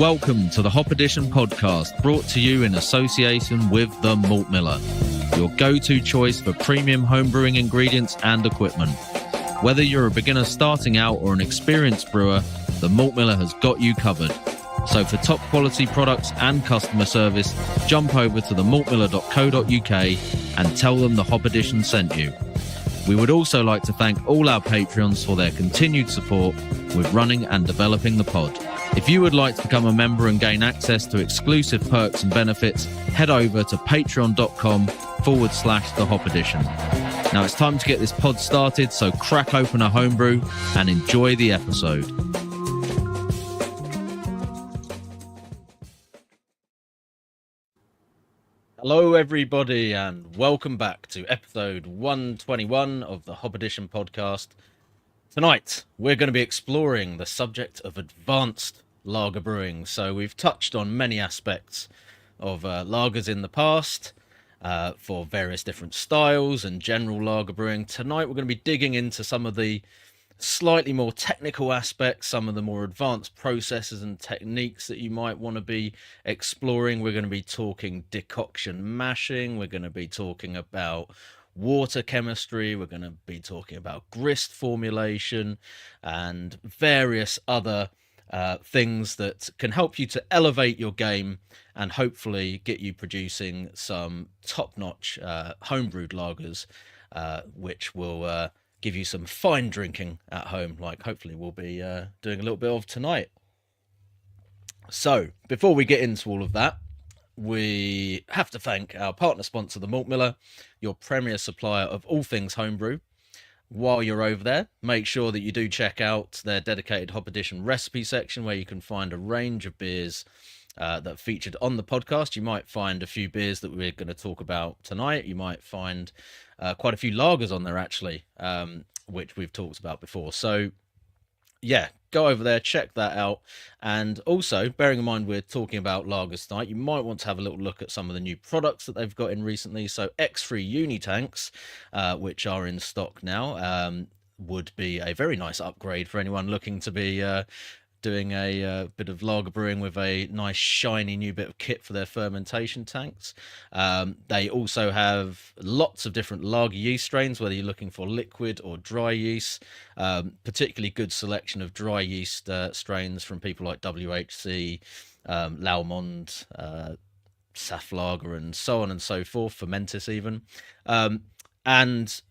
Welcome to the Hop Edition podcast, brought to you in association with the Malt Miller, your go-to choice for premium homebrewing ingredients and equipment. Whether you're a beginner starting out or an experienced brewer, the Malt Miller has got you covered. So for top quality products and customer service, jump over to themaltmiller.co.uk and tell them the Hop Edition sent you. We would also like to thank all our Patreons for their continued support with running and developing the pod. If you would like to become a member and gain access to exclusive perks and benefits, head over to patreon.com/the Hop Edition. Now it's time to get this pod started, so crack open a homebrew and enjoy the episode. Hello everybody and welcome back to episode 121 of the Hop Edition podcast. Tonight we're going to be exploring the subject of advanced lager brewing. So we've touched on many aspects of lagers in the past for various different styles and general lager brewing. Tonight we're going to be digging into some of the slightly more technical aspects, some of the more advanced processes and techniques that you might want to be exploring. We're going to be talking decoction mashing. We're going to be talking about water chemistry. We're going to be talking about grist formulation and various other things that can help you to elevate your game and hopefully get you producing some top-notch homebrewed lagers, which will give you some fine drinking at home, like hopefully we'll be doing a little bit of tonight. So before we get into all of that, we have to thank our partner sponsor, the Malt Miller, your premier supplier of all things homebrew. While you're over there, make sure that you do check out their dedicated Hop Edition recipe section, where you can find a range of beers that featured on the podcast. You might find a few beers that we're going to talk about tonight. You might find quite a few lagers on there, actually, which we've talked about before. So, yeah, go over there, check that out. And also, bearing in mind we're talking about lagers tonight, you might want to have a little look at some of the new products that they've got in recently. So X3 uni tanks, which are in stock now, would be a very nice upgrade for anyone looking to be doing a bit of lager brewing with a nice shiny new bit of kit for their fermentation tanks. They also have lots of different lager yeast strains, whether you're looking for liquid or dry yeast. Particularly good selection of dry yeast strains from people like WHC, Laumond, Saflager, and so on and so forth, Fermentis even. And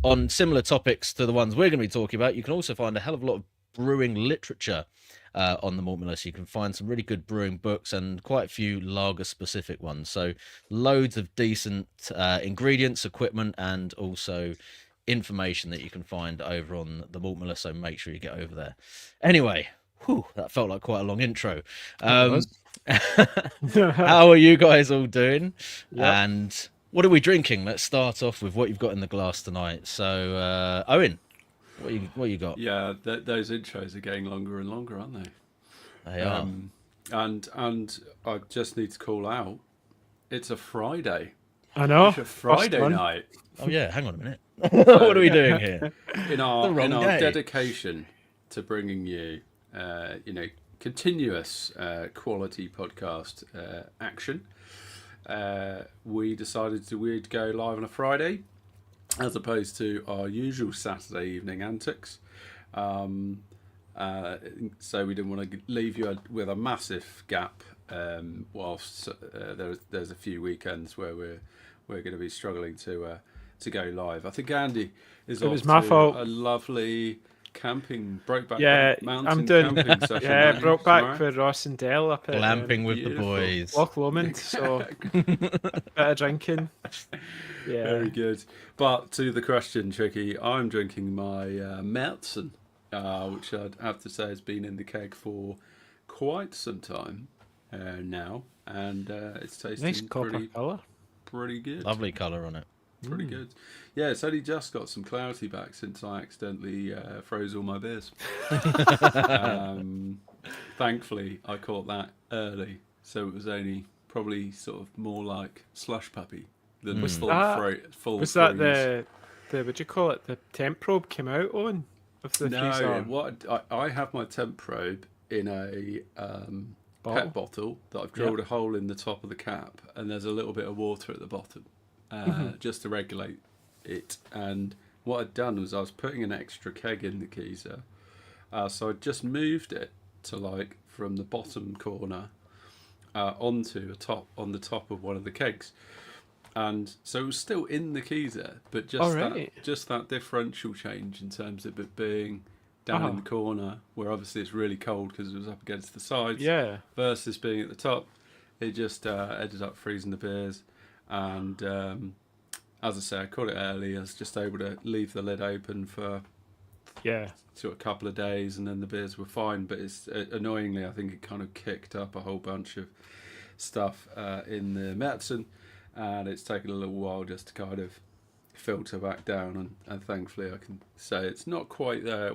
on similar topics to the ones we're going to be talking about, you can also find a hell of a lot of brewing literature on the Malt Miller. So you can find some really good brewing books and quite a few lager specific ones. So loads of decent ingredients, equipment, and also information that you can find over on the Malt Miller. So make sure you get over there. Anyway, that felt like quite a long intro. How are you guys all doing? Yep. And what are we drinking? Let's start off with what you've got in the glass tonight. So Owen, what you got? Yeah, those intros are getting longer and longer, aren't they? They are. And I just need to call out, it's a Friday. I know. It's a Friday night. Oh yeah, hang on a minute. What are we doing here? In our dedication to bringing you, continuous quality podcast action, we decided we'd go live on a Friday, as opposed to our usual Saturday evening antics. So we didn't want to leave you with a massive gap whilst there's a few weekends where we're going to be struggling to go live. I think Andy is off my fault. A lovely Brokeback mountain camping session. Yeah, Brokeback for Ross and Dale up at glamping with the boys. Loch Lomond, so bit of drinking. Yeah, very good. But to the question, Tricky, I'm drinking my Märzen, which I'd have to say has been in the keg for quite some time now, and it's tasting nice copper colour. Pretty good. Lovely colour on it. Pretty good. Yeah, it's only just got some clarity back since I accidentally froze all my beers. Thankfully, I caught that early, so it was only probably sort of more like slush puppy than full Was that the what do you call it? The temp probe came out on of the freezer? What I have my temp probe in a pet bottle that I've drilled a hole in the top of the cap, and there's a little bit of water at the bottom, just to regulate it. And what I'd done was I was putting an extra keg in the geyser, so I just moved it to like from the bottom corner onto on the top of one of the kegs, and so it was still in the geyser, but just that differential change in terms of it being down in the corner, where obviously it's really cold because it was up against the sides, versus being at the top, it just ended up freezing the beers. And as I say, I caught it early. I was just able to leave the lid open for a couple of days, and then the beers were fine. But it's annoyingly, I think it kind of kicked up a whole bunch of stuff in the medicine, and it's taken a little while just to kind of filter back down, and thankfully I can say it's not quite there.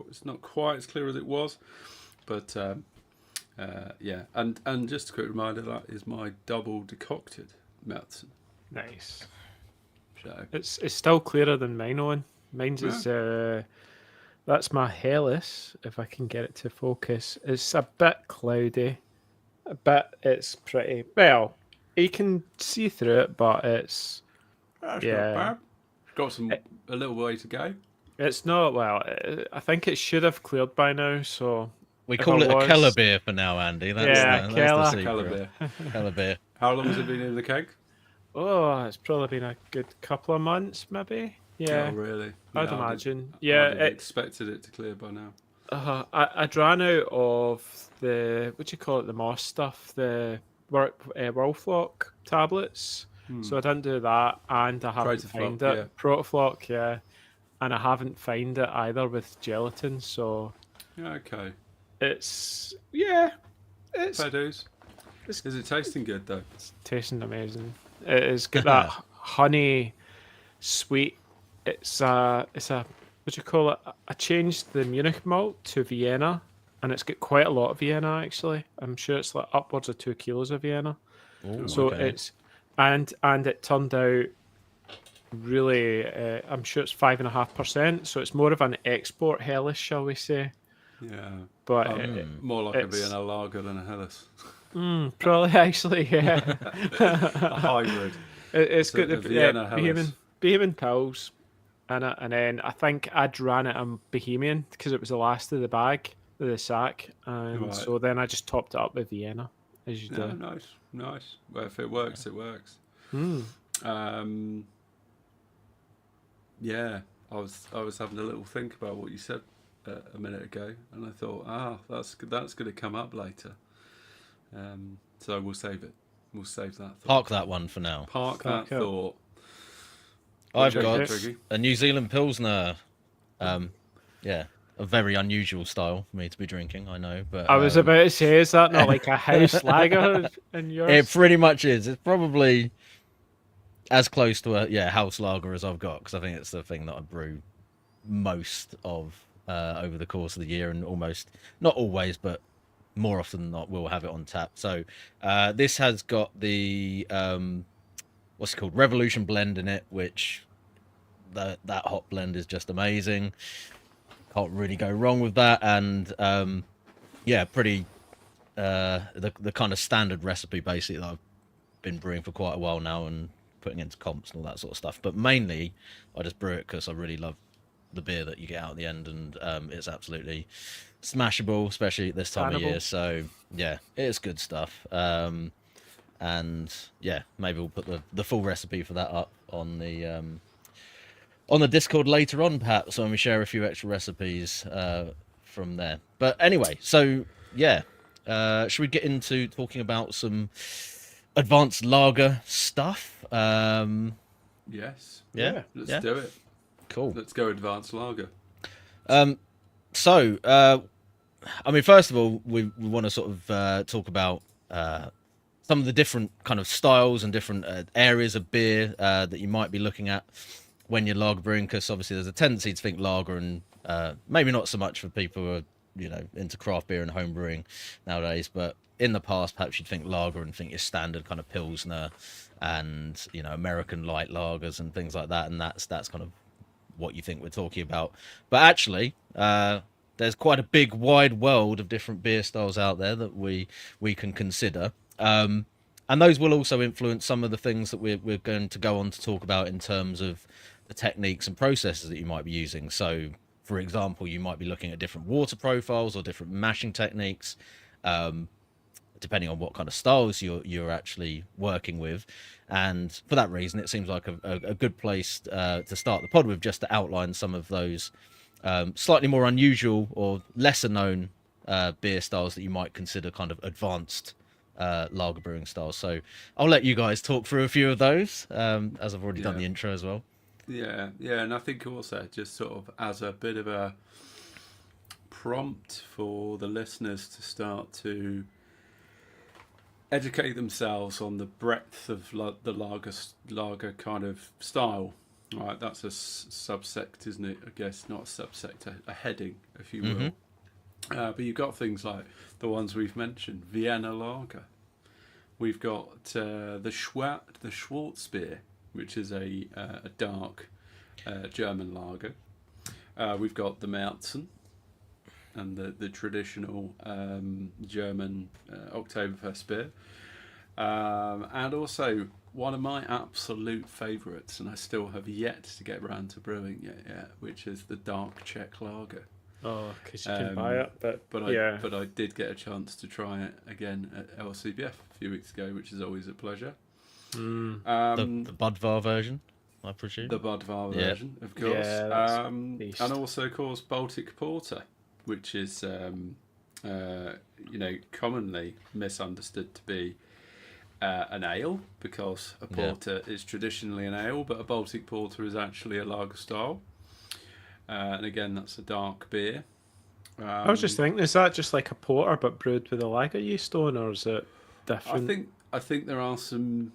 It's not quite as clear as it was, but and just a quick reminder, that is my double decocted medicine. Nice. So It's still clearer than mine, Owen. Mine's is that's my Hellas, if I can get it to focus. It's a bit cloudy, but it's pretty well. You can see through it, but it's that's not bad. Got a little way to go. It's not, well, I think it should have cleared by now, so... We call it a Keller beer for now, Andy. That's Keller. the Keller beer. Keller beer. How long has it been in the keg? Oh, it's probably been a good couple of months, maybe. Yeah, Oh, really? I'd Yeah, imagine. I expected it to clear by now. I'd ran out of the, what do you call it, the moss stuff, the Wolflock tablets. So I didn't do that, and I haven't found it. yeah. Protoflock, yeah. And I haven't found it either with gelatin, so Yeah, okay. it's Fair dues. it's Is it tasting good though? tasting amazing. It is got that honey sweet. It's a what do you call it? I changed the Munich malt to Vienna, and it's got quite a lot of Vienna actually. I'm sure it's like upwards of 2 kilos of Vienna. Ooh, So okay. it's and it turned out really. I'm sure it's 5.5%. So it's more of an export Hellas, shall we say? Yeah. But More like a it's- Vienna lager than a Helles. probably actually, yeah. A hybrid. It's So got the the Vienna Helles. Bohemian pills in it, and then I think I'd ran it on Bohemian because it was the last of the bag, of the sack, and Right. so then I just topped it up with Vienna, as you Yeah, do. nice. Well, if it works, it works. Yeah, I was having a little think about what you said a minute ago, and I thought, that's going to come up later. So we'll save it. We'll save that thought. Park that one for now. Park Park that it. thought. I've What do you got think, Triggy? a New Zealand Pilsner. Yeah, a very unusual style for me to be drinking, I know. But I was about to say, is that not like a house lager in yours? it pretty much is. It's probably as close to a house lager as I've got, because I think it's the thing that I brew most of over the course of the year, and almost, not always, but more often than not, we'll have it on tap. So this has got the what's it called, Revolution blend in it, which that hot blend is just amazing. Can't really go wrong with that. And pretty the kind of standard recipe basically that I've been brewing for quite a while now and putting into comps and all that sort of stuff. But mainly I just brew it because I really love the beer that you get out at the end, and it's absolutely smashable, especially at this time of year. So yeah, it's good stuff. And yeah, maybe we'll put the full recipe for that up on the Discord later on, perhaps, when we share a few extra recipes from there. But anyway, so yeah, should we get into talking about some advanced lager stuff? Yes. Yeah. Let's do it. Cool. Let's go advanced lager. So, I mean, first of all, we want to sort of talk about some of the different kind of styles and different areas of beer that you might be looking at when you're lager brewing, because obviously there's a tendency to think lager, and maybe not so much for people who are, into craft beer and home brewing nowadays, but in the past, perhaps you'd think lager and think your standard kind of Pilsner and, American light lagers and things like that, and that's kind of what you think we're talking about. But actually, there's quite a big wide world of different beer styles out there that we can consider. And those will also influence some of the things that we're going to go on to talk about in terms of the techniques and processes that you might be using. So, for example, you might be looking at different water profiles or different mashing techniques, depending on what kind of styles you're actually working with. And for that reason, it seems like a good place to start the pod with, just to outline some of those slightly more unusual or lesser known beer styles that you might consider kind of advanced lager brewing styles. So I'll let you guys talk through a few of those, as I've already done the intro as well. Yeah, and I think also just sort of as a bit of a prompt for the listeners to start to educate themselves on the breadth of the lager kind of style. Right, that's a subsect, isn't it? I guess not a subsect, a heading, if you will. But you've got things like the ones we've mentioned, Vienna lager. We've got the Schwarzbier, which is a dark German lager. We've got the Märzen and the traditional German Oktoberfest beer. And also one of my absolute favourites, and I still have yet to get around to brewing yet, which is the dark Czech lager. Oh, because you can buy it, but I did get a chance to try it again at LCBF a few weeks ago, which is always a pleasure. The Budvar version, I presume. The Budvar version, of course. Yeah, and also, of course, Baltic Porter, which is commonly misunderstood to be an ale, because a porter is traditionally an ale, but a Baltic Porter is actually a lager style. And again, that's a dark beer. I was just thinking, is that just like a porter but brewed with a lager yeast on, or is it different? I think there are some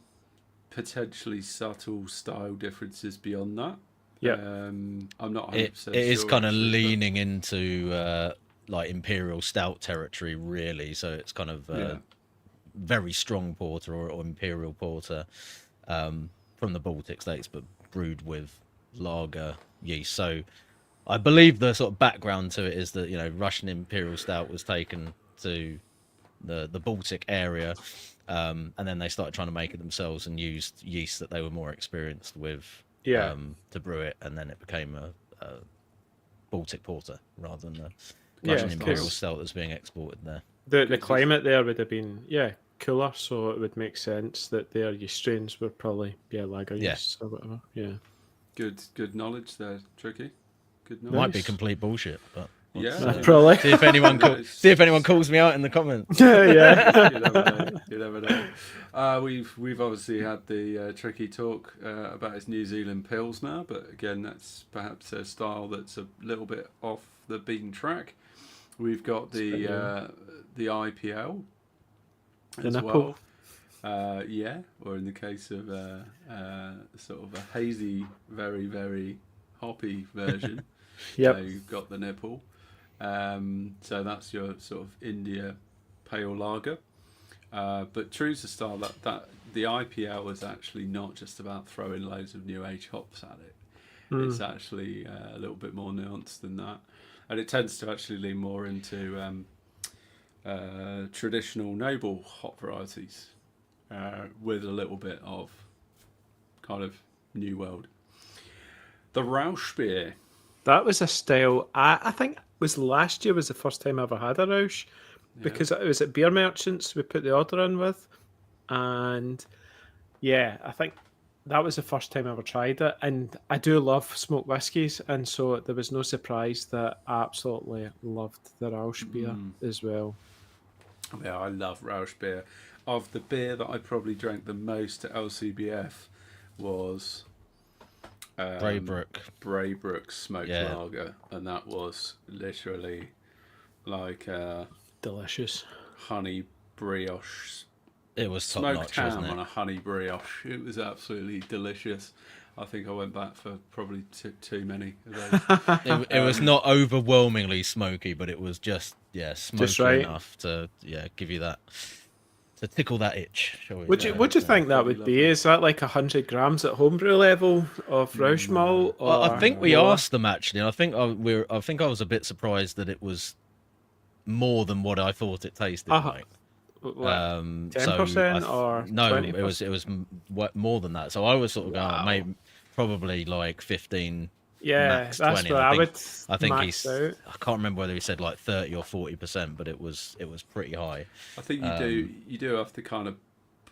potentially subtle style differences beyond that. Yeah, I'm not 100% sure. It is kind of leaning into like imperial stout territory, really. So it's kind of very strong porter or imperial porter from the Baltic states, but brewed with lager yeast. So I believe the sort of background to it is that, Russian imperial stout was taken to the Baltic area, and then they started trying to make it themselves and used yeast that they were more experienced with to brew it, and then it became a Baltic porter rather than the Russian imperial stout that's being exported there. The climate there would have been cooler, so it would make sense that their yeast strains were probably lager yeast or whatever. Yeah, good knowledge there, Tricky. Good knowledge. Might be complete bullshit, but probably. See if anyone calls me out in the comments. You never know. We've obviously had the Tricky talk about his New Zealand Pilsner, but again, that's perhaps a style that's a little bit off the beaten track. We've got the IPL as well. Or in the case of sort of a hazy, very, very hoppy version. So you've got the nipple. So that's your sort of India pale lager. But true to style, that the IPL is actually not just about throwing loads of new age hops at it. It's actually a little bit more nuanced than that, and it tends to actually lean more into traditional noble hop varieties with a little bit of kind of new world. The Rauschbier. That was a style I think was last year was the first time I ever had a Rausch, because it was at Beer Merchants we put the order in with, and I think that was the first time I ever tried it, and I do love smoked whiskies, and so there was no surprise that I absolutely loved the Rauschbier as well. Yeah, I love Rauschbier. Of the beer that I probably drank the most at LCBF was Braybrook smoked lager, and that was literally like delicious honey brioche. It was top smoked notch, ham wasn't it? on a honey brioche. It was absolutely delicious. I think I went back for probably too many of those. It was not overwhelmingly smoky, but it was just smoky right enough to give you that to tickle that itch, shall we? Would say. you think that would be? Is that like 100 grams at homebrew level of Rausch malt? Or I think we more? asked them actually, and I think I was a bit surprised that it was more than what I thought it tasted like. What, So 10% or no, 20%? it was more than that. So I was sort of going maybe probably like 15. Yeah, max that's 20. what I would. I think max out. I can't remember whether he said like 30 or 40%, but it was pretty high. I think you do have to kind of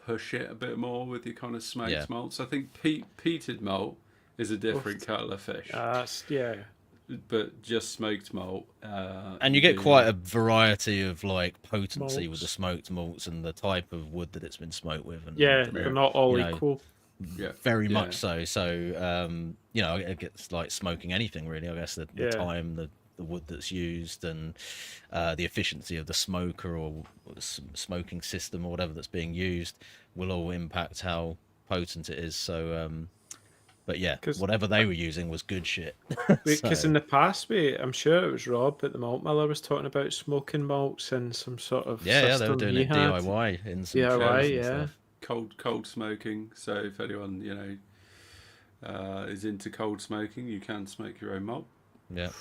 push it a bit more with your kind of smoked malts. I think peated malt is a different kettle of fish, That's but just smoked malt. And you get quite a variety of like potency with the smoked malts and the type of wood that it's been smoked with. And, they're not all equal. Very much so. So it gets like smoking anything really. I guess the time, the wood that's used, and the efficiency of the smoker or smoking system or whatever that's being used will all impact how potent it is. So, but yeah, whatever they were using was good shit. Because in the past, I'm sure it was Rob at the malt miller was talking about smoking malts and some sort of they were doing it had. DIY in some DIY, and stuff. Cold smoking. So if anyone is into cold smoking, you can smoke your own malt. Yeah.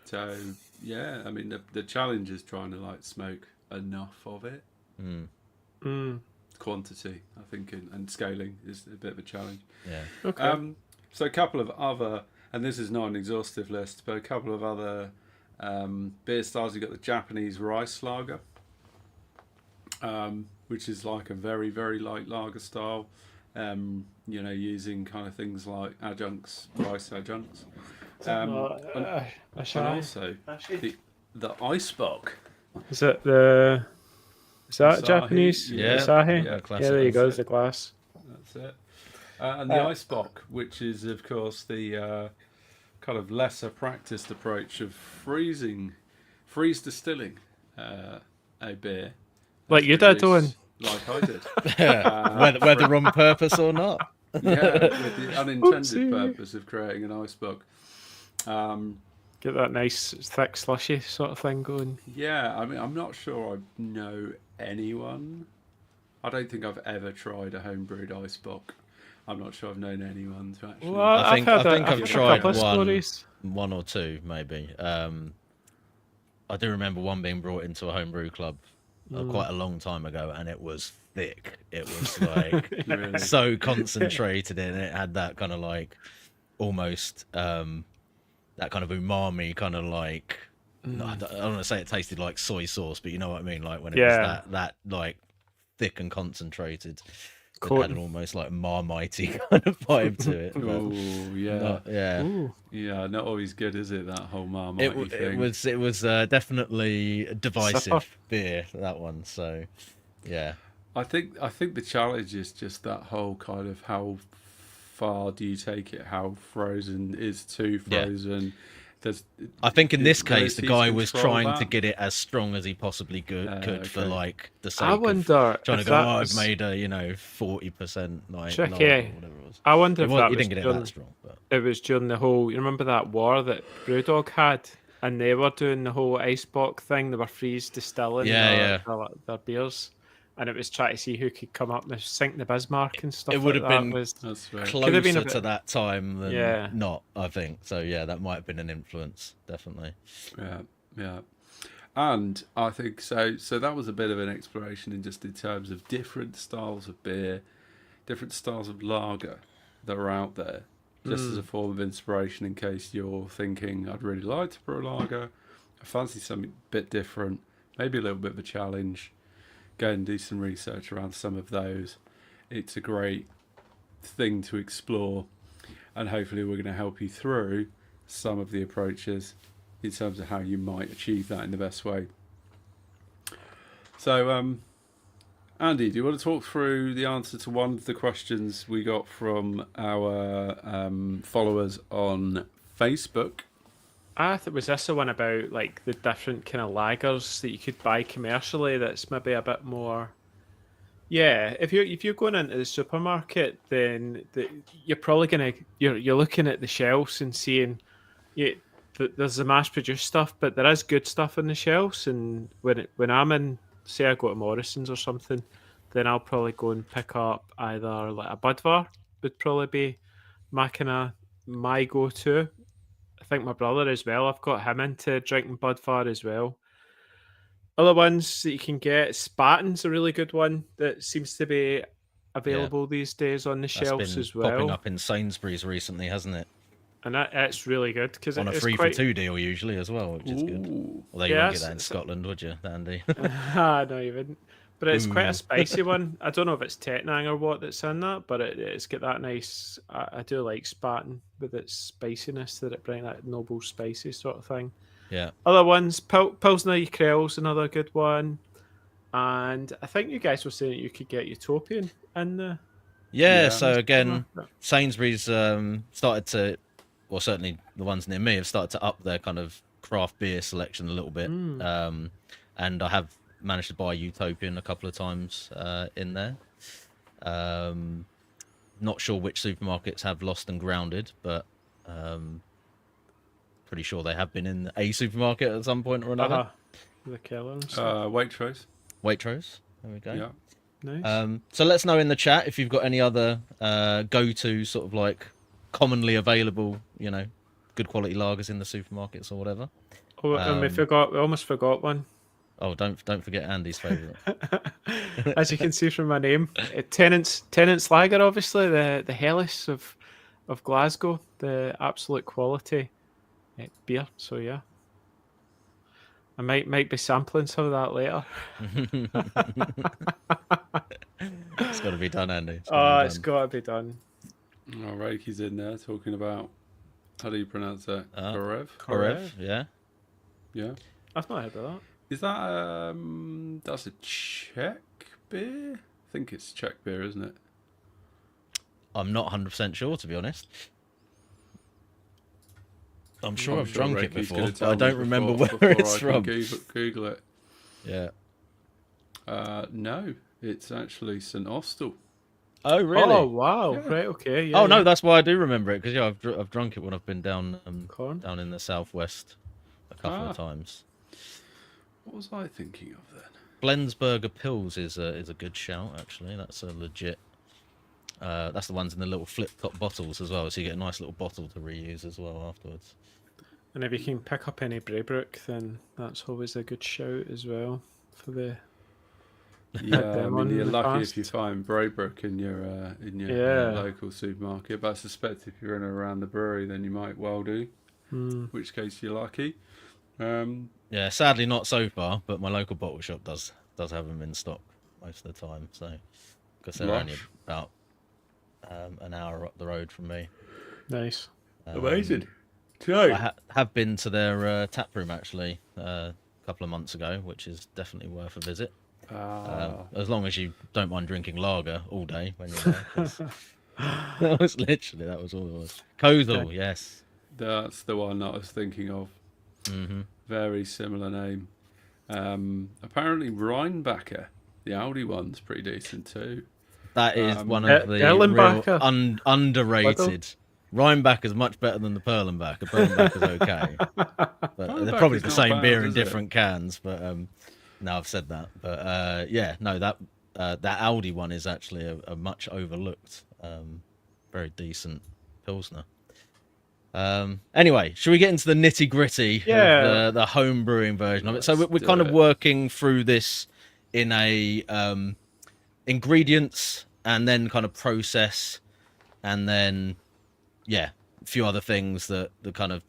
So yeah, I mean the challenge is trying to like smoke enough of it. Quantity, I think, and scaling is a bit of a challenge. Yeah. Okay. So a couple of other, and this is not an exhaustive list, but a couple of other beer styles. You've got the Japanese rice lager, which is like a very, very light lager style, using kind of things like rice adjuncts. And also the Eisbock. Is that Asahi, Japanese? Yeah. Asahi? Yeah, There you go, there's the glass. That's it. And the Eisbock, which is, of course, the kind of lesser practiced approach of freeze distilling a beer. Like you did, Owen. Like I did. Whether on purpose or not. With the unintended purpose of creating an Eisbock. Get that nice, thick, slushy sort of thing going. Yeah, I mean, I'm not sure I know anyone. I don't think I've ever tried a homebrewed Eisbock. I'm not sure I've known anyone to actually. Well, I think I've tried stories. one or two, maybe. I do remember one being brought into a homebrew club quite a long time ago, and it was thick. It was like Really? so concentrated, and it had that kind of like almost that kind of umami, kind of like I don't want to say it tasted like soy sauce, but you know what I mean, like when it was that like thick and concentrated. It had an almost like Marmite kind of vibe to it. Oh yeah, Yeah, not always good, is it? That whole Marmite thing. It was definitely a divisive beer, that one. So yeah, I think the challenge is just that whole kind of how far do you take it? How frozen is too frozen? I think in this case the guy was trying that? to get it as strong as he possibly could for like the sake I wonder of trying to if go. that I've was made a 40% like tricky. lager or whatever it was. I wonder if that You was didn't get it during, that strong, but it was during the whole. You remember that war that Brewdog had, and they were doing the whole Eisbock thing. They were freeze distilling their beers, and it was trying to see who could come up and sink the Bismarck and stuff. It would like have been That's right. closer been a to bit- that time than not, I think. So yeah, that might have been an influence, definitely. Yeah. And I think so that was a bit of an exploration in terms of different styles of beer, different styles of lager that are out there, just as a form of inspiration in case you're thinking, I'd really like to brew a lager, I fancy something a bit different, maybe a little bit of a challenge. Go and do some research around some of those. It's a great thing to explore, and hopefully we're going to help you through some of the approaches in terms of how you might achieve that in the best way. So, Andy, do you want to talk through the answer to one of the questions we got from our followers on Facebook? Was this the one about like the different kind of lagers that you could buy commercially? That's maybe a bit more. Yeah, if you're going into the supermarket, then you're probably you're looking at the shelves and seeing, there's the mass produced stuff, but there is good stuff on the shelves. And when I'm in say I go to Morrison's or something, then I'll probably go and pick up either like a Budvar would probably be my go-to. I think my brother as well. I've got him into drinking Budvar as well. Other ones that you can get, Spaten's a really good one that seems to be available these days on the That's shelves been as well. popping up in Sainsbury's recently, hasn't it? And that's really good because On a it's 3 quite... for 2 deal usually as well, which is good. Ooh. Although you Yeah, won't get that in it's- Scotland, would you, Andy? No, you wouldn't. But it's quite Ooh. a spicy one. I don't know if it's Tetnang or what that's in that, but it's got that nice. I do like Spaten with its spiciness that it brings, that noble spicy sort of thing. Yeah. Other ones, Pilsner Krell's another good one. And I think you guys were saying that you could get Utopian in the. Yeah, Yeah. so again, Sainsbury's started to, or certainly the ones near me have started to up their kind of craft beer selection a little bit. And I have managed to buy Utopian a couple of times in there. Not sure which supermarkets have Lost and Grounded, but pretty sure they have been in a supermarket at some point or another. The Keller. Waitrose. Waitrose, there we go. Yeah. Nice. So let's know in the chat if you've got any other go-to sort of like commonly available, good quality lagers in the supermarkets or whatever. Oh, and we almost forgot one. Oh, don't forget Andy's favourite. As you can see from my name, Tenants Lager, obviously the Hellas of Glasgow, the absolute quality beer. So yeah, I might be sampling some of that later. It's got to be done, Andy. It's got to be done. Oh, Reiki's in there talking about, how do you pronounce that? Korev? Korev, yeah. Yeah. I've not heard of that. Is that that's a Czech beer? I think it's Czech beer, isn't it? I'm not 100% sure, to be honest. I'm sure I've drunk it Reiki's before, gonna but tell I me don't remember before where it's I can from. Google it. Yeah. No, it's actually St Austell. Oh, really? Oh wow! Yeah. Right, okay. Yeah, Oh no, yeah. that's why I do remember it, because I've drunk it when I've been down Corn. down in the southwest a couple of times. What was I thinking of then? Blensburger Pils is a good shout, actually. That's a legit. That's the ones in the little flip top bottles as well, so you get a nice little bottle to reuse as well afterwards. And if you can pick up any Braybrook, then that's always a good shout as well for the. Yeah, I them mean on you're the lucky past. if you find Braybrook in your Yeah. local supermarket. But I suspect if you're in and around the brewery, then you might well do. In which case you're lucky. Yeah, sadly not so far, but my local bottle shop does have them in stock most of the time. So, because they're only Lush. about an hour up the road from me. Nice. Amazing. I have been to their tap room actually a couple of months ago, which is definitely worth a visit. As long as you don't mind drinking lager all day when you're there. 'Cause that was all it was. Kozel, Okay. yes. That's the one that I was thinking of. Hmm. Very similar name. Apparently Rheinbacher, the Audi one's pretty decent too. That is one of the real Erlenbacher. underrated. Rheinbacher is much better than the Perlenbacher. Perlenbacher's okay, but they're Perlenbacher's probably the not same bad, beer in is it? different cans. But now I've said that. But yeah, no, that Audi one is actually a much overlooked, very decent Pilsner. Anyway, should we get into the nitty gritty Yeah. of the home brewing version of it? So Let's we're do kind of it. working through this in a ingredients and then kind of process and then a few other things that kind of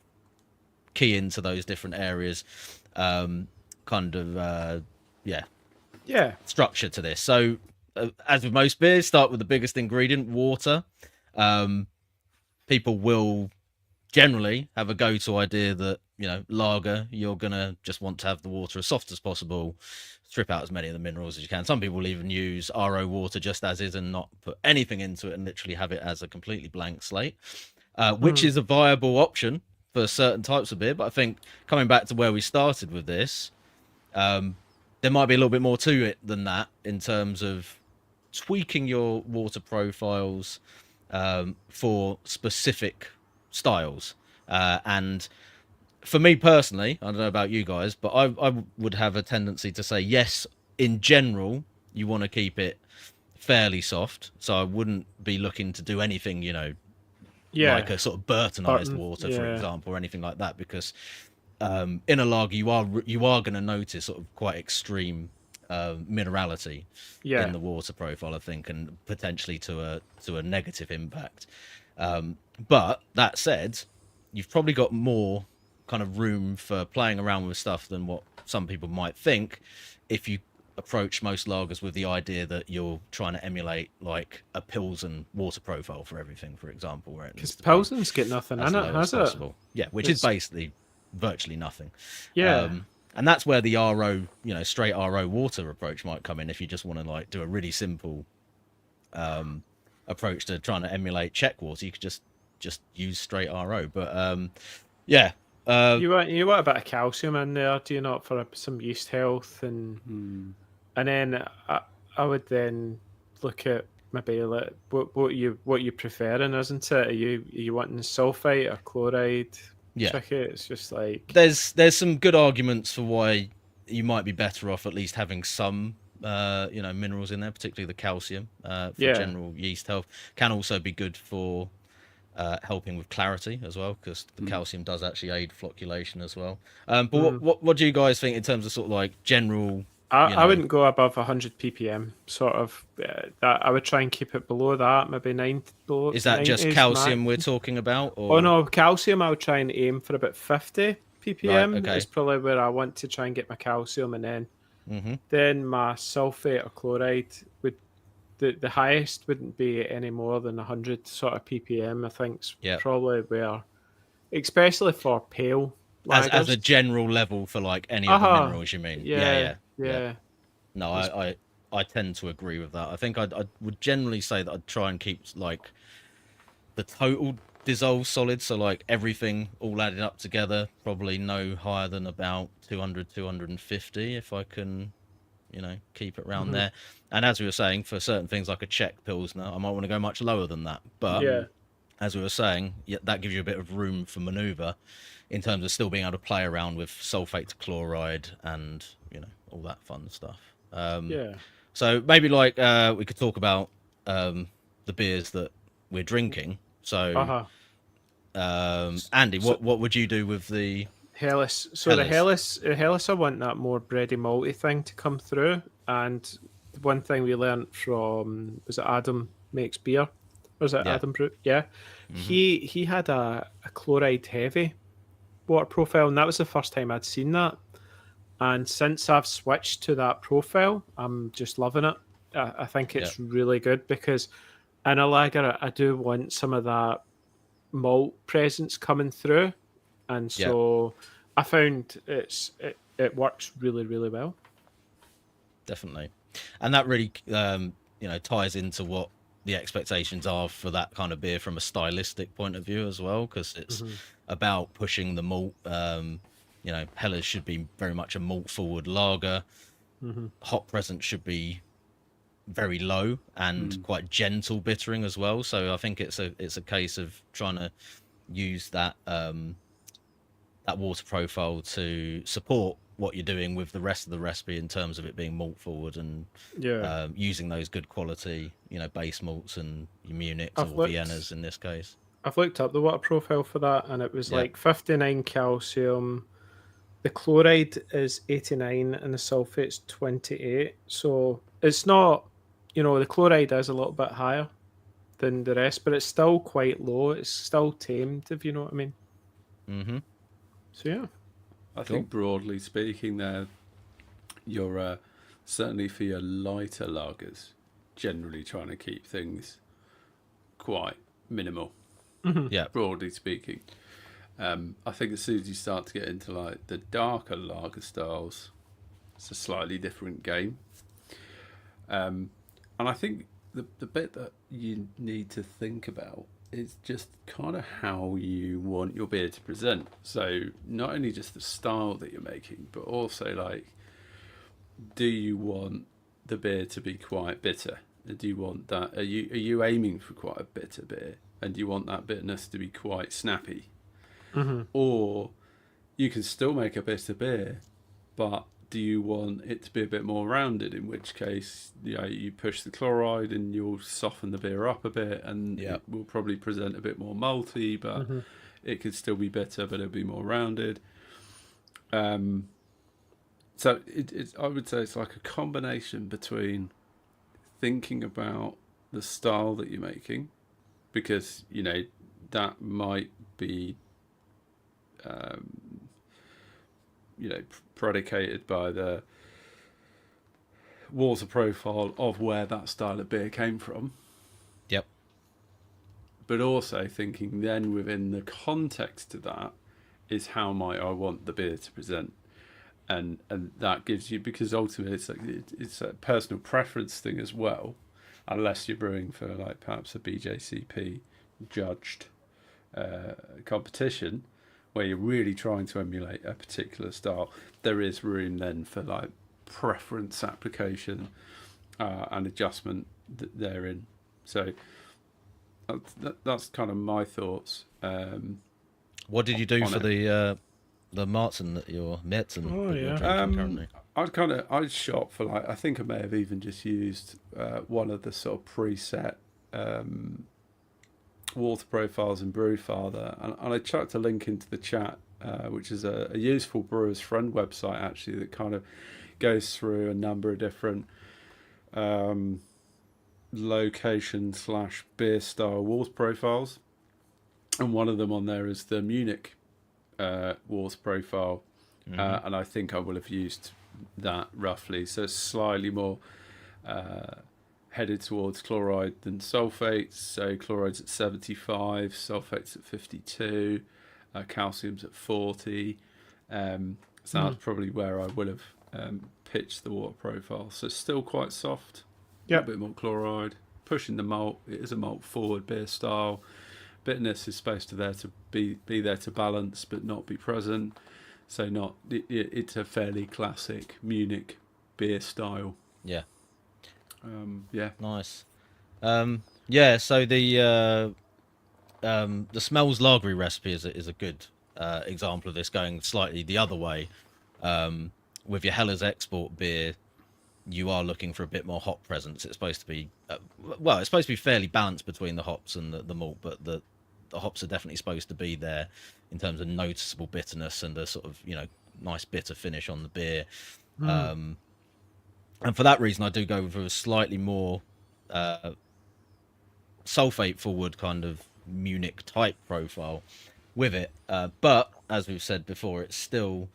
key into those different areas. Yeah. Structure to this. So as with most beers, start with the biggest ingredient, water. People will generally have a go-to idea that, lager, you're gonna just want to have the water as soft as possible, strip out as many of the minerals as you can. Some people will even use RO water just as is and not put anything into it and literally have it as a completely blank slate, which is a viable option for certain types of beer. But I think coming back to where we started with this, there might be a little bit more to it than that in terms of tweaking your water profiles for specific styles. And for me personally, I don't know about you guys, but I would have a tendency to say yes, in general, you want to keep it fairly soft. So I wouldn't be looking to do anything, Yeah. like a sort of Burtonized Burton, water, for yeah. example, or anything like that, because in a lager you are going to notice sort of quite extreme minerality Yeah. in the water profile, I think, and potentially to a negative impact. But that said, you've probably got more kind of room for playing around with stuff than what some people might think if you approach most lagers with the idea that you're trying to emulate like a Pilsen water profile for everything, for example, where it needs Because to be Pilsen's got nothing as in it, low as has it? possible. Yeah, which is It's- basically virtually nothing. Yeah. And that's where the RO, straight RO water approach might come in if you just want to like do a really simple approach to trying to emulate Czech water. You could just use straight RO. But yeah. You want a bit of calcium in there, do you not, for some yeast health, and then I would then look at maybe like what you preferring, isn't it? Are you wanting sulfite or chloride? Yeah. Tricky. It's just like There's some good arguments for why you might be better off at least having some minerals in there, particularly the calcium for Yeah. general yeast health. Can also be good for helping with clarity as well, because the calcium does actually aid flocculation as well. But what do you guys think in terms of sort of like general? I wouldn't go above 100 ppm. Sort of. That I would try and keep it below that, maybe 90 below. Is that just 90s calcium max. we're talking about? Or... Oh no, calcium. I would try and aim for about 50 ppm. Right, okay. Is probably where I want to try and get my calcium, and then my sulfate or chloride would. The highest wouldn't be any more than 100 sort of ppm. I think's probably where, especially for pale lagers. As a general level for like any of the minerals, you mean? Yeah. No, I tend to agree with that. I think I would generally say that I'd try and keep like the total dissolved solid, so like everything all added up together, probably no higher than about 200, 250 if I can, keep it around there. And as we were saying, for certain things like a Czech Pilsner, I might want to go much lower than that. But as we were saying, that gives you a bit of room for maneuver in terms of still being able to play around with sulfate to chloride and, all that fun stuff. So maybe like we could talk about the beers that we're drinking. So, Andy, what would you do with the Helles? So the Helles, I want that more bready malty thing to come through. And one thing we learned from, was it Adam Makes Beer? Or was it Adam Brew? Yeah. He had a chloride heavy water profile, and that was the first time I'd seen that. And since I've switched to that profile, I'm just loving it. I think it's really good, because in a lager, I do want some of that malt presence coming through. And so I found it works really, really well. Definitely. And that really, ties into what the expectations are for that kind of beer from a stylistic point of view as well, because it's about pushing the malt. Helles should be very much a malt forward lager. Hop presence should be very low and quite gentle bittering as well. So I think it's a case of trying to use that that water profile to support what you're doing with the rest of the recipe in terms of it being malt forward and using those good quality, base malts and your Munichs or Viennas in this case. I've looked up the water profile for that, and it was like 59 calcium. The chloride is 89 and the sulfate's 28. So it's not, the chloride is a little bit higher than the rest, but it's still quite low. It's still tamed, if you know what I mean. So yeah. I think broadly speaking there, you're certainly for your lighter lagers, generally trying to keep things quite minimal. Broadly speaking. I think as soon as you start to get into like the darker lager styles, it's a slightly different game. And I think the bit that you need to think about is just kind of how you want your beer to present. So not only just the style that you're making, but also like, do you want the beer to be quite bitter? Do you want that? Are you aiming for quite a bitter beer, and do you want that bitterness to be quite snappy? Or you can still make a bitter beer, but do you want it to be a bit more rounded? In which case, you push the chloride and you'll soften the beer up a bit, and Yeah. it will probably present a bit more malty, but it could still be bitter, but it'll be more rounded. So I would say it's like a combination between thinking about the style that you're making, because that might be predicated by the water profile of where that style of beer came from. Yep. But also thinking then within the context of that is how might I want the beer to present. And that gives you, because ultimately it's a personal preference thing as well, unless you're brewing for like perhaps a BJCP judged competition where you're really trying to emulate a particular style. There is room then for like preference application and adjustment therein. So that's kind of my thoughts. What did you do for it. the Martin that you're Metzen Oh, that you're yeah. drinking currently? I'd shop for like, I think I may have even just used one of the sort of preset water profiles in Brewfather, and I chucked a link into the chat, which is a useful Brewer's Friend website actually, that kind of goes through a number of different location / beer style water profiles, and one of them on there is the Munich water profile, and I think I will have used that roughly, so slightly more headed towards chloride than sulfates. So chloride's at 75, sulfates at 52, calcium's at 40. So that's probably where I would have pitched the water profile. So still quite soft, a little bit more chloride, pushing the malt. It is a malt forward beer style. Bitterness is supposed to be there to balance but not be present. So it's a fairly classic Munich beer style. Yeah. Yeah. Nice. Yeah. So the Smells Lagery recipe is a good example of this, going slightly the other way. With your Hellas export beer, you are looking for a bit more hop presence. It's supposed to be it's supposed to be fairly balanced between the hops and the malt, but the hops are definitely supposed to be there in terms of noticeable bitterness and a sort of nice bitter finish on the beer. And for that reason, I do go for a slightly more sulfate forward kind of Munich type profile with it. But as we've said before, it's still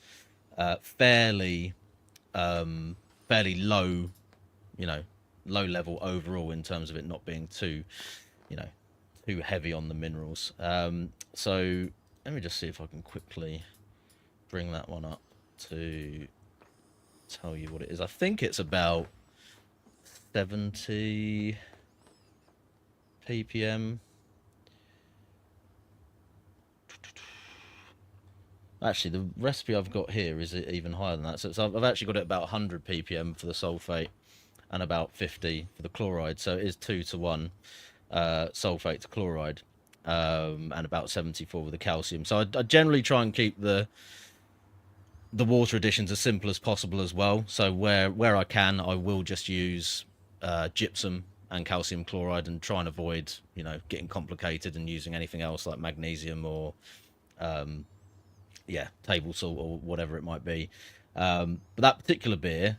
fairly low, low level overall in terms of it not being too heavy on the minerals. So let me just see if I can quickly bring that one up to tell you what it is. I think it's about 70 ppm. Actually, the recipe I've got here is even higher than that. So I've actually got it about 100 ppm for the sulfate and about 50 for the chloride. So it is 2-to-1 sulfate to chloride, and about 74 with the calcium. So I generally try and keep the water additions as simple as possible as well. So where I can, I will just use gypsum and calcium chloride and try and avoid getting complicated and using anything else like magnesium or table salt or whatever it might be. But that particular beer,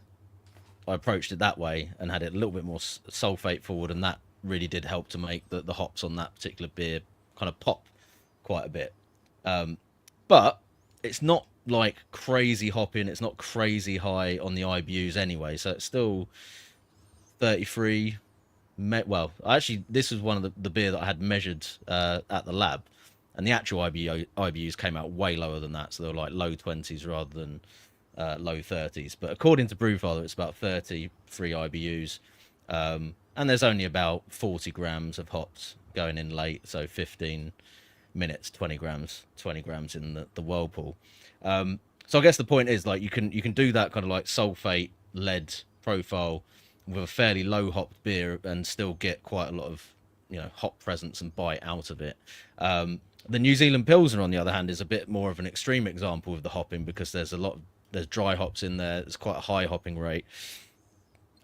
I approached it that way and had it a little bit more sulfate forward, and that really did help to make the hops on that particular beer kind of pop quite a bit. But it's not like crazy hopping, it's not crazy high on the IBUs anyway, so it's still 33. Well, actually, this was one of the beer that I had measured at the lab, and the actual IBUs came out way lower than that, so they were like low 20s rather than low 30s. But according to Brewfather, it's about 33 IBUs, and there's only about 40 grams of hops going in late, so 15 minutes, 20 grams in the whirlpool. So I guess the point is, like, you can do that kind of like sulfate lead profile with a fairly low hopped beer and still get quite a lot of hop presence and bite out of it. The New Zealand Pilsner, on the other hand, is a bit more of an extreme example of the hopping, because there's a lot of there's dry hops in there. It's quite a high hopping rate.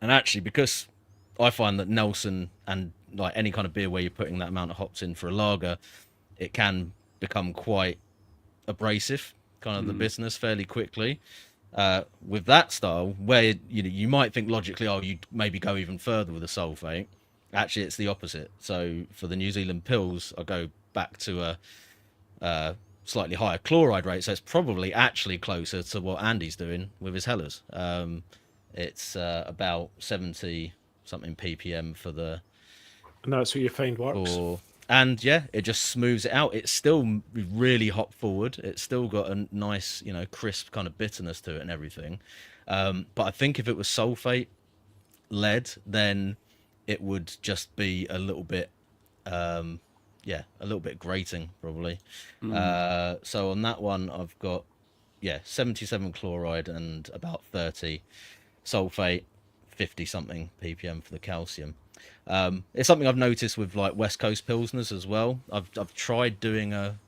And actually, because I find that Nelson and like any kind of beer where you're putting that amount of hops in for a lager, it can become quite abrasive, kind of the business fairly quickly. With that style, where you might think logically, oh, you'd maybe go even further with a sulfate. Actually, it's the opposite. So for the New Zealand pills, I go back to a slightly higher chloride rate. So it's probably actually closer to what Andy's doing with his Hellers. It's about 70 something ppm for the. And that's what you find works. And yeah, it just smooths it out. It's still really hop forward. It's still got a nice, crisp kind of bitterness to it and everything. But I think if it was sulfate led, then it would just be a little bit, a little bit grating probably. So on that one, I've got 77 chloride and about 30 sulfate, 50 something ppm for the calcium. It's something I've noticed with like West Coast Pilsners as well. I've tried doing a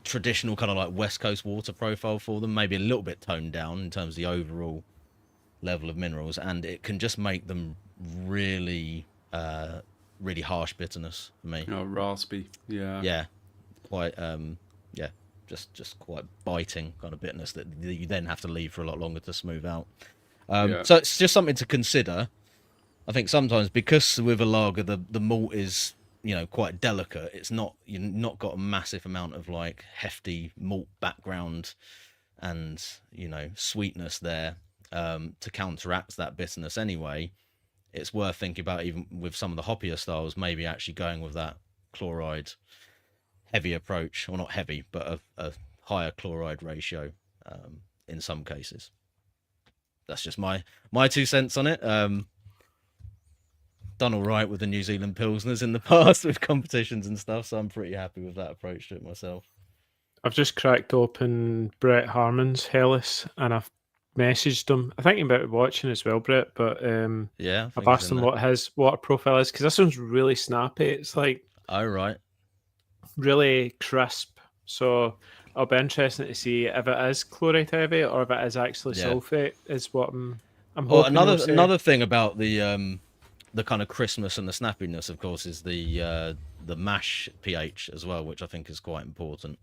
traditional kind of like West Coast water profile for them, maybe a little bit toned down in terms of the overall level of minerals, and it can just make them really really harsh bitterness for me. Oh, raspy. Yeah, quite just quite biting kind of bitterness that you then have to leave for a lot longer to smooth out. So it's just something to consider. I think sometimes because with a lager the malt is quite delicate, it's not, you've not got a massive amount of like hefty malt background and sweetness there to counteract that bitterness anyway. It's worth thinking about, even with some of the hoppier styles, maybe actually going with that chloride heavy approach, or not heavy, but a higher chloride ratio in some cases. That's just my 2 cents on it. Done all right with the New Zealand Pilsners in the past with competitions and stuff, so I'm pretty happy with that approach to it myself. I've just cracked open Brett Harmon's Hellas, and I've messaged him. I'm thinking about watching as well, Brett, but I've asked him what his water profile is, because this one's really snappy. It's like right, really crisp. So it'll be interesting to see if it is chloride heavy or if it is actually sulfate. Is what I'm hoping. Well, another thing about the kind of crispness and the snappiness, of course, is the mash pH as well, which I think is quite important.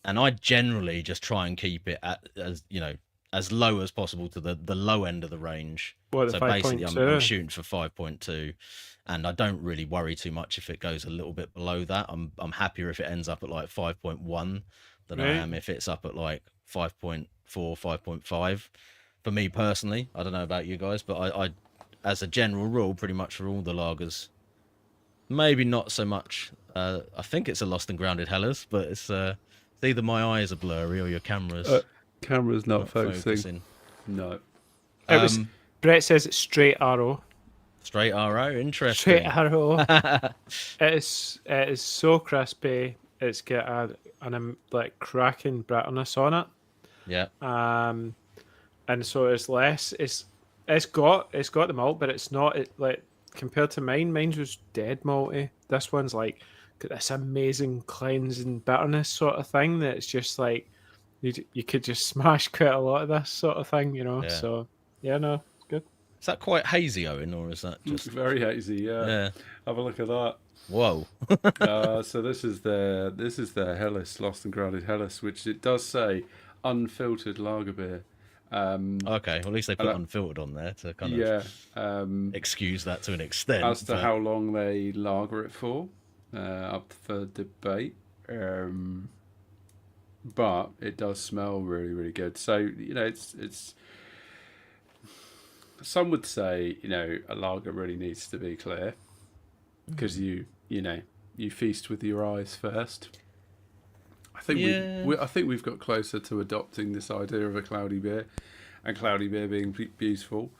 And I generally just try and keep it at as low as possible to the low end of the range. So basically, I'm shooting for 5.2, and I don't really worry too much if it goes a little bit below that. I'm happier if it ends up at like 5.1 than I am if it's up at like 5.4, 5.5. For me personally, I don't know about you guys, but I as a general rule, pretty much for all the lagers, maybe not so much. I think it's a Lost and Grounded Hellers, but it's either my eyes are blurry or your camera's not focusing. No. It was, Brett says it's straight arrow. Straight arrow, interesting. Straight arrow. It is so crispy. It's got an like cracking bitterness on it. Yeah. And so it's less. It's got the malt, but it's not like compared to mine. Mine was dead malty. This one's like got this amazing cleansing bitterness sort of thing that's just like you could just smash quite a lot of this sort of thing, Yeah. So no, it's good. Is that quite hazy, Owen, or is that just very hazy? Yeah. Have a look at that. Whoa. So this is their Hellas, Lost and Grounded Hellas, which it does say unfiltered lager beer. Okay, well, at least they put unfiltered on there to kind of excuse that to an extent. As to how long they lager it for, up for debate. But it does smell really, really good. So it's. Some would say a lager really needs to be clear, because you feast with your eyes first. I think we've got closer to adopting this idea of a cloudy beer, and cloudy beer being beautiful.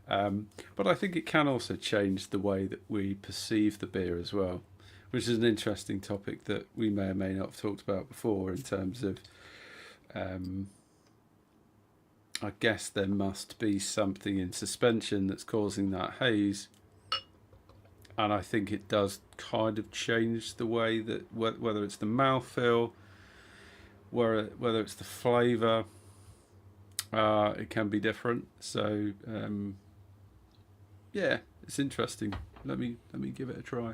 But I think it can also change the way that we perceive the beer as well, which is an interesting topic that we may or may not have talked about before in terms of, I guess there must be something in suspension that's causing that haze. And I think it does kind of change the way that, whether it's the mouthfeel, whether it's the flavour, it can be different. So yeah, it's interesting. Let me give it a try.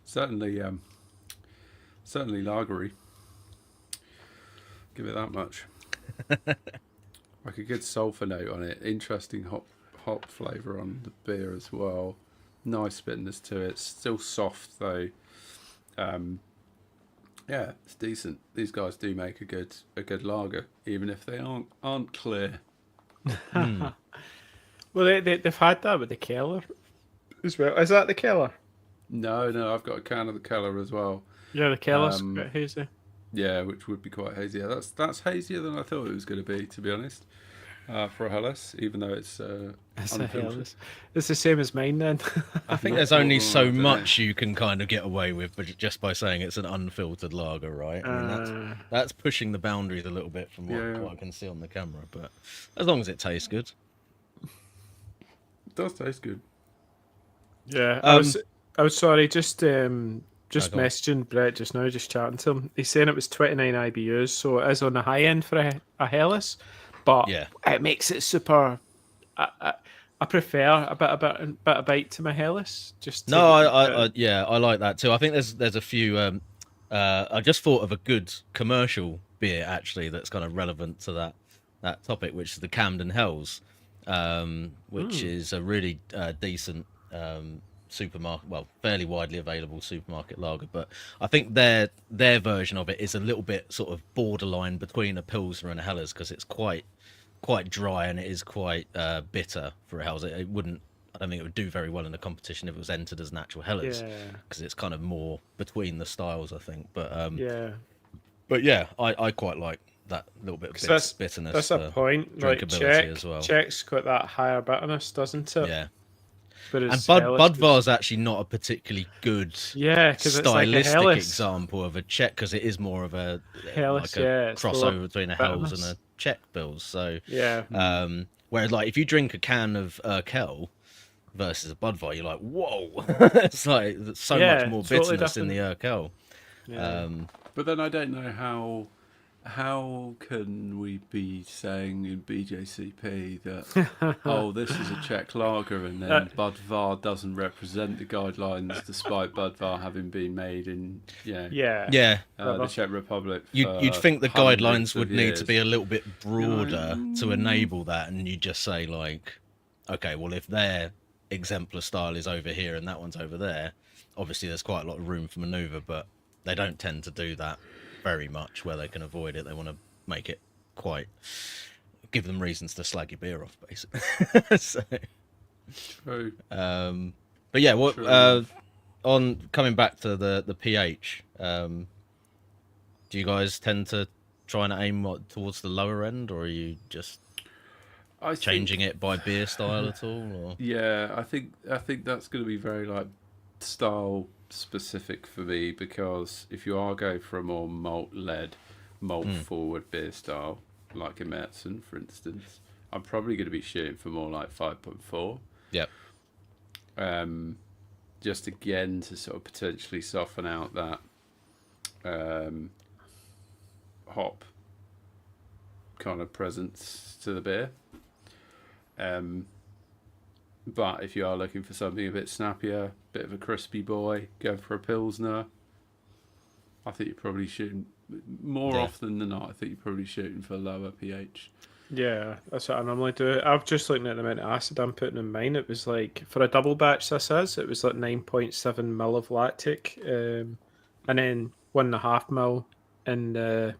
Certainly, certainly lagery. Give it that much. Like a good sulphur note on it. Interesting hop flavour on the beer as well. Nice bitterness to it. Still soft though. Yeah, it's decent. These guys do make a good lager, even if they aren't clear. Well, they've had that with the Keller as well. Is that the Keller? No, I've got a can of the Keller as well. Yeah, the Keller's quite hazy. Yeah, which would be quite hazy. Yeah, that's hazier than I thought it was going to be, to be honest. For a Helles, even though it's unfiltered. It's the same as mine then. I think there's only so much you can kind of get away with, but just by saying it's an unfiltered lager, right? I mean, that's pushing the boundaries a little bit from what I can see on the camera. But as long as it tastes good, it does taste good. Yeah, I was sorry, just messaging Brett just now, just chatting to him. He's saying it was 29 IBUs, so it is on the high end for a Helles, but it makes it super. I prefer a bit of bite to my Helles. I like that too. I think there's a few. I just thought of a good commercial beer actually that's kind of relevant to that topic, which is the Camden Hells, which is a really decent. Supermarket, well, fairly widely available supermarket lager, but I think their version of it is a little bit sort of borderline between a Pilsner and a Helles, because it's quite dry and it is quite bitter for a Helles. I don't think it would do very well in the competition if it was entered as natural Helles, because it's kind of more between the styles, I think. But I quite like that little bit of bitterness. That's a point. Like as well. Czech's got that higher bitterness, doesn't it? Yeah. And Budvar's actually not a particularly good stylistic example of a Czech, because it is more of a crossover between a Helles and a Czech Bills. So whereas like if you drink a can of Urkel versus a Budvar, you're like, whoa, it's like there's so much more bitterness in the Urkel. But then I don't know how can we be saying in BJCP that this is a Czech lager, and then Budvar doesn't represent the guidelines, despite Budvar having been made in the Czech Republic. You'd think the guidelines would need to be a little bit broader to enable that, and you just say like, okay, well if their exemplar style is over here and that one's over there, obviously there's quite a lot of room for manoeuvre, but they don't tend to do that very much where they can avoid it. They want to make it give them reasons to slag your beer off, basically. So, true. But yeah, on coming back to the pH, do you guys tend to try and aim towards the lower end, or are you just changing it by beer style at all? Or? Yeah, I think that's going to be very like style specific for me, because if you are going for a more malt forward beer style like a Märzen, for instance, I'm probably going to be shooting for more like 5.4. Yep. Just again to sort of potentially soften out that hop kind of presence to the beer. But if you are looking for something a bit snappier, bit of a crispy boy, go for a Pilsner. I think you're probably shooting more often than not. I think you're probably shooting for lower pH. Yeah, that's what I normally do. I'm just looking at the amount of acid I'm putting in mine. It was like, for a double batch, it was like 9.7 mil of lactic, and then 1.5 mil in the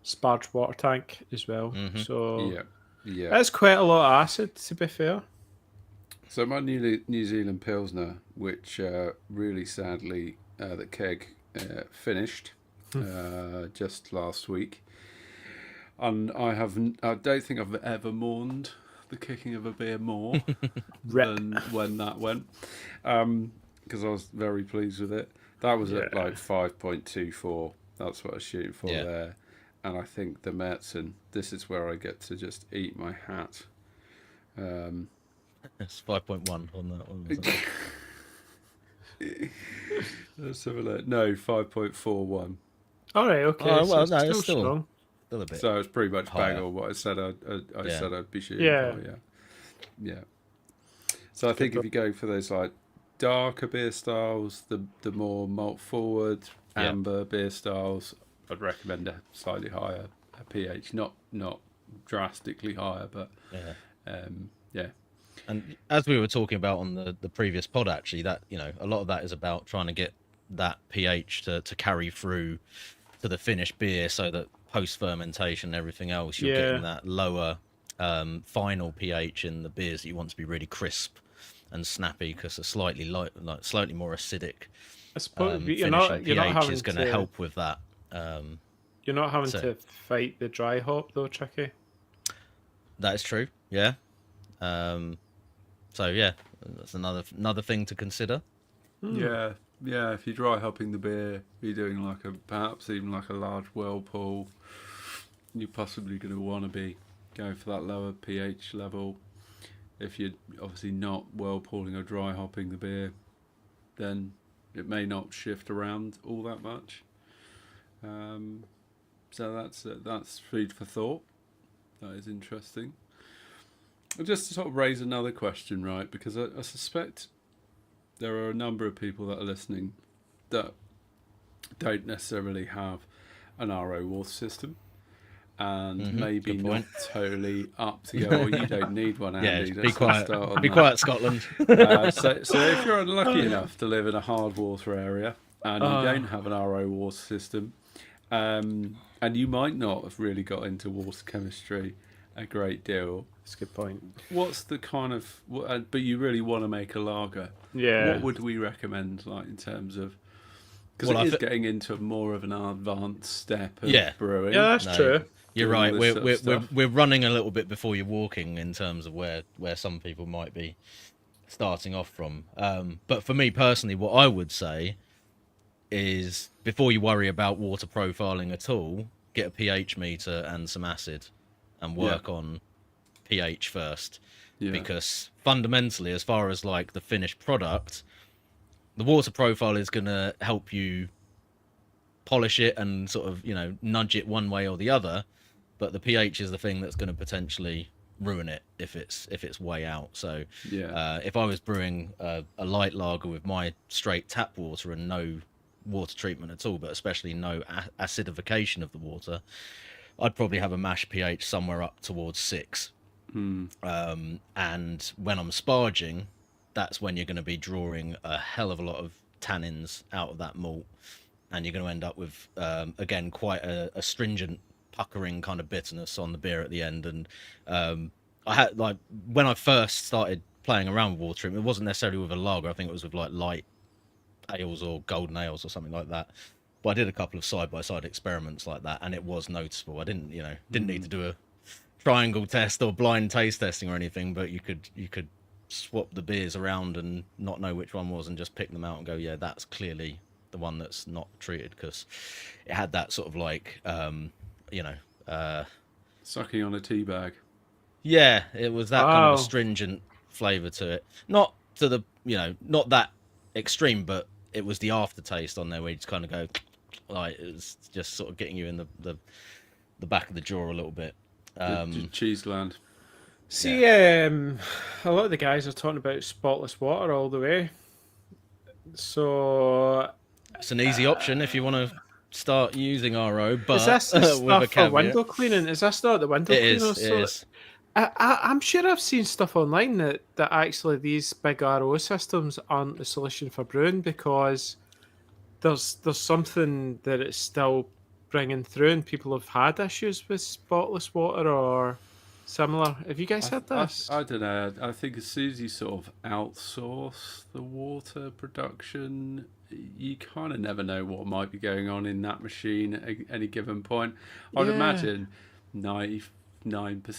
sparge water tank as well. Mm-hmm. So that's quite a lot of acid, to be fair. So my New Zealand Pilsner, which really sadly the keg finished just last week, and I don't think I've ever mourned the kicking of a beer more than when that went, because I was very pleased with it. That was at like 5.24. That's what I was shooting for there, and I think the Märzen, this is where I get to just eat my hat. It's 5.1 on that one. Let's have a look. No, 5.41. All right, okay. Oh So well, it's no, still it's still strong. a bit So it's pretty much bang higher. on what I said. I Yeah. said I'd be shooting Yeah. for. Yeah. So I think if you go for those like darker beer styles, the more malt forward Yeah. amber beer styles, I'd recommend a slightly higher pH. Not drastically higher, but Yeah. yeah. And as we were talking about on the previous pod, actually, that a lot of that is about trying to get that pH to carry through to the finished beer, so that post fermentation and everything else, you're getting that lower final pH in the beers that you want to be really crisp and snappy, because a slightly slightly more acidic I suppose you're finishing not pH having is going to help with that. You're not having so to fight the dry hop though, Tricky. that is true. Yeah. So yeah, that's another thing to consider. Yeah, if you're dry hopping the beer, you're doing like perhaps even like a large whirlpool, you're possibly going to want to be going for that lower pH level. If you're obviously not whirlpooling or dry hopping the beer, then it may not shift around all that much. So that's food for thought. That is interesting. Just to sort of raise another question, right? Because I suspect there are a number of people that are listening that don't necessarily have an RO water system, and maybe not totally up to go. Well, you don't need one, Andy. Yeah, be quiet. Be quiet, Scotland. So if you're unlucky enough to live in a hard water area and you don't have an RO water system, and you might not have really got into water chemistry a great deal. That's a good point. What's the kind of... But you really want to make a lager. Yeah. What would we recommend, like, in terms of... Because it is getting into more of an advanced step of brewing. Yeah, that's true. You're right. We're running a little bit before you're walking in terms of where some people might be starting off from. But for me personally, what I would say is, before you worry about water profiling at all, get a pH meter and some acid and work on pH first. Because fundamentally, as far as like the finished product, the water profile is going to help you polish it and sort of nudge it one way or the other, but the pH is the thing that's going to potentially ruin it if it's way out. So if I was brewing a light lager with my straight tap water and no water treatment at all, but especially no acidification of the water, I'd probably have a mash pH somewhere up towards 6. And when I'm sparging, that's when you're going to be drawing a hell of a lot of tannins out of that malt, and you're going to end up with again quite a astringent, puckering kind of bitterness on the beer at the end. And I had, like, when I first started playing around with water treatment, it wasn't necessarily with a lager. I think it was with like light ales or golden ales or something like that. But I did a couple of side-by-side experiments like that, and it was noticeable. I didn't need to do a triangle test or blind taste testing or anything, but you could swap the beers around and not know which one was, and just pick them out and go, yeah, that's clearly the one that's not treated, because it had that sort of like sucking on a tea bag. Yeah, it was that kind of astringent flavour to it. Not to the not that extreme, but it was the aftertaste on there where you just kind of go, like, it was just sort of getting you in the back of the jaw a little bit. Cheeseland. See, a lot of the guys are talking about spotless water all the way. So it's an easy option if you want to start using RO, but is this the with stuff a for caveat. window cleaning? Is this not the window cleaner? It is. I'm sure I've seen stuff online that actually these big RO systems aren't the solution for brewing, because there's something that it's still bringing through, and people have had issues with spotless water or similar. Have you guys had this? I don't know. I think as soon as you sort of outsource the water production, you kind of never know what might be going on in that machine at any given point. I'd imagine 99%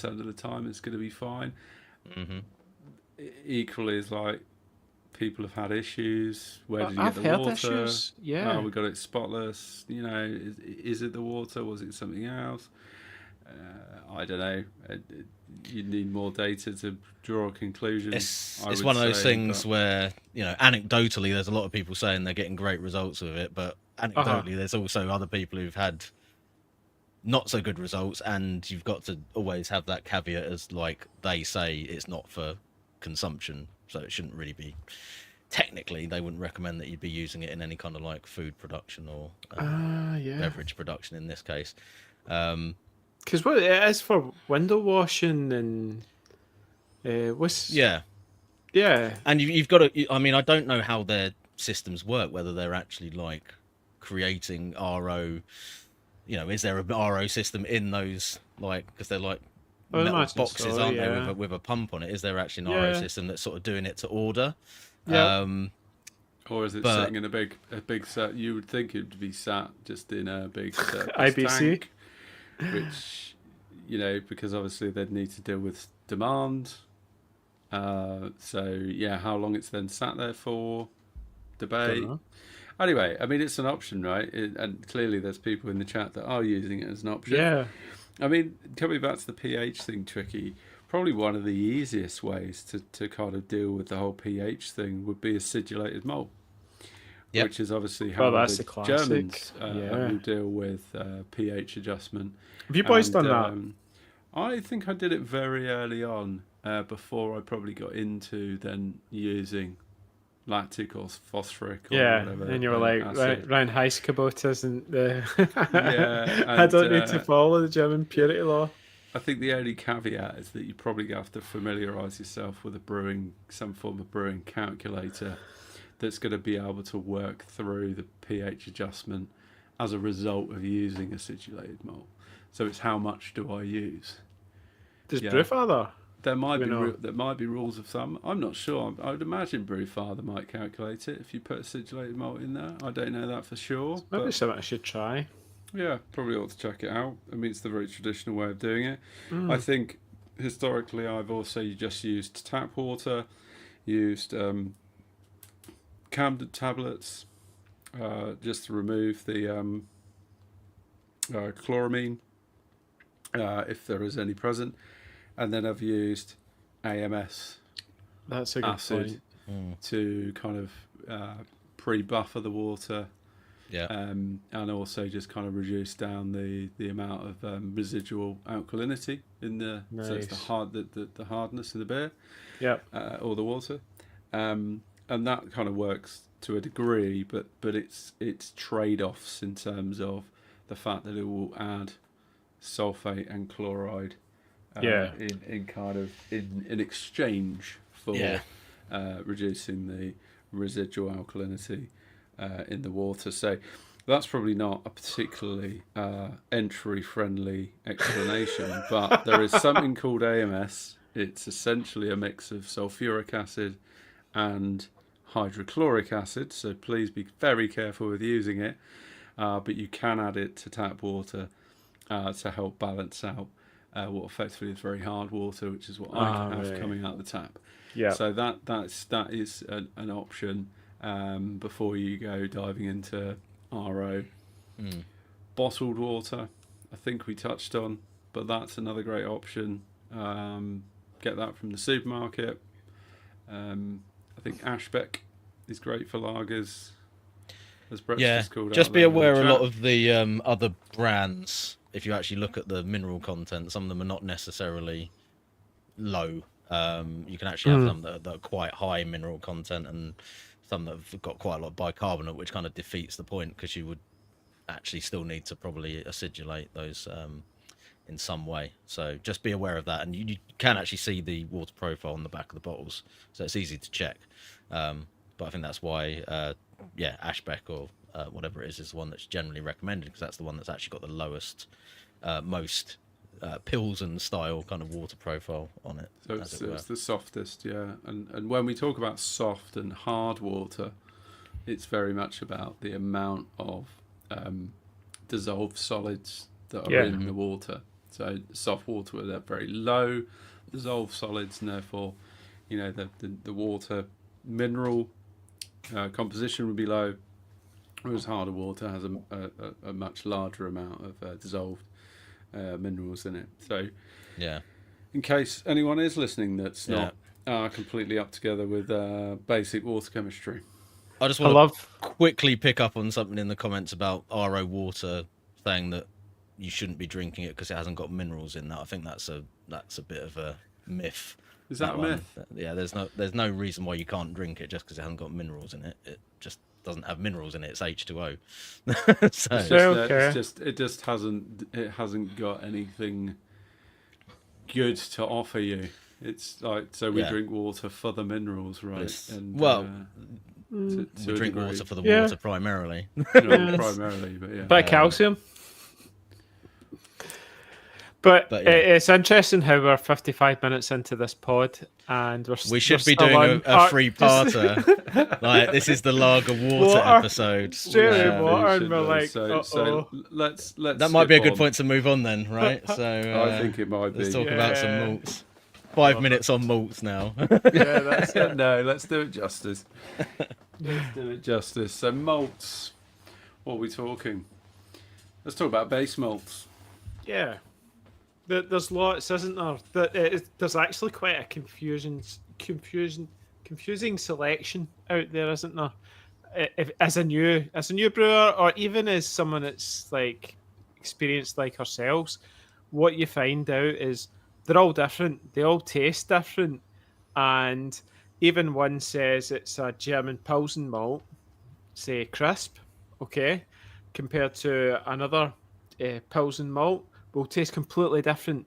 of the time it's going to be fine. Mm-hmm. Equally, as like, people have had issues. Where did you I've get the heard water? issues. Yeah. Oh, we got it spotless. Is it the water? Was it something else? I don't know. You need more data to draw a conclusion. It's I would one of those say, things but- where, anecdotally, there's a lot of people saying they're getting great results with it, but anecdotally, there's also other people who've had not so good results, and you've got to always have that caveat as like they say it's not for consumption, so it shouldn't really be. Technically, they wouldn't recommend that you'd be using it in any kind of like food production or Yeah. beverage production in this case. Because what it is for window washing and what's Yeah, yeah. and you've got to. I mean, I don't know how their systems work, whether they're actually like creating RO. Is there a RO system in those, like, because they're like I would metal imagine boxes, so, aren't yeah. they, with a pump on it? Is there actually an RO Yeah. system that's sort of doing it to order? Yeah. Or is it But- sitting in a big set? You would think it would be sat just in a big IBC. tank, which because obviously they'd need to deal with demand. So yeah, how long it's then sat there for? Debate. Dunno. Anyway, I mean it's an option, right? And clearly there's people in the chat that are using it as an option. Yeah. I mean, coming back to the pH thing, Tricky, probably one of the easiest ways to kind of deal with the whole pH thing would be acidulated malt. Yep. Which is obviously how Well, that's the a classic. Germans Yeah. will deal with pH adjustment. Have you boys And, done that? I think I did it very early on, before I probably got into then using lactic or phosphoric or Yeah, whatever. and you were like acid. round Heiskabotas and the. Yeah, I don't and, need to follow the German purity law. I think the only caveat is that you probably have to familiarise yourself with some form of brewing calculator that's going to be able to work through the pH adjustment as a result of using acidulated malt. So it's how much do I use? Does Yeah. Brewfather? There might Do be we know? there might be rules of thumb. I'm not sure. I would imagine Brewfather might calculate it if you put acidulated malt in there. I don't know that for sure. Maybe But something I should try. yeah, probably ought to check it out. I mean, it's the very traditional way of doing it. Mm. I think historically I've also just used tap water, used Camden tablets, just to remove the chloramine, if there is any present. And then I've used AMS That's a good acid point. to kind of pre-buffer the water. Yeah. And also just kind of reduce down the amount of residual alkalinity in the so it's Nice. the hardness of the beer Yeah. or the water, and that kind of works to a degree, but it's trade-offs in terms of the fact that it will add sulfate and chloride Yeah. in exchange for Yeah. reducing the residual alkalinity in the water. So that's probably not a particularly entry-friendly explanation, but there is something called AMS. It's essentially a mix of sulfuric acid and hydrochloric acid, so please be very careful with using it, but you can add it to tap water to help balance out what effectively is very hard water, which is what I have right. coming out the tap. Yeah. So that is an option before you go diving into RO. Bottled water, I think we touched on, but that's another great option. Get that from the supermarket. I think Ashbeck is great for lagers, as Brett's Yeah, just called just out be there in the aware a lot chat. of the other brands, if you actually look at the mineral content, some of them are not necessarily low. You can actually have some that are quite high mineral content and some that have got quite a lot of bicarbonate, which kind of defeats the point because you would actually still need to probably acidulate those in some way. So just be aware of that. And you can actually see the water profile on the back of the bottles, so it's easy to check. But I think that's why, Ashbeck or whatever it is the one that's generally recommended, because that's the one that's actually got the lowest, most Pilsen style kind of water profile on it. So as it were. it's the softest, yeah. And when we talk about soft and hard water, it's very much about the amount of dissolved solids that are Yeah. in the water. So soft water would have very low dissolved solids, and therefore, the water mineral composition would be low, whereas harder water has a much larger amount of dissolved minerals in it. So, Yeah. in case anyone is listening that's not completely up together with basic water chemistry. I just I want love. to quickly pick up on something in the comments about RO water, saying that you shouldn't be drinking it because it hasn't got minerals in that. I think that's a bit of a myth. Is that a one. myth? Yeah, there's no reason why you can't drink it just because it hasn't got minerals in it. It just doesn't have minerals in it. It's H2O. So It's just, Okay. it just hasn't got anything good to offer you. It's like, so we Yeah. drink water for the minerals, right? It's- And well, to we a drink degree. water for the Yeah. water primarily. Primarily, but yeah. Bit of calcium. But But yeah. it's interesting how we're 55 minutes into this pod and We should be still doing on a free-parter. Like, this is the lager water episode. Straight water, We and should we're do. like, so let's That might be a skip good on. point to move on then, right? So I think it might be. let's talk about some Yeah. malts. 5 minutes on malts now. yeah, that's it. No, let's do it justice. Let's do it justice. So malts. What are we talking? Let's talk about base malts. Yeah. There's lots, isn't there? There's actually quite a confusing selection out there, isn't there? As a new brewer, or even as someone that's like experienced like ourselves, what you find out is they're all different. They all taste different, and even one says it's a German Pilsen malt, say crisp, okay, compared to another Pilsen malt will taste completely different.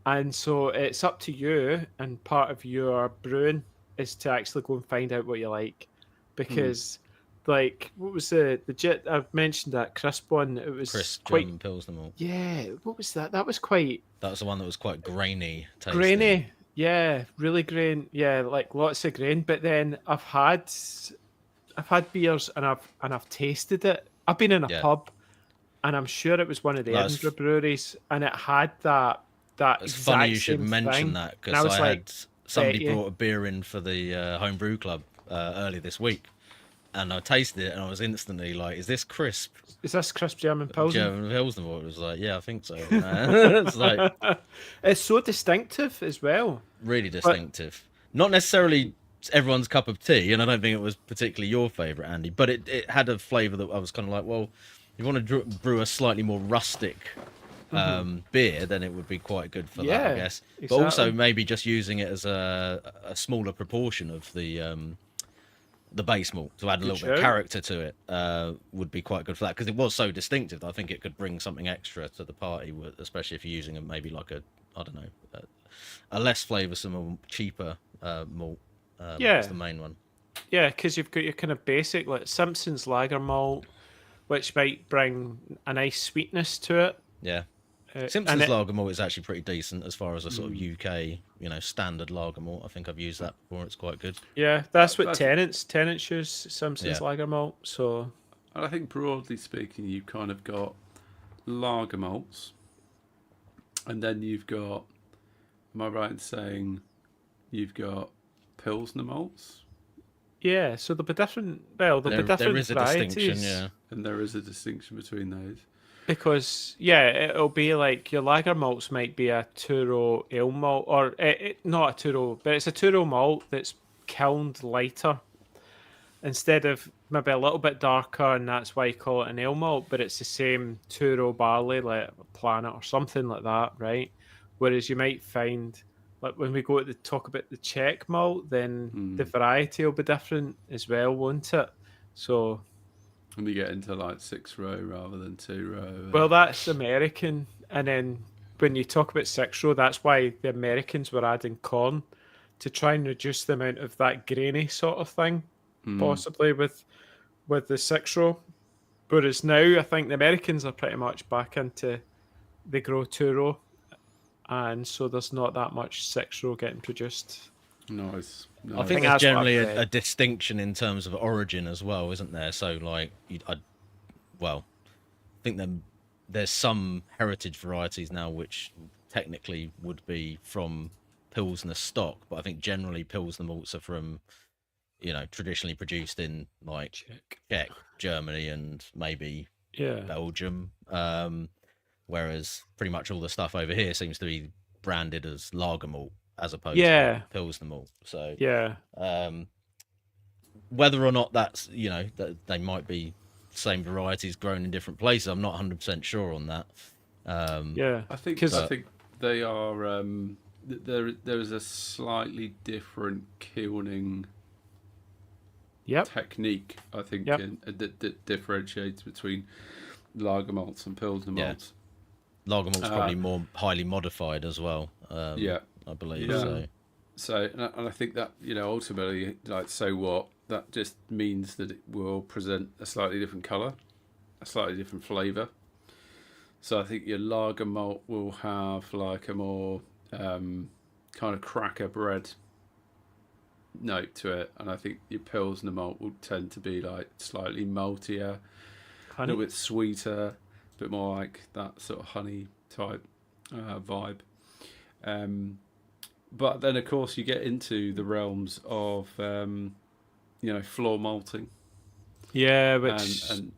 And so it's up to you, and part of your brewing is to actually go and find out what you like. Because, like, what was the jet? I've mentioned that crisp one. It was Crisp quite. German Pilsner malt. Yeah, what was that? That was quite That was the one that was quite grainy tasting. grainy. Yeah, really grain. Yeah, like lots of grain. But then I've had beers and I've tasted it. I've been in a Yeah. pub, and I'm sure it was one of the That's- Edinburgh breweries, and it had that It's exact funny you should same mention thing. that, And I because was I like, had somebody bet you. brought a beer in for the home brew club earlier this week, and I tasted it and I was instantly like, "Is this crisp Is this crisp German Pilsen? German Pilsner malt?" It was like, "Yeah, I think so." It's like It's so distinctive as well. really distinctive. Not necessarily everyone's cup of tea, and I don't think it was particularly your favourite, Andy. But it had a flavour that I was kind of like, well, if you want to brew a slightly more rustic beer, then it would be quite good for that, I Yeah, guess. But also exactly. maybe just using it as a smaller proportion of the base malt to add a little bit of shout. character to it would be quite good for that, because it was so distinctive. I think it could bring something extra to the party, especially if you're using a maybe like I don't know, a less flavoursome or cheaper malt. Yeah. That's the main one. Yeah, because you've got your kind of basic like Simpson's lager malt, which might bring a nice sweetness to it. Yeah. and Simpson's it- lager malt is actually pretty decent as far as a sort of UK, standard lager malt. I think I've used that before. It's quite good. Yeah, that's what That's- Tennant's use Simpson's Yeah. lager malt. So And I think broadly speaking, you've kind of got lager malts, and then you've got. Am I right in saying you've got Pilsner malts? yeah, so there'll be different. Well, there'll be different there is a varieties. distinction, yeah. And there is a distinction between those. Because it'll be like your lager malts might be a Turo ale malt, or not a Turo, but it's a Turo malt that's kilned lighter instead of maybe a little bit darker, and that's why you call it an ale malt. But it's the same Turo barley, like Planet or something like that, right? Whereas you might find, like when we go to talk about the Czech malt, then the variety will be different as well, won't it? So. And we get into like 6-row rather than 2-row. Well, that's American, and then when you talk about 6-row, that's why the Americans were adding corn to try and reduce the amount of that grainy sort of thing, possibly with the 6-row. Whereas now, I think the Americans are pretty much back into they grow 2-row, and so there's not that much 6-row getting produced. Nice. I think think there's that's what generally I've read. a distinction in terms of origin as well, isn't there? So, like, I think there's some heritage varieties now which technically would be from Pilsner stock, but I think generally Pilsner malts are from, traditionally produced in like Czech, Germany, and maybe Yeah. Belgium. whereas pretty much all the stuff over here seems to be branded as lager malt as opposed Yeah. to Pilsner malt. So Yeah. whether or not that's, that they might be same varieties grown in different places, I'm not 100% sure on that. Yeah. I think they are. There is a slightly different kilning technique. I think that differentiates between lager malts and Pilsner malts. Lager malt's probably more highly modified as well. I believe. Yeah. So, and I think that, ultimately, like, so what? That just means that it will present a slightly different colour, a slightly different flavour. So I think your lager malt will have like a more kind of cracker bread note to it, and I think your Pilsner malt will tend to be like slightly maltier, a little bit sweeter, a bit more like that sort of honey type vibe. But then, of course, you get into the realms of, floor malting. Yeah, which and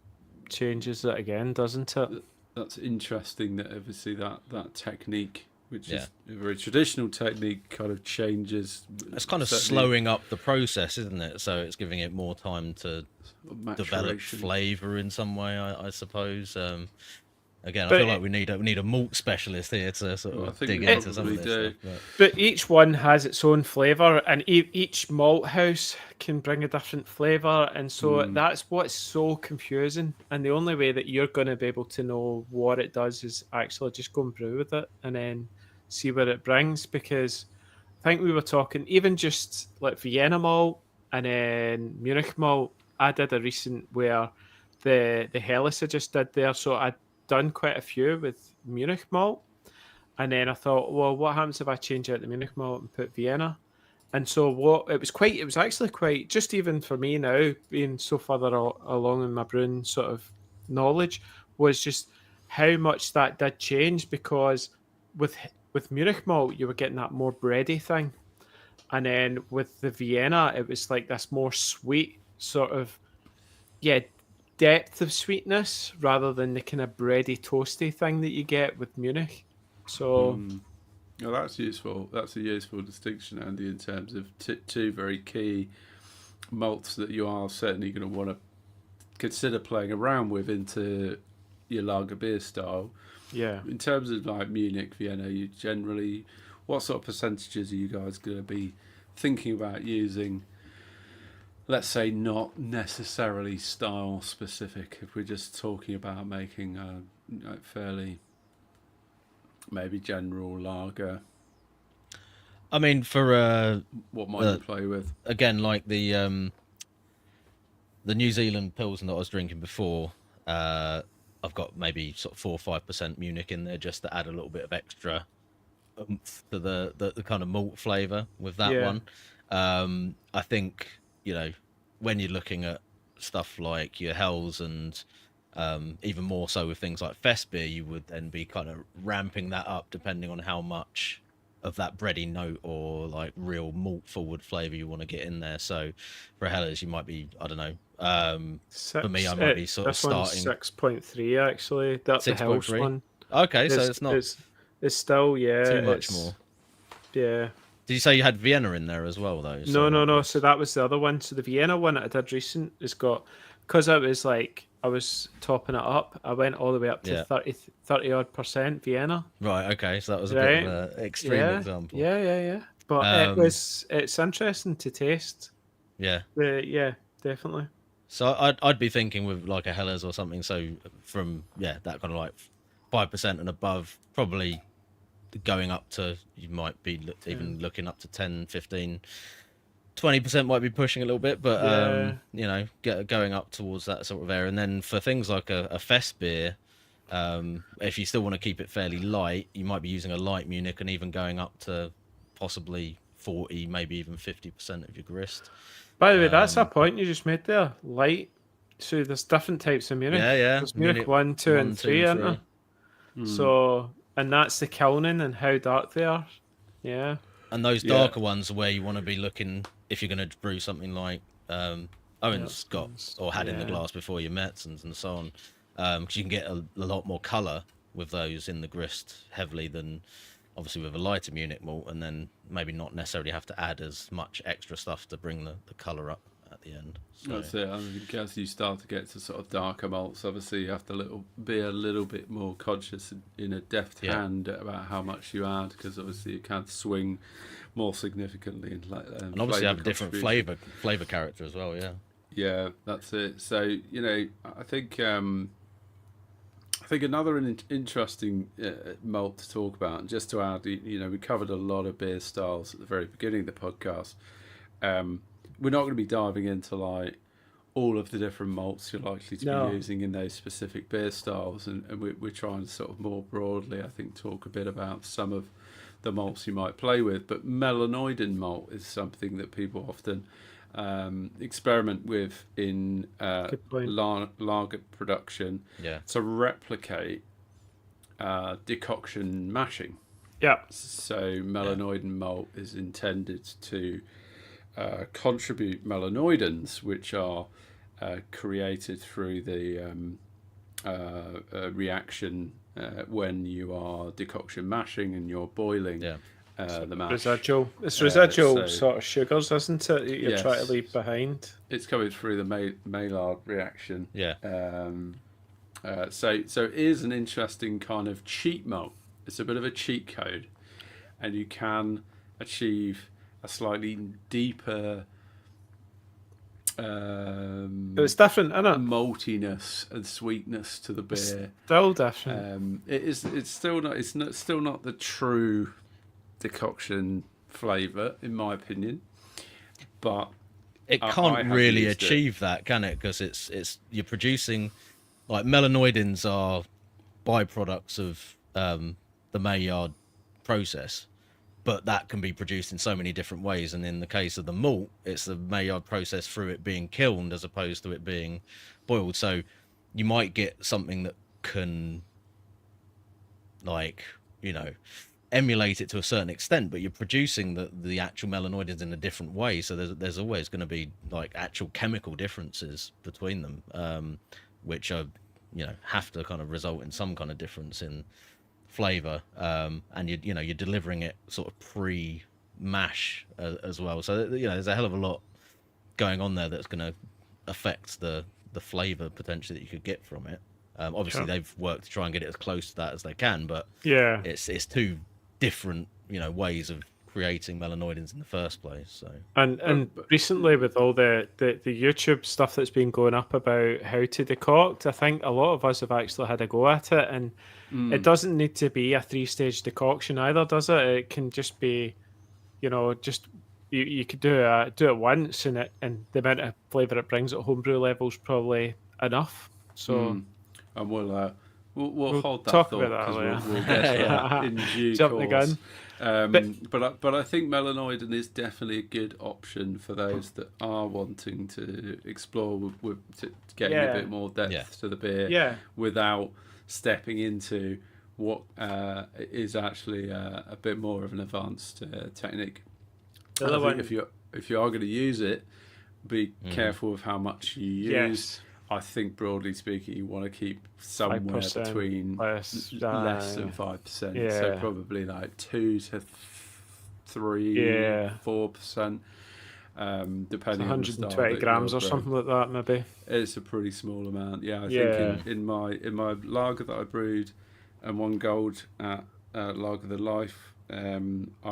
changes it again, doesn't it? That's interesting that obviously that technique, which is a very traditional technique, kind of changes. It's kind of slowing up the process, isn't it? So it's giving it more time to develop flavour in some way, I suppose. Again, I feel like we need a malt specialist here to sort of dig into some of this stuff. But each one has its own flavour, and each malt house can bring a different flavour, and so that's what's so confusing. And the only way that you're going to be able to know what it does is actually just go and brew with it, and then see what it brings. Because I think we were talking even just like Vienna malt and then Munich malt. I did a recent where the Helles I just did there, so I done quite a few with Munich malt, and then I thought, well, what happens if I change out the Munich malt and put Vienna? And so it was actually quite, just even for me now, being so further along in my brewing sort of knowledge, was just how much that did change, because with Munich malt you were getting that more bready thing, and then with the Vienna it was like this more sweet sort of depth of sweetness rather than the kind of bready toasty thing that you get with Munich. So well, that's useful. That's a useful distinction, Andy, in terms of two very key malts that you are certainly going to want to consider playing around with into your lager beer style. Yeah. In terms of like Munich, Vienna, you generally, what sort of percentages are you guys going to be thinking about using? Let's say not necessarily style specific, if we're just talking about making a fairly maybe general lager. I mean, for what might you play with? Again, like the New Zealand Pilsner that I was drinking before, I've got maybe sort of 4 or 5% Munich in there just to add a little bit of extra oomph to the kind of malt flavour with that one. I think, when you're looking at stuff like your Hells and even more so with things like Fest beer, you would then be kind of ramping that up depending on how much of that bready note or like real malt forward flavour you want to get in there. So for Helles, you might be, I don't know. For me, I might be sort of starting 6.3 actually. That's the Hells one. Okay, so it's not. It's still too much more. Yeah. Did you say you had Vienna in there as well, though? No. So that was the other one. So the Vienna one that I did recent has got, because I was topping it up, I went all the way up to 30 odd % Vienna. Right. Okay. So that was a bit of an extreme example. Yeah. But it's interesting to taste. Yeah. Yeah, definitely. So I'd be thinking with like a Helles or something. So from that kind of like 5% and above, probably going up to, you might be even looking up to 10, 15, 20% might be pushing a little bit, but going up towards that sort of area. And then for things like a Fest beer, if you still want to keep it fairly light, you might be using a light Munich and even going up to possibly 40, maybe even 50% of your grist. By the way, that's a point you just made there. Light. So there's different types of Munich. Yeah. There's Munich 1, 2, and 3, aren't there? So, and that's the kilning and how dark they are. Yeah. And those darker ones are where you want to be looking if you're going to brew something like Owen's got or had in the glass before your Metzens and so on, because you can get a lot more colour with those in the grist heavily than obviously with a lighter Munich malt, and then maybe not necessarily have to add as much extra stuff to bring the colour up at the end. So That's it. I think as you start to get to sort of darker malts, obviously you have to be a little bit more conscious in a deft hand about how much you add, because obviously you can swing more significantly in and obviously have a different flavour character as well. Yeah, that's it. So I think another interesting malt to talk about, and just to add, we covered a lot of beer styles at the very beginning of the podcast. We're not going to be diving into like all of the different malts you're likely to be using in those specific beer styles, and we're trying to sort of more broadly, I think, talk a bit about some of the malts you might play with. But melanoidin malt is something that people often experiment with in lager production to replicate decoction mashing. Yeah. So melanoidin malt is intended to contribute melanoidins, which are created through the reaction when you are decoction mashing and you're boiling the mash. It's residual sort of sugars, isn't it? That you're trying to leave behind. It's coming through the Maillard reaction. Yeah. So it is an interesting kind of cheat malt. It's a bit of a cheat code, and you can achieve a slightly deeper it's different, isn't it? Maltiness and sweetness to the beer. Still different. It's still not the true decoction flavour, in my opinion, but it can't really achieve that, can it? Because it's you're producing, like, melanoidins are byproducts of the Maillard process, but that can be produced in so many different ways. And in the case of the malt, it's the Maillard process through it being kilned as opposed to it being boiled. So you might get something that can, like, emulate it to a certain extent, but you're producing the actual melanoidins in a different way. So there's always going to be like actual chemical differences between them, which are, have to kind of result in some kind of difference in flavor, and you're delivering it sort of pre-mash as well. So there's a hell of a lot going on there that's going to affect the flavor potentially that you could get from it. Obviously, they've worked to try and get it as close to that as they can, but it's two different ways of creating melanoidins in the first place. So and recently, with all the YouTube stuff that's been going up about how to decoct, I think a lot of us have actually had a go at it, and it doesn't need to be a 3-stage decoction either, does it? It can just be, just you could do it once, and the amount of flavour it brings at homebrew level is probably enough. So, and we'll hold that talk thought, about that because we'll get to that in due Jump course. the gun. But I think melanoidin is definitely a good option for those that are wanting to explore to getting a bit more depth to the beer without stepping into what is actually a bit more of an advanced technique. I think if you are going to use it, be careful of how much you use. Yes. I think, broadly speaking, you want to keep somewhere between less than 5%. Yeah. So probably like 2 to 3, 4%, depending on the style 120 grams or something like that, maybe. It's a pretty small amount. Yeah, I think in my lager that I brewed and won gold at Lager the Life, I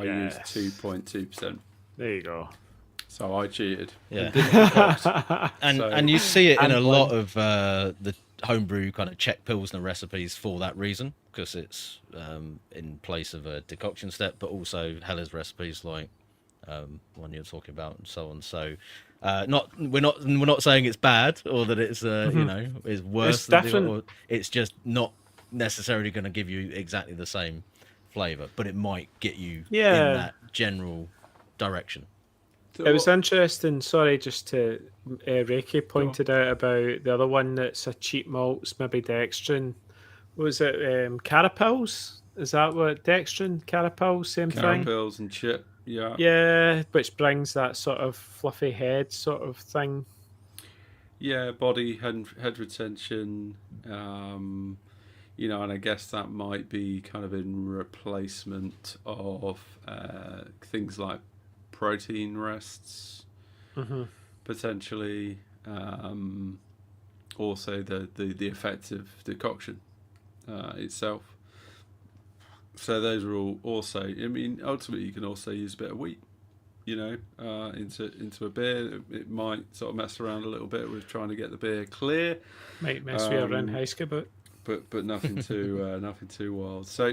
used 2.2%. There you go. So I cheated. Yeah. And you see it in a lot of the homebrew kind of Czech Pilsner recipes for that reason, because it's in place of a decoction step, but also Heller's recipes like one you're talking about and so on. So we're not saying it's bad or that it's is worse than it's just not necessarily going to give you exactly the same flavor, but it might get you in that general direction. It was interesting. Sorry, just to Reiki pointed out about the other one that's a cheap malts, maybe dextrin. What was it? Carapils? Is that what dextrin? Carapils, same thing. Carapils and chip, yeah. Yeah, which brings that sort of fluffy head sort of thing. Yeah, body head retention. and I guess that might be kind of in replacement of things like protein rests, potentially. Also, the effect of decoction itself. So those are all also. I mean, ultimately, you can also use a bit of wheat, into a beer. It might sort of mess around a little bit with trying to get the beer clear. Might mess with your Renheiske, but nothing too nothing too wild. So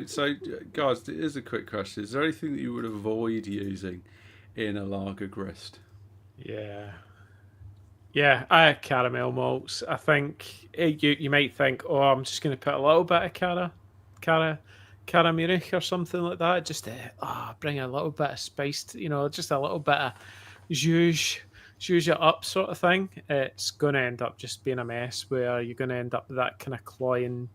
guys, here's a quick question: is there anything that you would avoid using in a lager grist? Yeah, caramel malts. I think you might think, oh, I'm just going to put a little bit of Cara Munich or something like that, just to bring a little bit of spice, just a little bit of zhuzh it up sort of thing. It's going to end up just being a mess where you're going to end up with that kind of cloying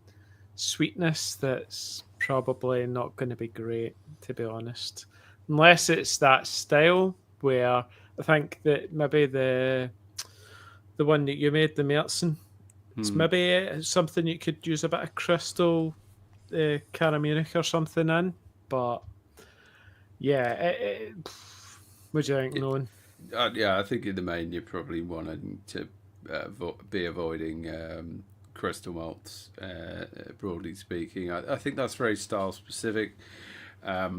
sweetness that's probably not going to be great, to be honest. Unless it's that style where I think that maybe the one that you made, the Mertzen, it's maybe something you could use a bit of crystal Cara Munich or something in. But yeah, what do you think, Nolan? Yeah, I think in the main you're probably wanting to be avoiding crystal malts, broadly speaking. I think that's very style specific. I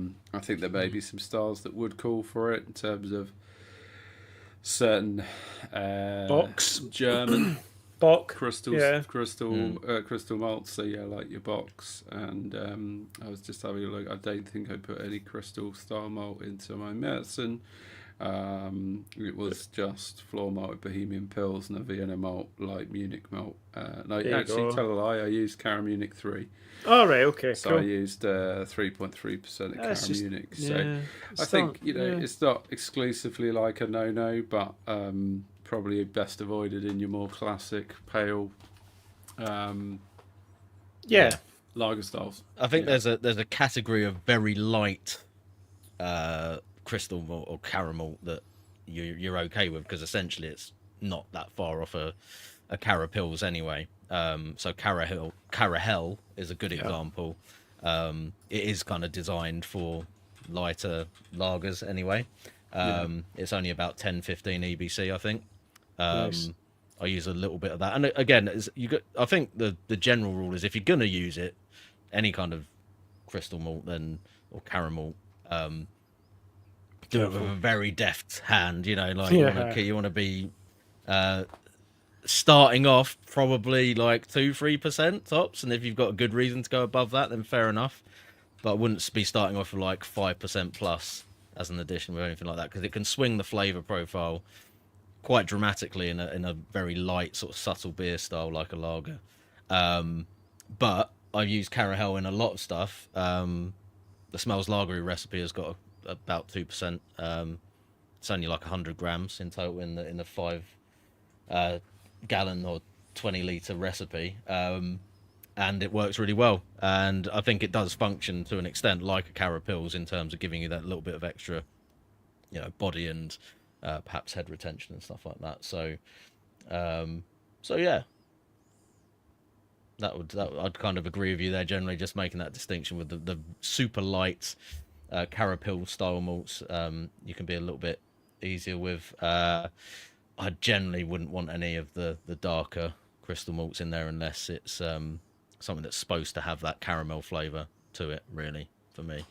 think there may be some styles that would call for it in terms of certain Box German Bock crystal malts. So yeah, like your box. And I was just having a look. I don't think I put any crystal style malt into my Mertzen. It was just floor malt, Bohemian Pilsner, Vienna malt, light Munich malt. No, actually, tell a lie. I used Cara Munich 3. Oh, right, okay. So cool. I used 3.3% of Cara Munich. Yeah, so I think it's not exclusively like a no, but probably best avoided in your more classic pale. Lager styles. I think there's a category of very light crystal malt or caramel that you're okay with, because essentially it's not that far off a Cara Pils anyway. So Cara Hell is a good example. It is kind of designed for lighter lagers anyway. It's only about 10-15 EBC, I think. Nice. I use a little bit of that, and again, I think the general rule is if you're gonna use it, any kind of crystal malt or caramel, do it with a very deft hand. You want to be starting off probably like 2-3% tops, and if you've got a good reason to go above that, then fair enough. But I wouldn't be starting off with like 5% plus as an addition or anything like that, because it can swing the flavour profile quite dramatically in a very light, sort of subtle beer style like a lager. But I've used Cara Hell in a lot of stuff. The Smells Lagery recipe has got about 2%. It's only like 100 grams in total in the 5 gallon or 20-litre recipe. And it works really well. And I think it does function to an extent like a Cara Pils in terms of giving you that little bit of extra, body and perhaps head retention and stuff like that. So yeah, I'd kind of agree with you there. Generally, just making that distinction with the super light Cara Pils style malts, you can be a little bit easier with. I generally wouldn't want any of the darker crystal malts in there unless it's something that's supposed to have that caramel flavour to it. Really, for me.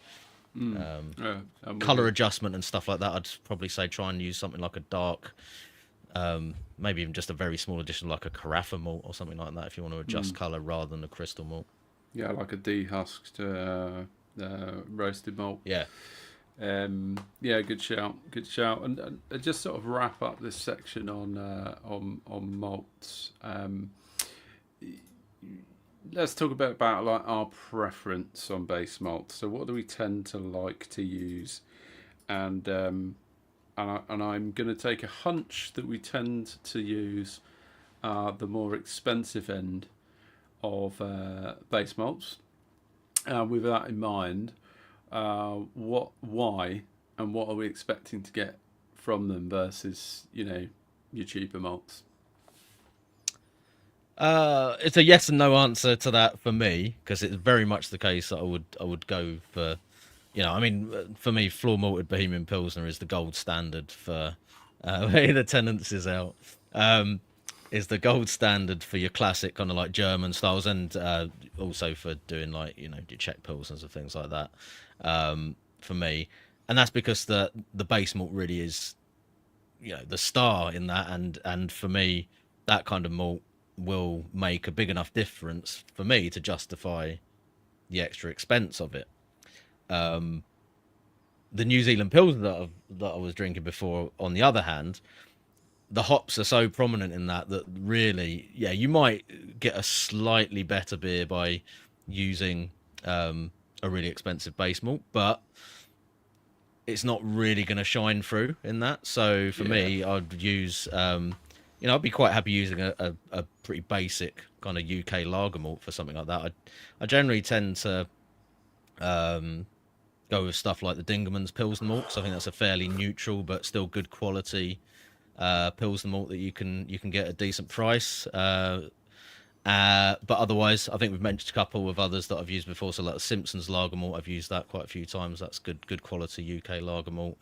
Colour adjustment and stuff like that, I'd probably say try and use something like a dark, maybe even just a very small addition like a carafa malt or something like that if you want to adjust colour rather than a crystal malt. Yeah, like a dehusked roasted malt. Yeah. Good shout. And just sort of wrap up this section on malts. Let's talk about like our preference on base malt. So what do we tend to like to use? And I'm going to take a hunch that we tend to use the more expensive end of base malts. With that in mind, why and what are we expecting to get from them versus your cheaper malts? It's a yes and no answer to that for me, because it's very much the case that I would go for, I mean, for me, floor malted Bohemian Pilsner is the gold standard for the Tenants is out. Is the gold standard for your classic kind of like German styles, and also for doing like your Czech Pilsners and things like that. For me, and that's because the base malt really is the star in that, and for me, that kind of malt will make a big enough difference for me to justify the extra expense of it. The New Zealand Pilsner that I was drinking before, on the other hand, the hops are so prominent in that really, yeah, you might get a slightly better beer by using a really expensive base malt, but it's not really going to shine through in that. So for me, I'd use, I'd be quite happy using a pretty basic kind of UK lager malt for something like that. I generally tend to go with stuff like the Dingerman's Pilsner malt, so I think that's a fairly neutral but still good quality Pilsner malt that you can get at a decent price. But otherwise, I think we've mentioned a couple of others that I've used before. So like the Simpsons lager malt, I've used that quite a few times. That's good quality UK lager malt.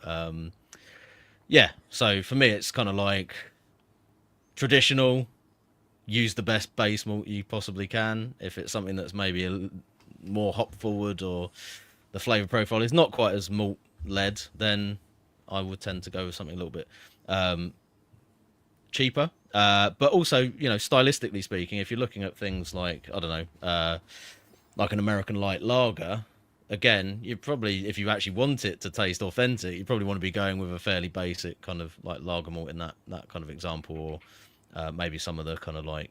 Yeah, so for me, it's kind of like traditional. Use the best base malt you possibly can. If it's something that's maybe more hop forward, or the flavour profile is not quite as malt led, then I would tend to go with something a little bit cheaper. But also, stylistically speaking, if you're looking at things like, I don't know, like an American light lager, again, you probably, if you actually want it to taste authentic, you probably want to be going with a fairly basic kind of like lager malt in that kind of example, or maybe some of the kind of like,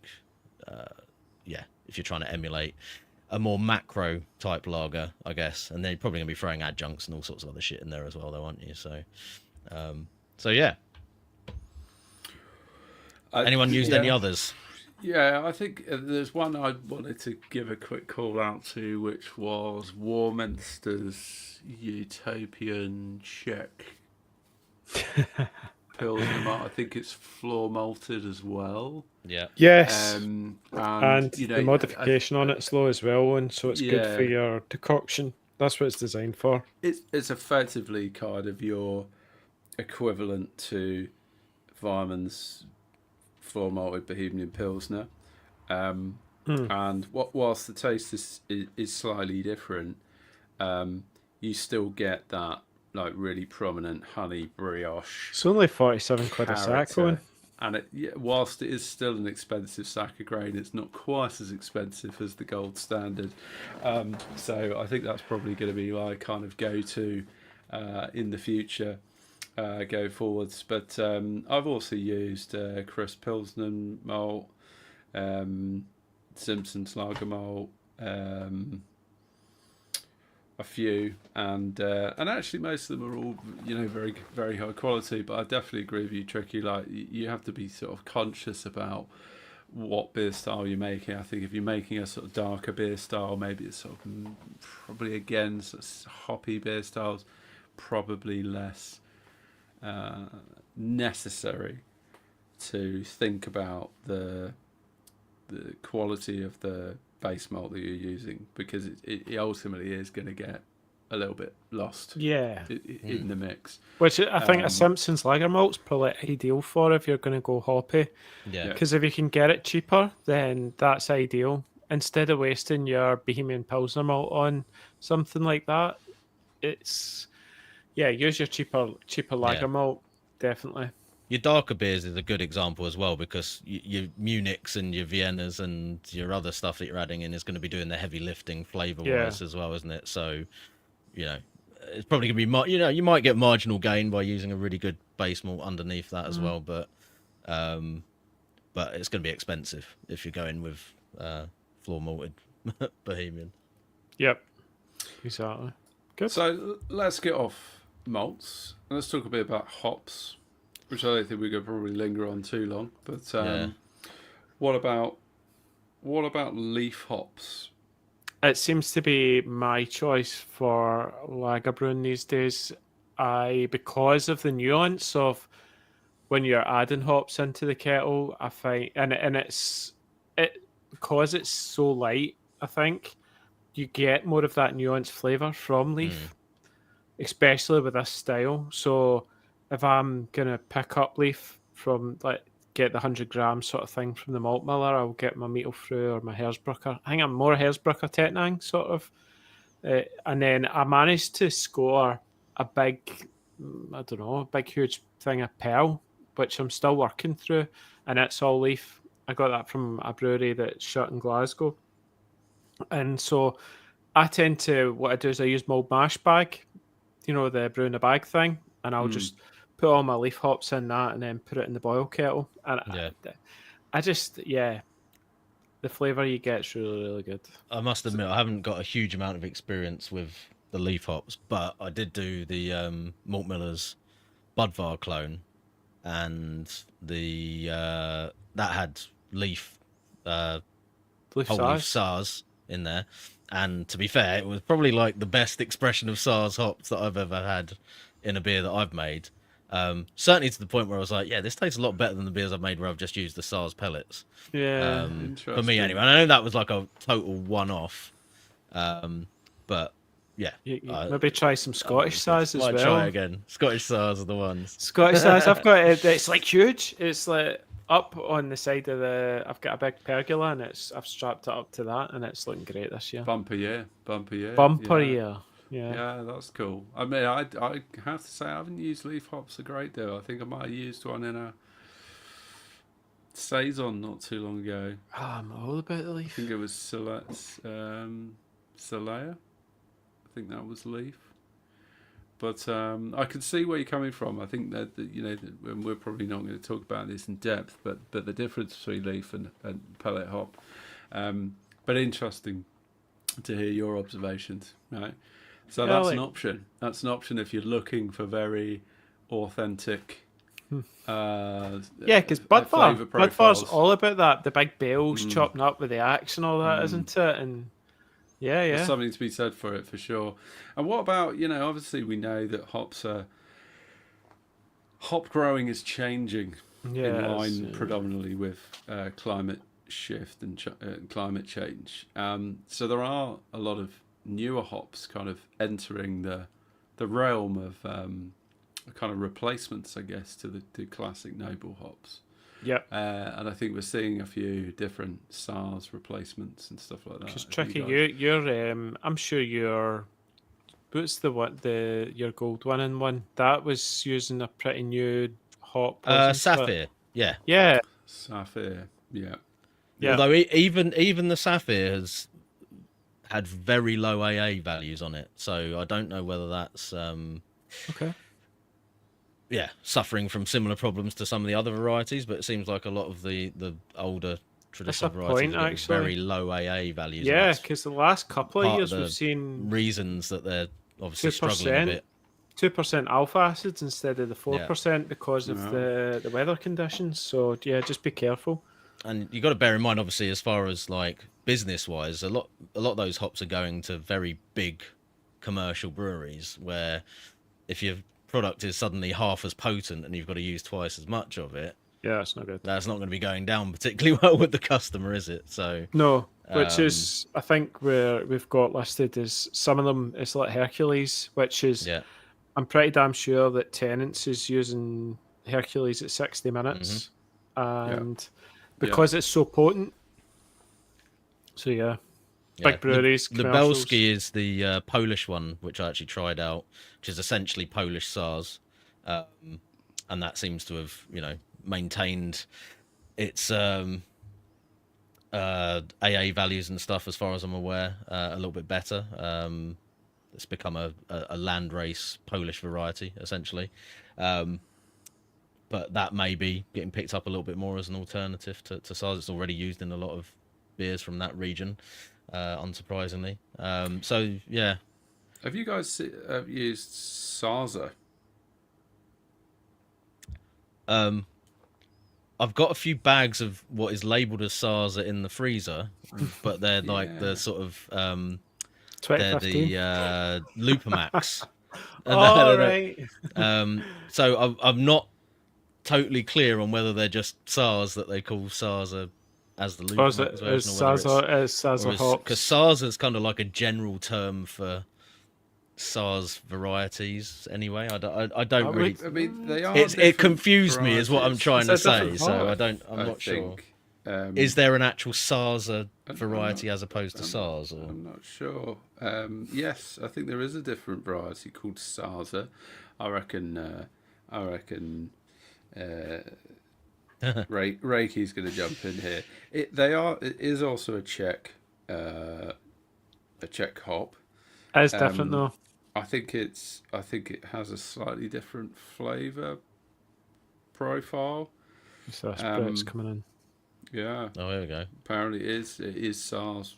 if you're trying to emulate a more macro type lager, I guess, and then you're probably gonna be throwing adjuncts and all sorts of other shit in there as well, though, aren't you? So yeah. Anyone used any others? Yeah, I think there's one I wanted to give a quick call out to, which was Warminster's Utopian Czech Pilsner. I think it's floor malted as well. Yeah. Yes. And the modification on it's low as well, and so it's good for your decoction. That's what it's designed for. It's effectively kind of your equivalent to Weiman's floor malted Bohemian Pilsner, and whilst the taste is slightly different, you still get that like really prominent honey brioche. It's only 47 quid a sack, and whilst it is still an expensive sack of grain, it's not quite as expensive as the gold standard. So I think that's probably going to be like kind of go to in the future. Go forwards, but I've also used Chris Pilsner malt, Simpsons lager malt, a few, and actually most of them are all very very high quality. But I definitely agree with you, Tricky. Like you have to be sort of conscious about what beer style you're making. I think if you're making a sort of darker beer style, maybe it's sort of probably again sort of hoppy beer styles, probably less necessary to think about the quality of the base malt that you're using, because it ultimately is going to get a little bit lost in the mix, which I think a Simpsons lager malt's probably ideal for if you're going to go hoppy, because if you can get it cheaper, then that's ideal. Instead of wasting your Bohemian Pilsner malt on something like that, it's use your cheaper lager malt, definitely. Your darker beers is a good example as well, because your Munichs and your Viennas and your other stuff that you're adding in is going to be doing the heavy lifting flavour-wise as well, isn't it? So, it's probably going to be, you might get marginal gain by using a really good base malt underneath that as well, but it's going to be expensive if you're going with floor malted Bohemian. Yep, exactly. Good. So let's get off malts and let's talk a bit about hops, which I don't think we're going to probably linger on too long. But what about leaf hops? It seems to be my choice for lager brewing these days. Because of the nuance of when you're adding hops into the kettle, I find, and it's because it's so light, I think you get more of that nuanced flavour from leaf, especially with this style. So if I'm gonna pick up leaf from like get the 100 grams sort of thing from the malt miller, I'll get my Meatlefru or my Hersbrucker. I think I'm more Hersbrucker Tetnang sort of. And then I managed to score a big, I don't know, a big huge thing of Pearl, which I'm still working through, and it's all leaf. I got that from a brewery that's shut in Glasgow. And so I tend to, what I do is I use my old mash bag, the brew in a bag thing, and I'll just put all my leaf hops in that and then put it in the boil kettle. And I just, the flavour you get is really, really good. I must admit, I haven't got a huge amount of experience with the leaf hops, but I did do the Malt Miller's Budvar clone, and the that had leaf whole leaf SARS in there. And to be fair, it was probably like the best expression of SARS hops that I've ever had in a beer that I've made. Certainly to the point where I was like, yeah, this tastes a lot better than the beers I've made where I've just used the SARS pellets. Yeah, for me anyway. I know that was like a total one-off, but yeah. Maybe try some Scottish SARS as well. Try again. Scottish SARS are the ones. Scottish SARS, I've got it. It's like huge. It's like up on the side of I've got a big pergola, and I've strapped it up to that, and it's looking great this year. Bumper year. Yeah, that's cool. I mean, I have to say I haven't used leaf hops a great deal. I think I might have used one in a saison not too long ago. I'm all about the leaf. I think it was Solea. I think that was leaf. But I can see where you're coming from. I think that and we're probably not going to talk about this in depth, but the difference between leaf and pellet hop. But interesting to hear your observations, right? So that's an option. That's an option if you're looking for very authentic. Because Budvar's all about that. The big bales chopping up with the axe and all that, isn't it? And there's something to be said for it for sure. And what about obviously we know that hop growing is changing in line predominantly with climate shift and climate change. So there are a lot of newer hops kind of entering the realm of kind of replacements, I guess, to the classic noble hops. Yeah. And I think we're seeing a few different SARS replacements and stuff like that. Because Tricky, you're I'm sure what's your gold one that was using a pretty new hop. Sapphire. Yeah. Sapphire. Yeah. Although even the Sapphire has had very low AA values on it, so I don't know whether that's okay. Yeah, suffering from similar problems to some of the other varieties, but it seems like a lot of the older traditional varieties have very low AA values. Yeah, because the last couple of years we've seen reasons that they're obviously struggling a bit. 2% alpha acids instead of the 4% because of the weather conditions. So just be careful. And you got to bear in mind, obviously, as far as like business wise, a lot of those hops are going to very big commercial breweries where if your product is suddenly half as potent and you've got to use twice as much of it, it's not good. That's not going to be going down particularly well with the customer, is it? So no, which is I think where we've got listed is some of them. It's like Hercules, which is I'm pretty damn sure that Tennant's is using Hercules at 60 minutes, and because it's so potent. So big breweries. The Belsky is the Polish one, which I actually tried out, which is essentially Polish SARS, and that seems to have maintained its AA values and stuff, as far as I'm aware, a little bit better. It's become a landrace Polish variety essentially, but that may be getting picked up a little bit more as an alternative to SARS. It's already used in a lot of beers from that region. Unsurprisingly. So yeah. Have you guys used Sarza? I've got a few bags of what is labelled as Sarza in the freezer, but they're like the sort of they're the Lupamax. Right. So I'm not totally clear on whether they're just SARS that they call Sarza as the Or is Luke it version, is or whether Sazza it's Sazza because hops? Saz is kind of like a general term for SARS varieties anyway. I don't really. I mean, they are It different confused me, is what I'm varieties. trying It's a to say. different So hop. I'm I not sure. think. Is there an actual SARS I'm variety not- as opposed to SARS? Or I'm not sure. Yes, I think there is a different variety called Sarza. I reckon. Reiki's going to jump in here. It is also a Czech hop. It's different Um, though. I think it has a slightly different flavour profile. So that's Brett's Um, coming in. yeah, oh, here we go. apparently it is SARS.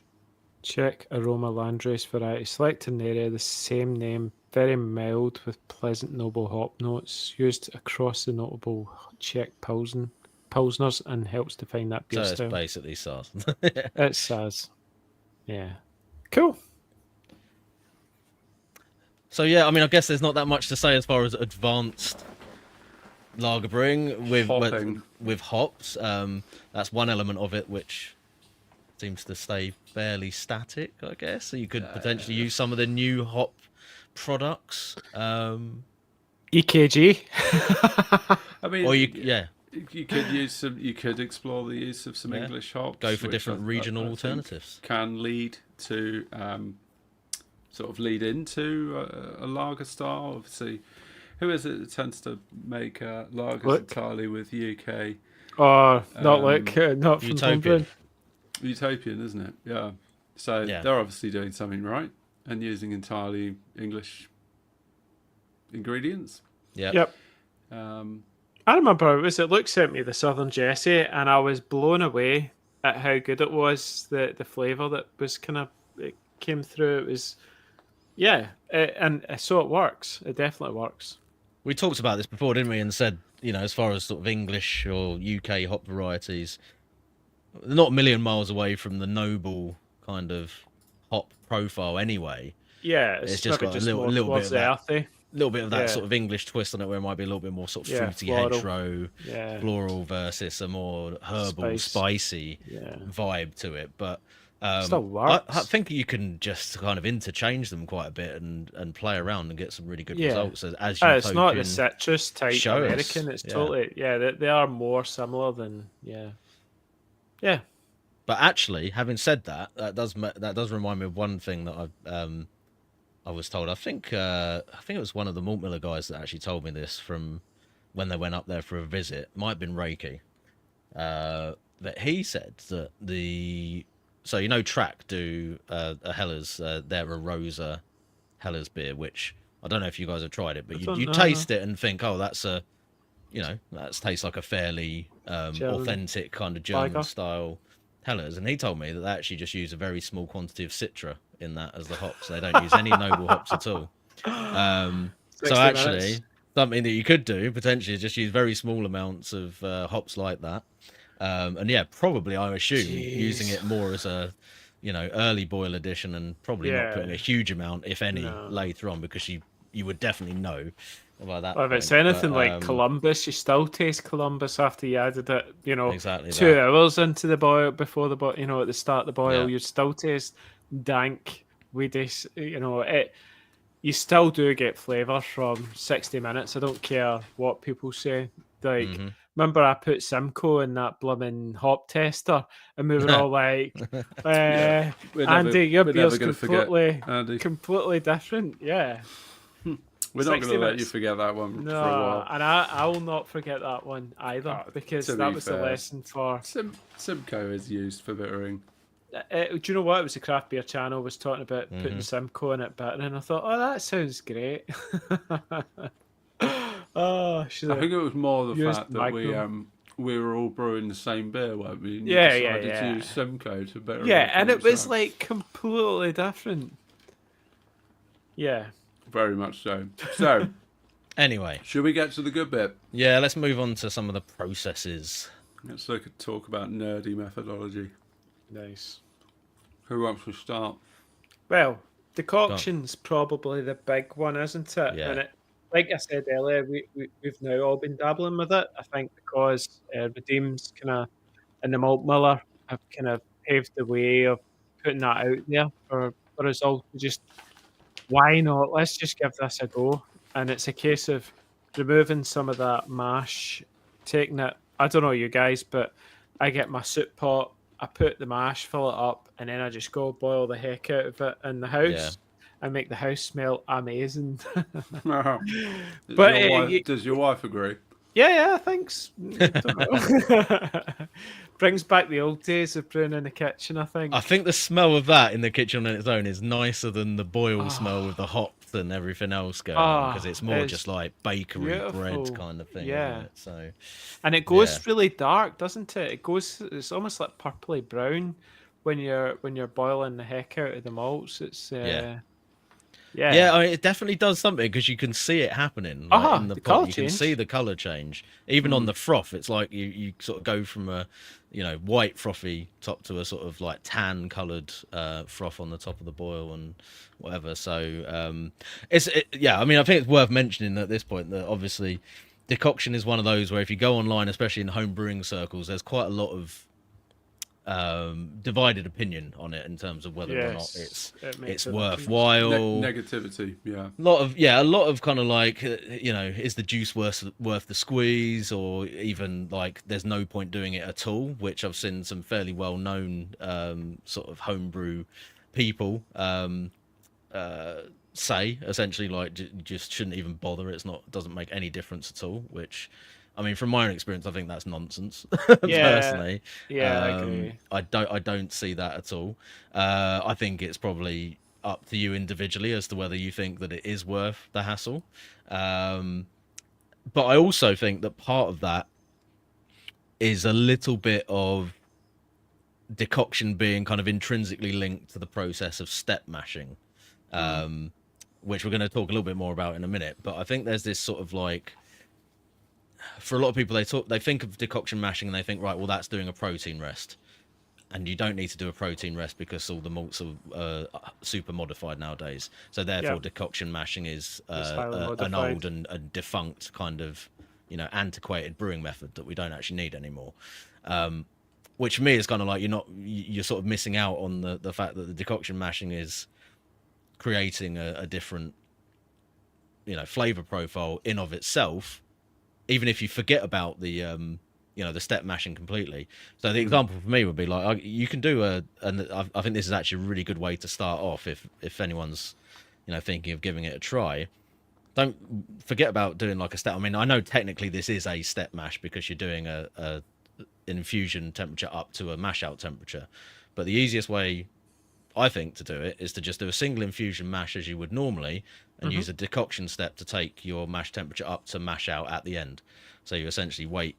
Czech aroma landrace variety. Select in the area the same name, very mild with pleasant noble hop notes, used across the notable Czech Pilsners and helps define that beer So it's style. basically SARS. It says, yeah. Cool. So yeah, I mean, I guess there's not that much to say as far as advanced lager brewing Hopping. with hops. That's one element of it which seems to stay fairly static, I guess. So you could potentially use some of the new hop products. EKG. I mean, Or you could use some. You could explore the use of some Yeah. English hops. Go for which different regional think alternatives. Can lead to sort of lead into a lager style. Obviously, who is it that tends to make lagers Look. entirely with UK? Oh, not Um, not from Utopian. Homebrewing. Utopian, isn't it? Yeah. So Yeah. they're obviously doing something right and using entirely English ingredients. Yep. Um, I remember it Luke sent me the Southern Jesse, and I was blown away at how good it was. The flavour that was it came through. It was, and so it works. It definitely works. We talked about this before, didn't we? And said, as far as sort of English or UK hop varieties, they're not a million miles away from the noble kind of hop profile anyway. Yeah, It's just maybe got a little bit towards of the that, earthy. little bit of that Yeah. sort of English twist on it, where it might be a little bit more sort of Yeah, fruity floral. hedgerow, Yeah, floral versus a more herbal, Spice. spicy yeah. vibe to it. But Still works. I think you can just kind of interchange them quite a bit and play around and get some really good results as you. It's not the citrus type show us. American. It's Yeah. totally they are more similar than yeah. But actually, having said that, that does remind me of one thing that I was told. I think it was one of the Malt Miller guys that actually told me this from when they went up there for a visit. Might have been Reiki. That he said that Track do a Heller's, they're a Rosa Heller's beer, which I don't know if you guys have tried it, but you taste it and think, oh, that's that tastes like a fairly authentic kind of German lager. style Heller's. And he told me that they actually just use a very small quantity of Citra in that as the hops. They don't use any noble hops at all. So 60 actually, minutes. something that you could do potentially is just use very small amounts of hops like that. And yeah, probably I assume using it more as a early boil edition, and probably not putting a huge amount, if any, later on, because you would definitely know about that. Well, if it's anything like Columbus, you still taste Columbus after you added it. Exactly 2 hours into the boil, before the boil, at the start of the boil, Yeah. you still taste dank, weedy. You still do get flavour from 60 minutes. I don't care what people say. Like, remember I put Simcoe in that blooming hop tester, and we were all like, Andy, your beer's completely different. Yeah. We're not going 60 to let minutes. you forget that one for a No, while. and I will not forget that one either, because to that be was the fair, lesson for. Simcoe is used for bittering. Do you know what? It was the Craft Beer Channel was talking about putting Simcoe in it bittering, and I thought, oh, that sounds great. I think it was more the used fact that Magnum. we were all brewing the same beer, weren't we? And you Yeah, decided yeah. to use Simcoe to bitter. Yeah, and it was like completely different. Yeah. Very much so. So, Anyway, should we get to the good bit? yeah, let's move on to some of the processes. Let's talk about nerdy methodology. Nice. Who wants to start? Well, decoction's probably the big one, isn't it? Yeah. And like I said earlier, we've now all been dabbling with it. I think because Redeem's kind of in the Malt Miller have kind of paved the way of putting that out there for us all to just, why not? Let's just give this a go. And it's a case of removing some of that mash, taking it. I don't know you guys, but I get my soup pot, I put the mash, fill it up, and then I just go boil the heck out of it in the Yeah. house and make the house smell amazing. Does But does your wife agree? yeah, thanks. Don't know. Brings back the old days of brewing in the kitchen, I think. I think the smell of that in the kitchen on its own is nicer than the boil smell with the Ah. hops and everything else going on, because it's more It's just like bakery bread beautiful. kind of thing, Yeah. isn't it? So And it goes really dark, doesn't it? It's almost like purpley brown when you're boiling the heck out of the malts. It's Yeah. yeah. Yeah, I mean, it definitely does something because you can see it happening like, in the pot. colour You can change. see the color change, even on the froth. It's like you sort of go from a white frothy top to a sort of like tan colored froth on the top of the boil and whatever. So yeah. I mean, I think it's worth mentioning at this point that obviously decoction is one of those where if you go online, especially in home brewing circles, there's quite a lot of divided opinion on it in terms of whether or not Yes, it it's makes a worthwhile. Negativity, yeah. A lot of kind of like is the juice worth the squeeze, or even like there's no point doing it at all, which I've seen some fairly well known sort of homebrew people say essentially like just shouldn't even bother. Doesn't make any difference at all, which I mean, from my own experience, I think that's nonsense. Yeah, Personally, yeah, I agree. I don't see that at all. I think it's probably up to you individually as to whether you think that it is worth the hassle. But I also think that part of that is a little bit of decoction being kind of intrinsically linked to the process of step mashing, which we're going to talk a little bit more about in a minute. But I think there's this sort of like, for a lot of people, they think of decoction mashing and they think, right, well, that's doing a protein rest, and you don't need to do a protein rest because all the malts are super modified nowadays. So therefore, decoction mashing is an old and defunct kind of antiquated brewing method that we don't actually need anymore. Which for me is kind of like you're sort of missing out on the fact that the decoction mashing is creating a different flavor profile in of itself, even if you forget about the the step mashing completely. So the example for me would be like you can do and I think this is actually a really good way to start off if anyone's thinking of giving it a try. Don't forget about doing like a step. I mean, I know technically this is a step mash because you're doing an infusion temperature up to a mash out temperature, but the easiest way I think to do it is to just do a single infusion mash as you would normally and use a decoction step to take your mash temperature up to mash out at the end. So you essentially wait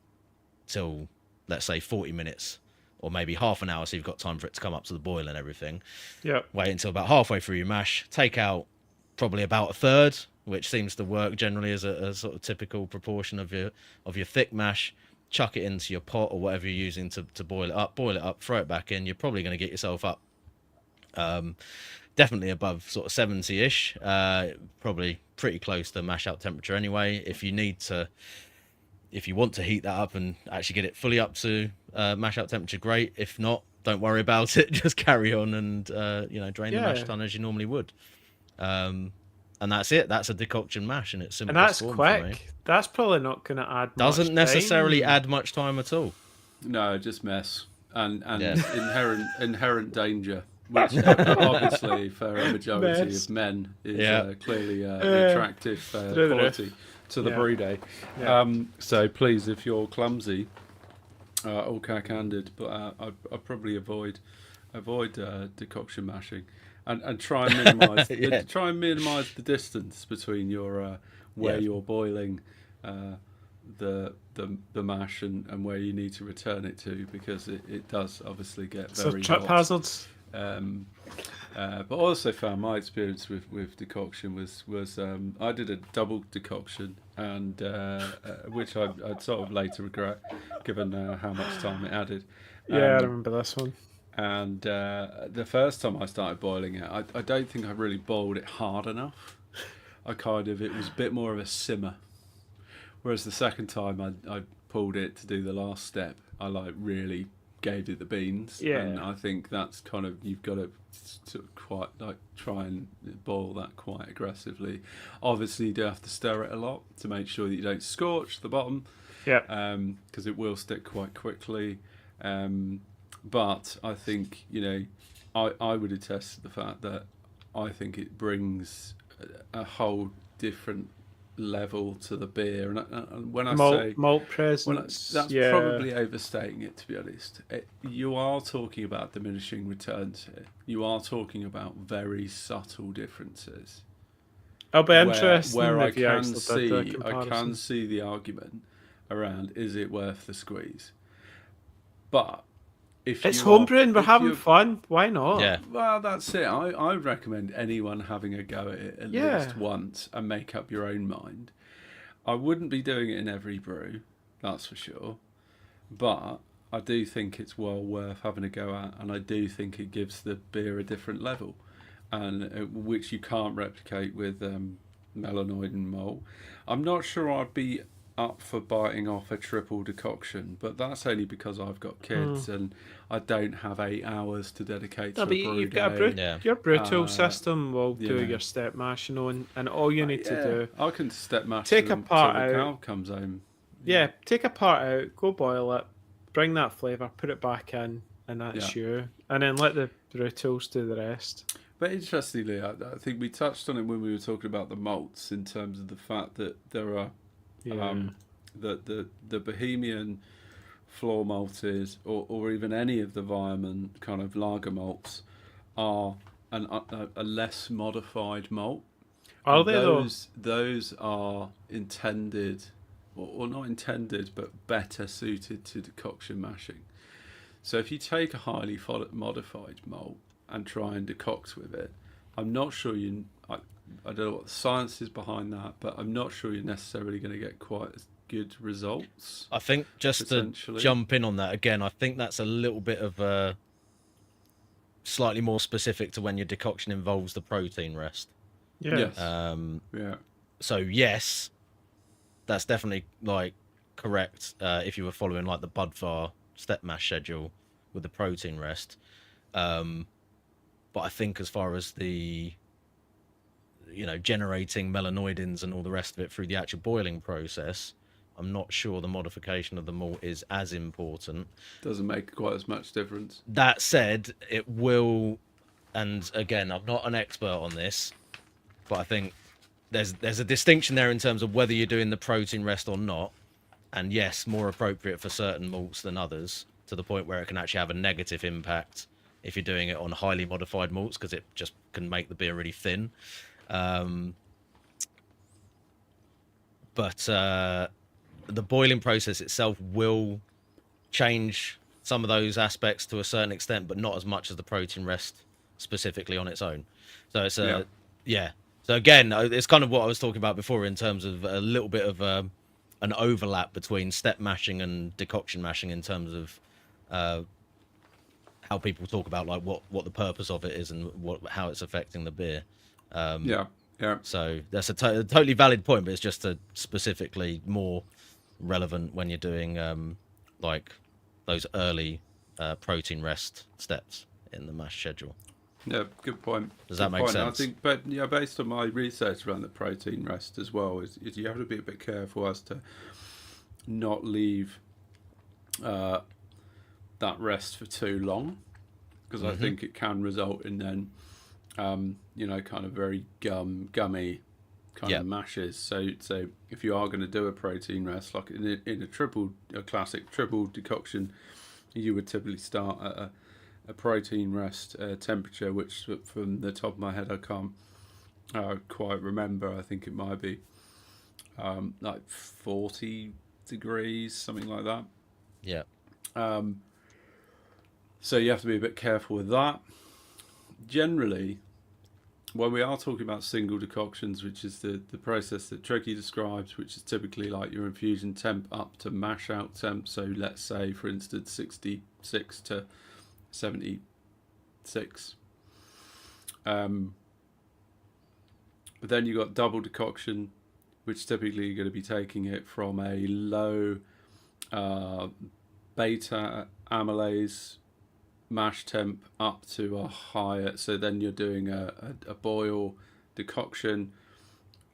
till, let's say, 40 minutes or maybe half an hour so you've got time for it to come up to the boil and everything. Yeah. Wait until about halfway through your mash, take out probably about a third, which seems to work generally as a sort of typical proportion of your thick mash. Chuck it into your pot or whatever you're using to boil it up, throw it back in. You're probably going to get yourself up definitely above sort of 70-ish, probably pretty close to mash out temperature anyway. If you want to heat that up and actually get it fully up to mash out temperature, great. If not, don't worry about it. Just carry on and drain the mash tun as you normally would. And that's it. That's a decoction mash in its simplest And that's form quick. for me. That's probably not going to add Doesn't much necessarily time. add much time at all. No, just mess and inherent danger, which obviously for a majority of men is clearly attractive quality to the brew day. Yeah. So please, if you're clumsy or cack-handed, but I probably avoid decoction mashing. And try and minimise the distance between your where you're boiling the mash and where you need to return it to, because it does obviously get very trip hot. hazards. But also found my experience with decoction was I did a double decoction and which I'd sort of later regret given how much time it added. I remember this one. And the first time I started boiling it, I don't think I really boiled it hard enough. It was a bit more of a simmer. Whereas the second time I pulled it to do the last step, I really gave it the beans. Yeah. And I think that's kind of, you've got to sort of quite like try and boil that quite aggressively. Obviously, you do have to stir it a lot to make sure that you don't scorch the bottom. Yeah. Because it will stick quite quickly. But I think, I would attest to the fact that I think it brings a whole different level to the beer. And when I say malt presence, that's yeah. probably overstating it, to be honest. You are talking about diminishing returns here. You are talking about very subtle differences. It'll be interesting Where I if you actually did the I can comparison. see the argument around, is it worth the squeeze? But if It's you are- homebrewing. We're if having you're- fun. Why not? Yeah. Well, that's it. I would recommend anyone having a go at it at Yeah. least once and make up your own mind. I wouldn't be doing it in every brew, that's for sure. But I do think it's well worth having a go at, and I do think it gives the beer a different level, and which you can't replicate with melanoid and malt. I'm not sure I'd be up for biting off a triple decoction, but that's only because I've got kids and I don't have 8 hours to dedicate No, to but a brew you've got a day. Yeah. your brutal system will do know. your step mash, and all you need to do, I can step mash Take till a part till the cow out. comes home. yeah, take a part out, go boil it, bring that flavour, put it back in, and that's Yeah. you. And then let the brutals do the rest. But interestingly, I think we touched on it when we were talking about the malts, in terms of the fact that there are Yeah. the Bohemian floor malted, or even any of the Weirmann kind of lager malts, are a less modified malt. Are And they though? those are intended, or not intended, but better suited to decoction mashing. So if you take a highly modified malt and try and decoct with it, I'm not sure I don't know what the science is behind that, but I'm not sure you're necessarily going to get quite as good results. I think just to Potentially. jump in on that again, I think that's a little bit of a slightly more specific to when your decoction involves the protein rest. Yeah. Yes. Yeah. So yes, that's definitely like correct if you were following like the Budvar step mash schedule with the protein rest. But I think as far as the generating melanoidins and all the rest of it through the actual boiling process, I'm not sure the modification of the malt is as important. Doesn't make quite as much difference. That said, it will, and again, I'm not an expert on this, but I think there's a distinction there in terms of whether you're doing the protein rest or not. And yes, more appropriate for certain malts than others, to the point where it can actually have a negative impact if you're doing it on highly modified malts, because it just can make the beer really thin. But the boiling process itself will change some of those aspects to a certain extent, but not as much as the protein rest specifically on its own. So it's yeah. So again, it's kind of what I was talking about before in terms of a little bit of an overlap between step mashing and decoction mashing in terms of how people talk about like what the purpose of it is and how it's affecting the beer. Yeah. So that's a totally valid point, but it's just specifically more relevant when you're doing like those early protein rest steps in the mash schedule. Yeah, good point. Does that Good make point. sense? I think, but yeah, based on my research around the protein rest as well, is you have to be a bit careful as to not leave that rest for too long, because I think it can result in then kind of very gummy kind of mashes. So if you are going to do a protein rest, like in a classic triple decoction, you would typically start at a protein rest temperature, which from the top of my head I can't quite remember. I think it might be like 40 degrees, something like that. Yeah. So you have to be a bit careful with that. Generally, when we are talking about single decoctions, which is the process that Tricky describes, which is typically like your infusion temp up to mash out temp, so let's say for instance 66 to 76, but then you've got double decoction, which typically you're going to be taking it from a low beta amylase mash temp up to a higher. So then you're doing a boil decoction,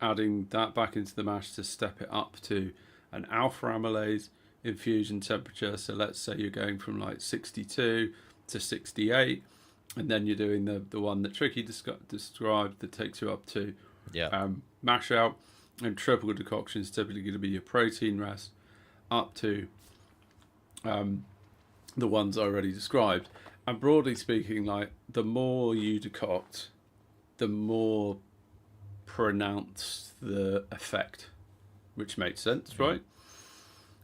adding that back into the mash to step it up to an alpha amylase infusion temperature. So let's say you're going from like 62 to 68, and then you're doing the one that Tricky described that takes you up to mash out. And triple decoction is typically going to be your protein rest up to the ones I already described. And broadly speaking, like the more you decoct, the more pronounced the effect, which makes sense, right?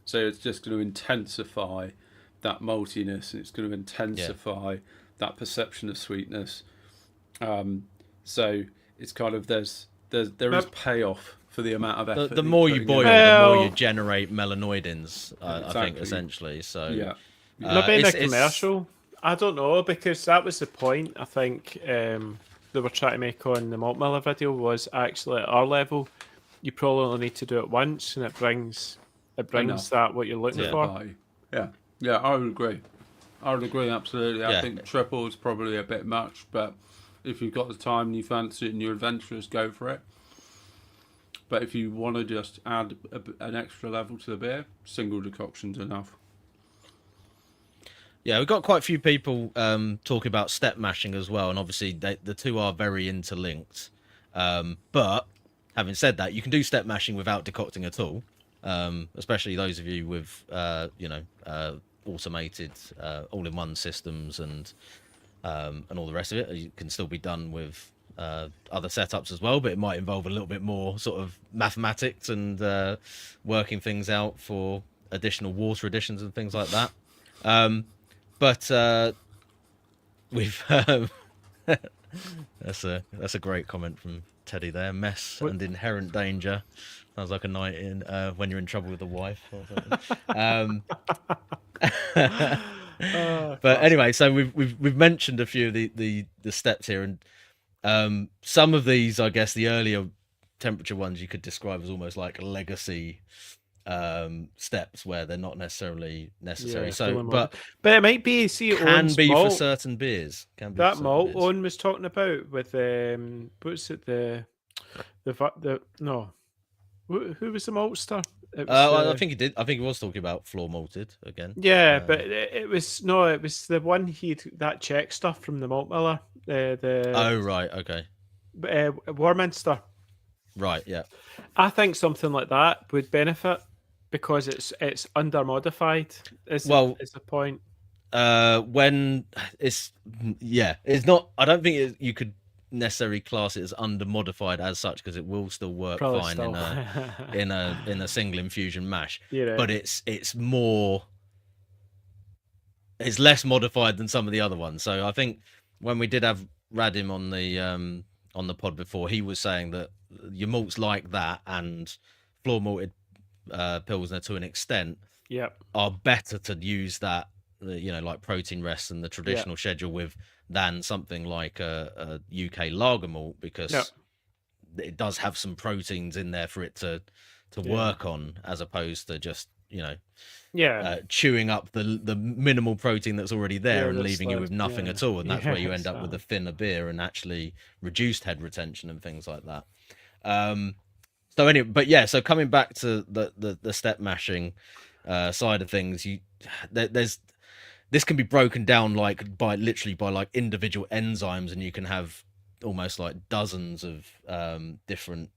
So it's just going to intensify that maltiness, and it's going to intensify that perception of sweetness. So it's kind of there is payoff for the amount of effort. The more you boil, the more you generate melanoidins, I think, essentially. So maybe in a commercial, I don't know, because that was the point. I think they were trying to make on the Malt Miller video was actually at our level, you probably only need to do it once, and it brings that what you're looking for. Yeah, I would agree. Absolutely. I think triple is probably a bit much, but if you've got the time and you fancy it and you're adventurous, go for it. But if you want to just add an extra level to the beer, single decoction's enough. Yeah, we've got quite a few people talking about step mashing as well, and obviously the two are very interlinked. But having said that, you can do step mashing without decocting at all, especially those of you with automated all-in-one systems and all the rest of it. It can still be done with other setups as well, but it might involve a little bit more sort of mathematics and working things out for additional water additions and things like that. But we've that's a great comment from Teddy there. Mess and inherent danger sounds like a night in when you're in trouble with the wife or something. But anyway, so we've mentioned a few of the steps here, and some of these, I guess, the earlier temperature ones you could describe as almost like legacy steps where they're not necessarily necessary. But it might be. See, it can be malt. For certain beers. Can be that malt Owen was talking about with what's it no. Who was the maltster? I think he did. I think he was talking about floor malted again. Yeah, but it was the one that Czech stuff from the Malt Miller. Oh right, okay. Warminster. Right, yeah. I think something like that would benefit because it's under modified. Is the point? When it's not. I don't think you could necessarily class it as under modified as such, because it will still work fine in a single infusion mash. But it's less modified than some of the other ones. So I think when we did have Radim on the pod before, he was saying that your malts like that and floor malted pilsner to an extent are better to use that, like protein rest and the traditional schedule with than something like a UK lager malt, because it does have some proteins in there for it to work on, as opposed to just chewing up the minimal protein that's already there and leaving you with nothing at all, and that's where you end up with a thinner beer and actually reduced head retention and things like that. So anyway, but so coming back to the step mashing side of things, this can be broken down by individual enzymes, and you can have almost like dozens of different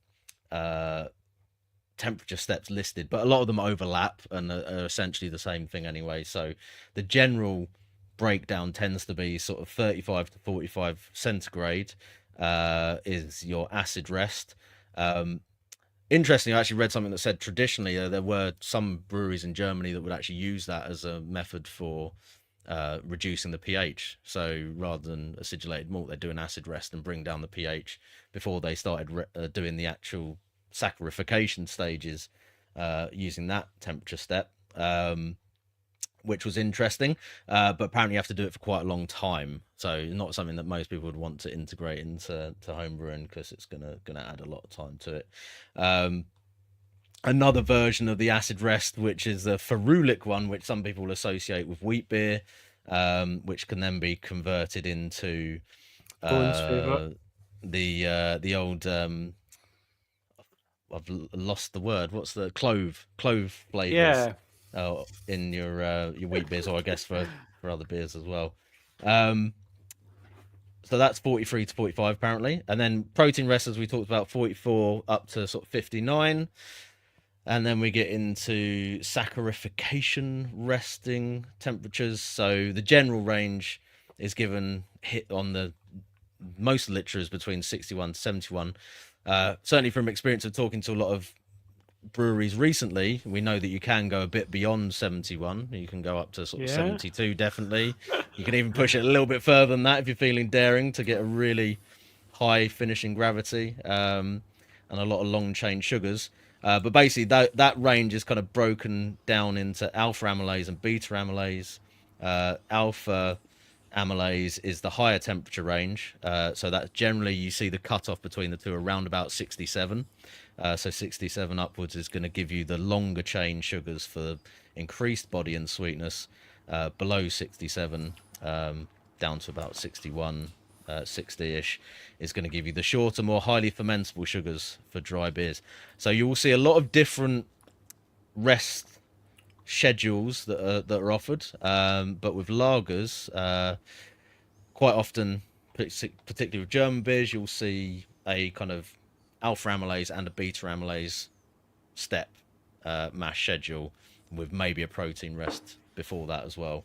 temperature steps listed, but a lot of them overlap and are essentially the same thing anyway. So the general breakdown tends to be sort of 35 to 45 centigrade is your acid rest. Interestingly, I actually read something that said traditionally there were some breweries in Germany that would actually use that as a method for reducing the pH. So rather than acidulated malt, they do an acid rest and bring down the pH before they started doing the actual saccharification stages using that temperature step, which was interesting. But apparently you have to do it for quite a long time, so not something that most people would want to integrate into homebrewing, because it's gonna add a lot of time to it. another version of the acid rest, which is the ferulic one, which some people associate with wheat beer, which can then be converted into Bones favourite. the old lost the word. What's the clove flavors Yeah. in your wheat beers, or I guess for other beers as well. Um, so that's 43 to 45 apparently, and then protein rest, as we talked about, 44 up to sort of 59. And then we get into saccharification resting temperatures. So the general range is given hit on the most literature is between 61 to 71. Certainly from experience of talking to a lot of breweries recently, we know that you can go a bit beyond 71. You can go up to sort of Yeah. 72 definitely. You can even push it a little bit further than that if you're feeling daring to get a really high finishing gravity, and a lot of long chain sugars. But basically that range is kind of broken down into alpha amylase and beta amylase. Alpha amylase is the higher temperature range, so that generally you see the cutoff between the two around about 67. So 67 upwards is going to give you the longer chain sugars for increased body and sweetness. Below 67, down to about 61, 60-ish, is going to give you the shorter, more highly fermentable sugars for dry beers. So you will see a lot of different rest schedules that are offered, but with lagers, quite often, particularly with German beers, you'll see a kind of alpha amylase and a beta amylase step mash schedule with maybe a protein rest before that as well.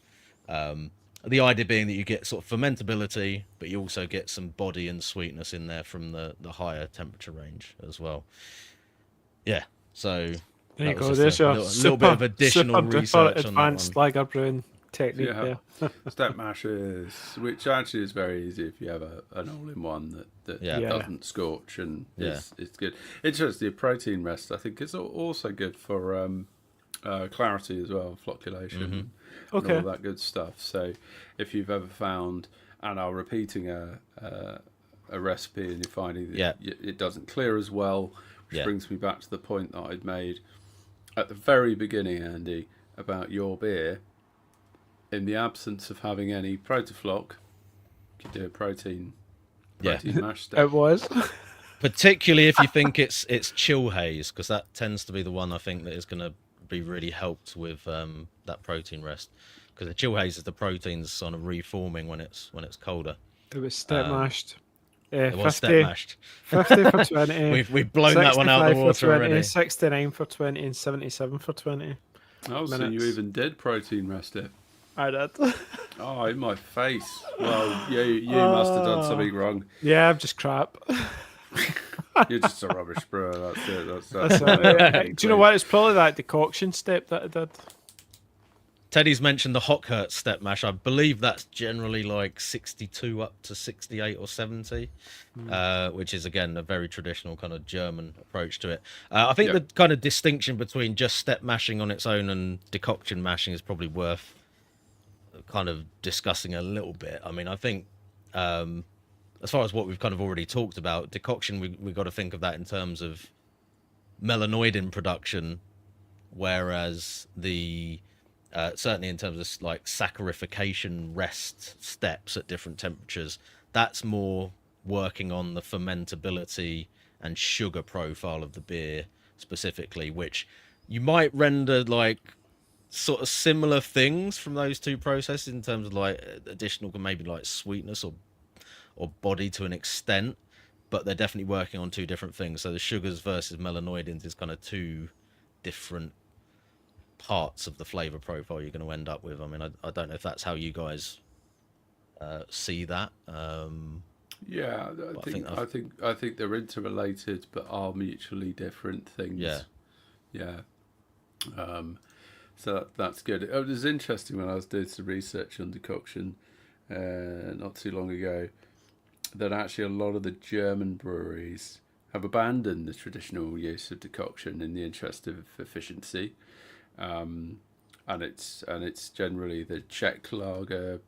The idea being that you get sort of fermentability, but you also get some body and sweetness in there from the higher temperature range as well. Yeah, so There you that go. was There's just a your little bit of additional super research on that advanced one. lager brewing technique Yeah. there. Step mashers, which actually is very easy if you have an all-in-one that Yeah. doesn't scorch and Yeah. it's good. Interestingly, protein rest I think is also good for clarity as well, flocculation, and Okay. all that good stuff. So if you've ever found and are repeating a recipe and you're finding that it doesn't clear as well, which brings me back to the point that I'd made at the very beginning, Andy, about your beer. In the absence of having any protofloc, you could do a protein mash step. It was. Particularly if you think it's chill haze, because that tends to be the one I think that is going to be really helped with that protein rest, because the chill haze is the proteins sort of reforming when it's colder. It was step mashed. It was 50, step mashed. 50 for 20. We've blown that one out of the 65 for water 20, already. 69 for 20, and 77 for 20. Oh, so minutes. you even did protein rest it? I did. Oh, in my face. Well, you must have done something wrong. Yeah, I'm just crap. You're just a rubbish brewer. That's it. That's it. Do you know what? It's probably that decoction step that I did. Teddy's mentioned the Hockhurt step mash. I believe that's generally like 62 up to 68 or 70, which is, again, a very traditional kind of German approach to it. I think the kind of distinction between just step mashing on its own and decoction mashing is probably worth kind of discussing a little bit. I mean, I think as far as what we've kind of already talked about, decoction, we've got to think of that in terms of melanoidin production, whereas the certainly in terms of like saccharification rest steps at different temperatures, that's more working on the fermentability and sugar profile of the beer specifically, which you might render like sort of similar things from those two processes in terms of like additional maybe like sweetness or body to an extent, but they're definitely working on two different things. So the sugars versus melanoidins is kind of two different parts of the flavor profile you're going to end up with. I mean, I don't know if that's how you guys see that. Yeah, I think they're interrelated, but are mutually different things. Yeah. So that's good. It was interesting when I was doing some research on decoction not too long ago, that actually a lot of the German breweries have abandoned the traditional use of decoction in the interest of efficiency. And it's generally the Czech lager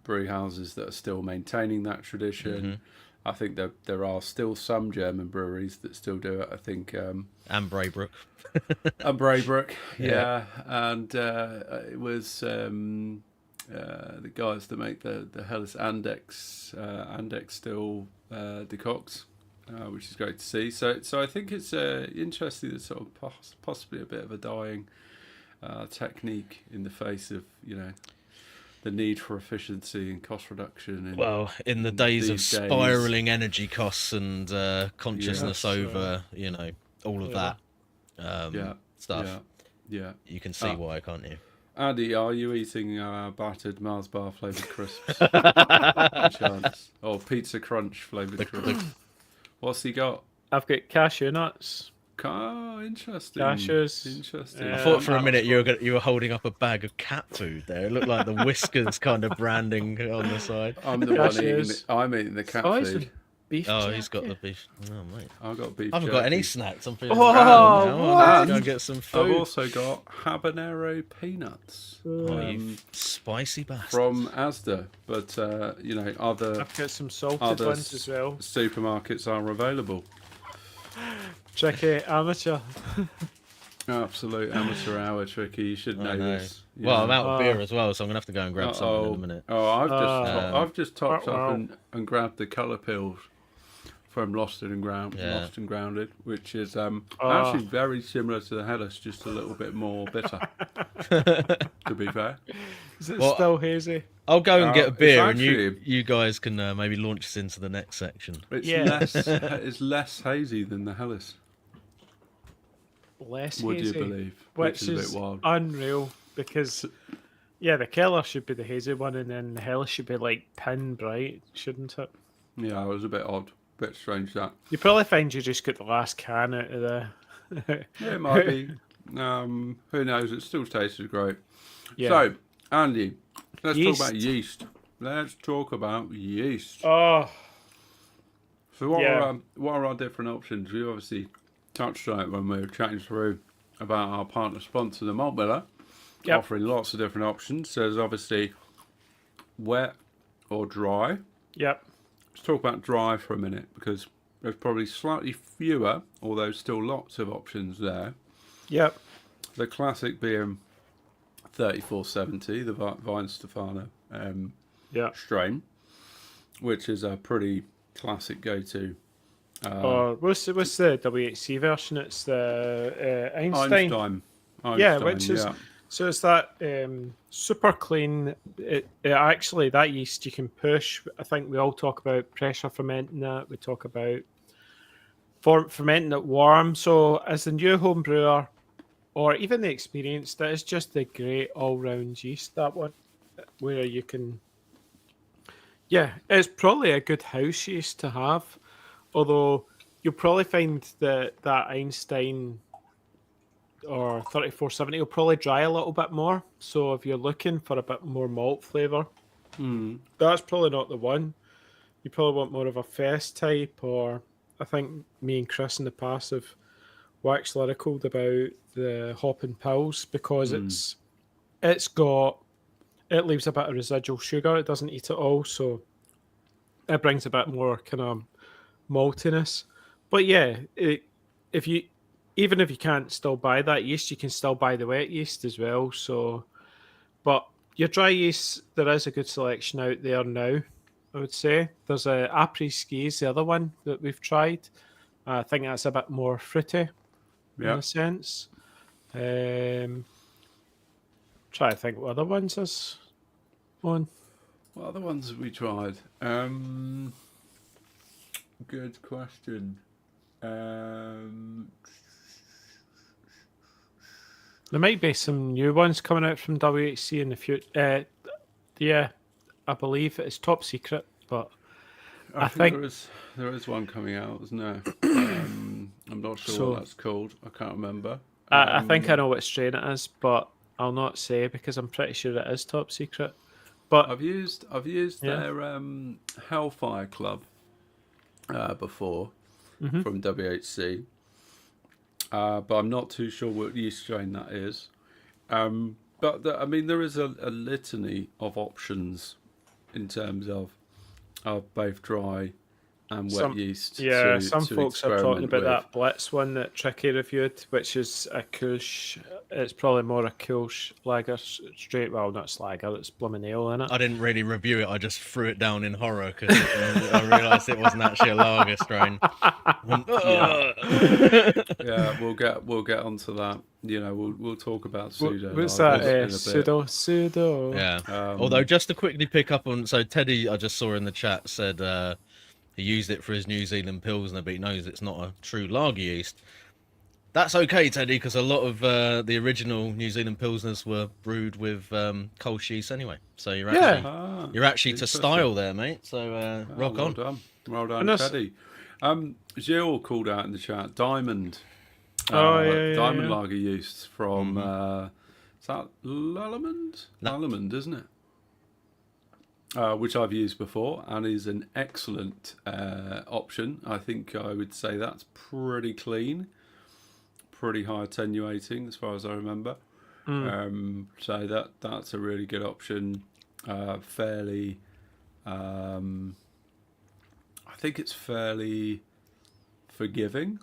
brew houses that are still maintaining that tradition. I think there are still some German breweries that still do it. I think And Braybrook. and Braybrook, Yeah. and it was the guys that make the Helles Andex still decocts, which is great to see. So I think it's interesting that sort of possibly a bit of a dying technique in the face of the need for efficiency and cost reduction. Well, in the days of these days. spiraling energy costs and consciousness Yes, over, all of yeah. Yeah, stuff, yeah. you can see why, can't you? Andy, are you eating battered Mars bar flavoured crisps? By chance? Or pizza crunch flavoured crisps? What's he got? I've got cashew nuts. Oh, interesting. Cashews. Interesting. I Yeah. thought for a minute you were holding up a bag of cat food there. It looked like the Whiskers kind of branding on the side. I'm the one eating Cashews. I'm eating the cat Oh, it's food. a beef Oh, he's got jerky. the beef. Oh, mate. I've got beef I haven't jerky. got any snacks. I'm feeling Oh, bad now. what? Let's go and get some I've food. also got habanero peanuts Oh, you spicy bastard. from Asda, but other I've got some salted other ones as well. supermarkets are available. Tricky amateur. Absolute amateur hour, Tricky. You should know I know. this. Well, I'm out of Oh. beer as well, so I'm gonna have to go and grab something in a minute. I've just topped wow. up and grabbed the colour pills from Lost and Grounded, which is actually very similar to the Helles, just a little bit more bitter. To be fair, Is it Well, still hazy? I'll go and get a it's beer, and actually- you guys can maybe launch us into the next section. it's Yeah. it's less hazy than the Helles. Less Would hazy. you believe? Which is a is bit wild. unreal because, the Keller should be the hazy one, and then the Hell should be like pin bright, shouldn't it? Yeah, it was a bit odd, bit strange that. You probably find you just got the last can out of the. Yeah, it might be. Who knows? It still tasted great. Yeah. So, Andy, let's Yeast. talk about yeast. Let's talk about yeast. Oh, So, what Yeah. are our different options? We obviously touched on it when we were chatting through about our partner sponsor, the Malt Miller, Yep. offering lots of different options. So there's obviously wet or dry. yep. Let's talk about dry for a minute because there's probably slightly fewer, although still lots of options there. Yep. The classic being 3470, the Vine Stefano Yeah. strain, which is a pretty classic go-to. Or what's the WHC version? It's the Einstein. Einstein, which is so it's that super clean. It actually that yeast you can push. I think we all talk about pressure fermenting that. We talk about fermenting it warm. So as a new home brewer, or even the experienced, that is just a great all-round yeast. That one, where you can, it's probably a good house yeast to have. Although you'll probably find that Einstein or 3470 will probably dry a little bit more. So if you're looking for a bit more malt flavour, that's probably not the one. You probably want more of a fest type, or I think me and Chris in the past have waxed lyrical about the hop and pills because it leaves a bit of residual sugar. It doesn't eat it all, so it brings a bit more kind of maltiness. But if you can't still buy that yeast, you can still buy the wet yeast as well. So, but your dry yeast, there is a good selection out there now. I would say there's a Après Ski's, the other one that we've tried. I think that's a bit more fruity in a sense. Try to think what other ones is on. What are the ones that we tried? Good question. There might be some new ones coming out from WHC in the future. I believe it's top secret, but I think there is one coming out, isn't there? I'm not sure what that's called. I can't remember. I think I know what strain it is, but I'll not say because I'm pretty sure it is top secret. But I've used their Hellfire Club before from WHC, but I'm not too sure what yeast strain that is. But there is a litany of options in terms of both dry and wet Some- yeast. Yeah, to some folks are talking experiment about with. that Blitz one that Tricky reviewed, which is a Kolsch. It's probably more a Kolsch lager straight. Well, not lager. It's blooming ale in it. I didn't really review it. I just threw it down in horror because I realised it wasn't actually a lager strain. Yeah, we'll get onto that. You know, we'll talk about pseudo What's lagers that? in a bit. Pseudo. Yeah. Although, just to quickly pick up on, so Teddy, I just saw in the chat, said he used it for his New Zealand Pilsner, but he knows it's not a true lager yeast. That's okay, Teddy, because a lot of the original New Zealand Pilsners were brewed with Kolsch yeast anyway. So you're actually to Interesting. style there, mate. So rock well on. done. Well done, And that's- Teddy. Gilles called out in the chat Diamond. Yeah. Diamond lager yeast from is that Lallemand? No. Lallemand, isn't it? Which I've used before and is an excellent option. I think I would say that's pretty clean, pretty high attenuating as far as I remember. So that's a really good option. Fairly, I think it's fairly forgiving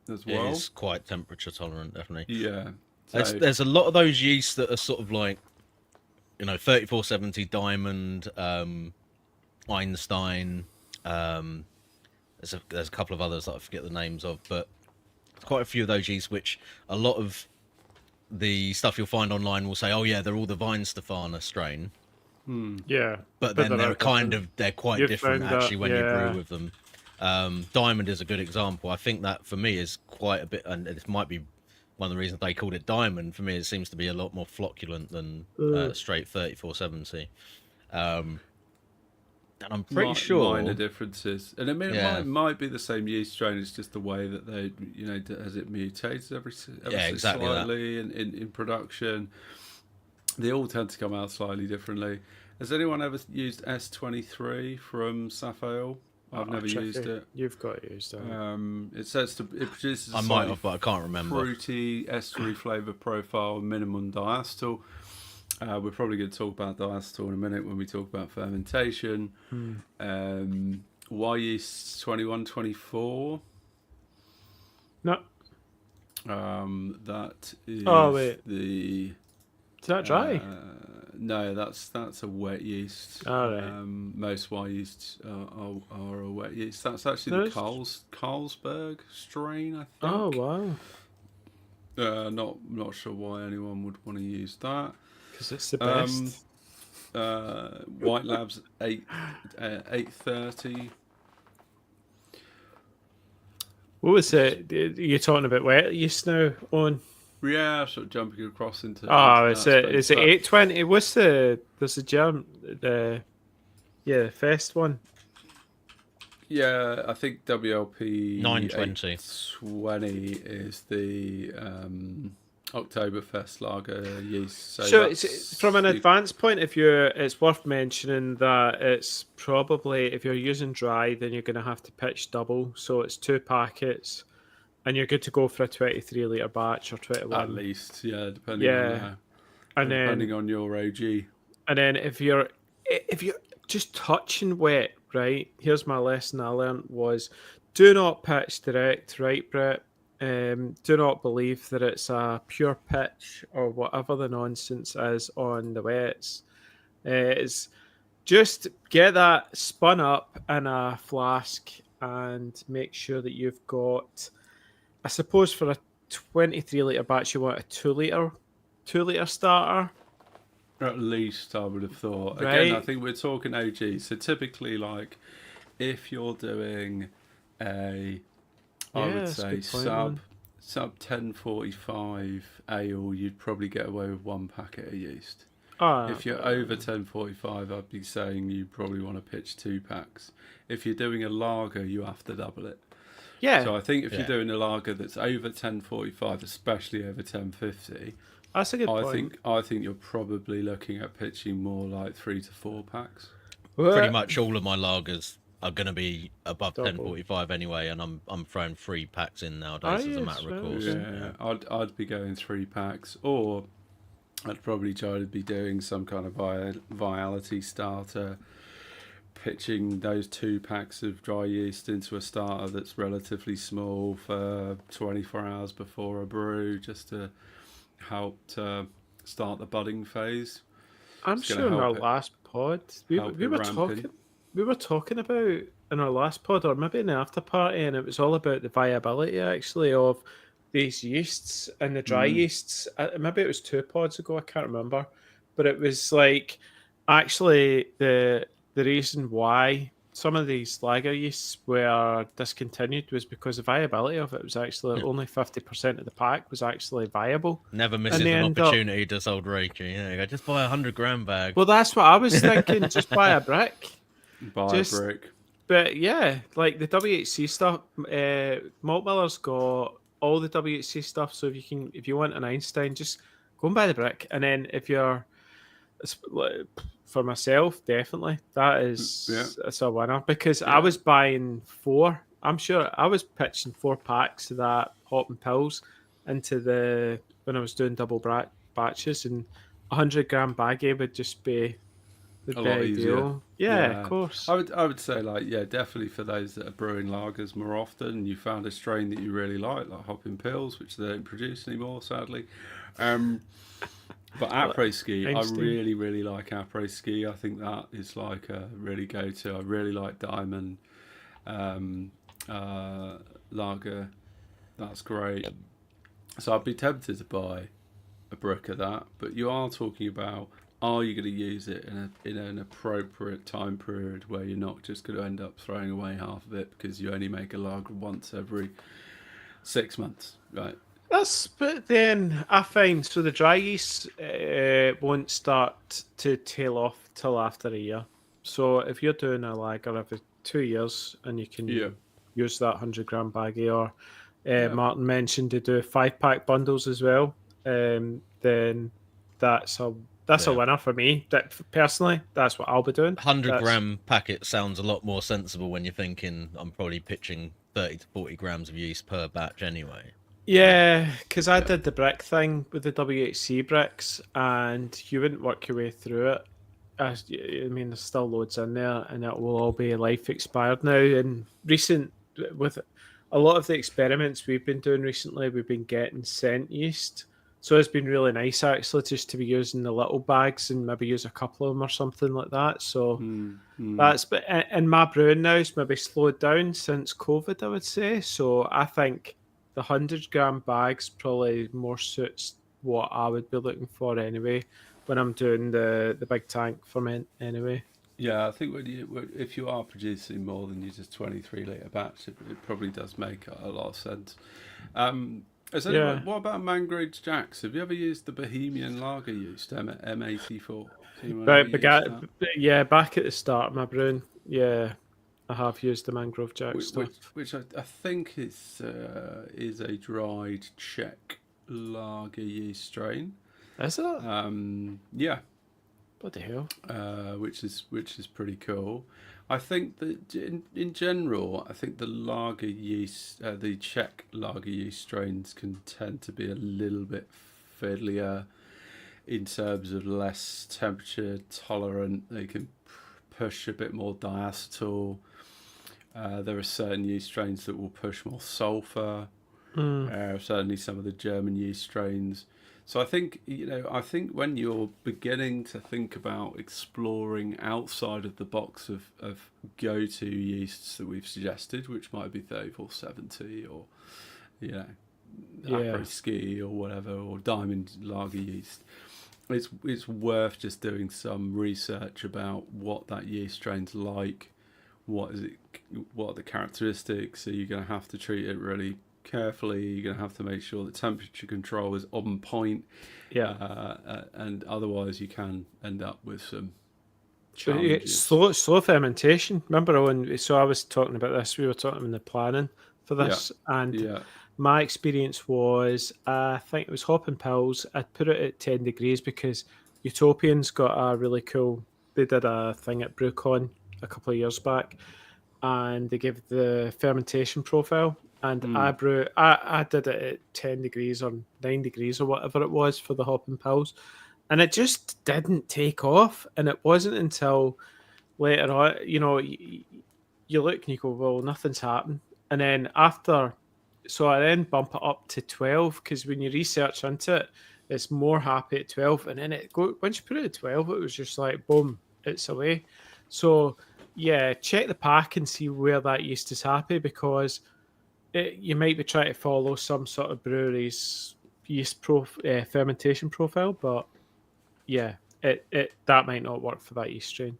as well. It is quite temperature tolerant, definitely. Yeah. There's a lot of those yeasts that are sort of like, 3470 Diamond, Einstein. There's a couple of others that I forget the names of, but quite a few of those yeasts, which a lot of the stuff you'll find online will say, oh yeah, they're all the Weihenstephaner strain. Yeah. But then they're quite You've different found that, actually when you yeah. brew with them. Diamond is a good example. I think that for me is quite a bit, and it might be one of the reasons they called it Diamond. For me, it seems to be a lot more flocculent than straight 3470. And I'm pretty sure minor differences, and I mean it might be the same yeast strain. It's just the way that they, as it mutates ever so exactly slightly in production. They all tend to come out slightly differently. Has anyone ever used S23 from Safale? I've never used it. You've got used it. It says it produces a I might slightly have, but I can't remember. fruity estery flavour profile, minimum diacetyl. We're probably going to talk about diacetyl in a minute when we talk about fermentation. Y yeast 2124. No. That is wait. the. Is that dry? No, that's a wet yeast. Oh, right. Most Y yeasts are a wet yeast. That's actually the Carlsberg strain, I think. Oh wow! Not sure why anyone would want to use that. Because it's the best. White Labs 830. What was it? You're talking about wet yeast now, on? Yeah, sort of jumping across into. Oh, into that is space, it 820? What's there's a jam the Fest one. Yeah, I think WLP 920. 820 is the Oktoberfest lager yeast. So it's, from an advanced point of view, it's worth mentioning that it's probably, if you're using dry, then you're going to have to pitch double. So it's 2 packets, and you're good to go for a 23 litre batch or 21. at least, yeah, depending on your OG. And then if you're just touching wet, right? Here's my lesson I learned was, do not pitch direct, right, Brett? Do not believe that it's a pure pitch or whatever the nonsense is on the wets. It's just get that spun up in a flask and make sure that you've got, I suppose for a 23 litre batch, you want a 2 litre starter. At least I would have thought. Right. Again, I think we're talking OG. So typically, like, if you're doing I would say sub 1045 ale, you'd probably get away with 1 packet of yeast. If you're over 1045, I'd be saying you probably want to pitch 2 packs. If you're doing a lager, you have to double it. Yeah. So I think if you're doing a lager that's over 1045, especially over 1050, that's a good point. I think you're probably looking at pitching more like 3 to 4 packs. Pretty much all of my lagers are going to be above Double. 1045 anyway, and I'm throwing 3 packs in nowadays as a matter of course. Yeah, I'd be going 3 packs, or I'd probably try to be doing some kind of virality starter pitching those 2 packs of dry yeast into a starter that's relatively small for 24 hours before a brew, just to help to start the budding phase. I'm It's going sure to in our help it, last pod we help we it were ramp in. talking about in our last pod, or maybe in the after party, and it was all about the viability actually of these yeasts and the dry yeasts. Maybe it was 2 pods ago, I can't remember, but it was like actually the reason why some of these lager yeasts were discontinued was because the viability of it was actually only 50% of the pack was actually viable. Never And misses they an end up, opportunity, does old Reiki. Yeah, you go, just buy 100 gram bag. well, that's what I was thinking. Just buy a brick. Buy a Just, brick. but yeah, like the WHC stuff. Malt Miller's got all the WHC stuff. So if you want an Einstein, just go and buy the brick. And then if you're, for myself, definitely Yeah. it's a winner because I Yeah. was buying 4. I'm sure I was pitching 4 packs of that Hop and Pills into the when I was doing double batches, and 100 gram baggie would just be the A lot easier. ideal. Yeah, of course. I would say, like, yeah, definitely for those that are brewing lagers more often, you found a strain that you really like Hopping Pills, which they don't produce anymore, sadly. But après ski, Einstein. I really, really like après ski. I think that is like a really go-to. I really like Diamond lager. That's great. So I'd be tempted to buy a brick of that, but you are talking about, are you going to use it in an appropriate time period where you're not just going to end up throwing away half of it because you only make a lager once every 6 months, right? But then I find so the dry yeast won't start to tail off till after a year. So if you're doing a lager every 2 years and you can use that 100 gram baggie, or Martin mentioned to do 5-pack bundles as well, then that's a winner for me. Personally, that's what I'll be doing. 100 gram packet sounds a lot more sensible when you're thinking I'm probably pitching 30 to 40 grams of yeast per batch anyway. Yeah, because I did the brick thing with the WHC bricks, and you wouldn't work your way through it. I mean, there's still loads in there, and it will all be life expired now. And with a lot of the experiments we've been doing recently, we've been getting scent yeast. So it's been really nice actually just to be using the little bags and maybe use a couple of them or something like that. So but in my brewing now it's maybe slowed down since COVID, I would say. So I think the 100 gram bags probably more suits what I would be looking for anyway when I'm doing the big tank ferment anyway. Yeah, I think if you are producing more than your just 23-litre batch, it probably does make a lot of sense. What about Mangroves Jacks? Have you ever used the Bohemian lager yeast, M84? Back at the start of my brewing, I have used the Mangrove Jack stuff. Which I think is a dried Czech lager yeast strain. Is it? Yeah. Bloody hell. Which is pretty cool. I think that in general, I think the lager yeast, the Czech lager yeast strains can tend to be a little bit fiddlier in terms of less temperature tolerant. They can push a bit more diacetyl. There are certain yeast strains that will push more sulfur. Certainly some of the German yeast strains. So I think when you're beginning to think about exploring outside of the box of go-to yeasts that we've suggested, which might be 3470 or après ski or whatever, or diamond lager yeast, it's worth just doing some research about what that yeast strain's like, what are the characteristics. So you're going to have to treat it really carefully. You're going to have to make sure that temperature control is on point. And otherwise you can end up with some challenges. Slow fermentation. Remember so I was talking about this, we were talking in the planning for this, and my experience was, I think it was Hopping Pills, I'd put it at 10 degrees because Utopian's got a really cool, they did a thing at BrewCon a couple of years back, and they gave the fermentation profile, and I did it at 10 degrees or 9 degrees or whatever it was for the Hopping Pills, and it just didn't take off. And it wasn't until later on, you look and you go, well, nothing's happened. And then so I then bump it up to 12 because when you research into it, it's more happy at 12. And then once you put it at 12, it was just like, boom, it's away. So, yeah, check the pack and see where that yeast is happy because you might be trying to follow some sort of brewery's yeast fermentation profile, but yeah, that might not work for that yeast strain.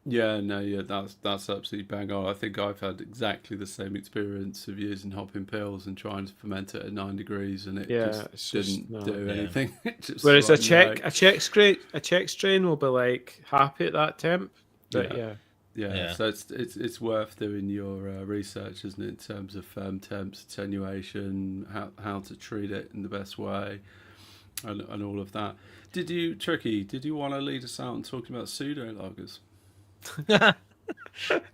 Yeah, no, yeah, that's absolutely bang on. I think I've had exactly the same experience of using hopping pills and trying to ferment it at 9 degrees, and it just didn't do anything. Whereas a Czech strain will be like happy at that temp. But yeah. So it's worth doing your research, isn't it, in terms of firm temps, attenuation, how to treat it in the best way, and all of that. Did you want to lead us out and talking about pseudo lagers?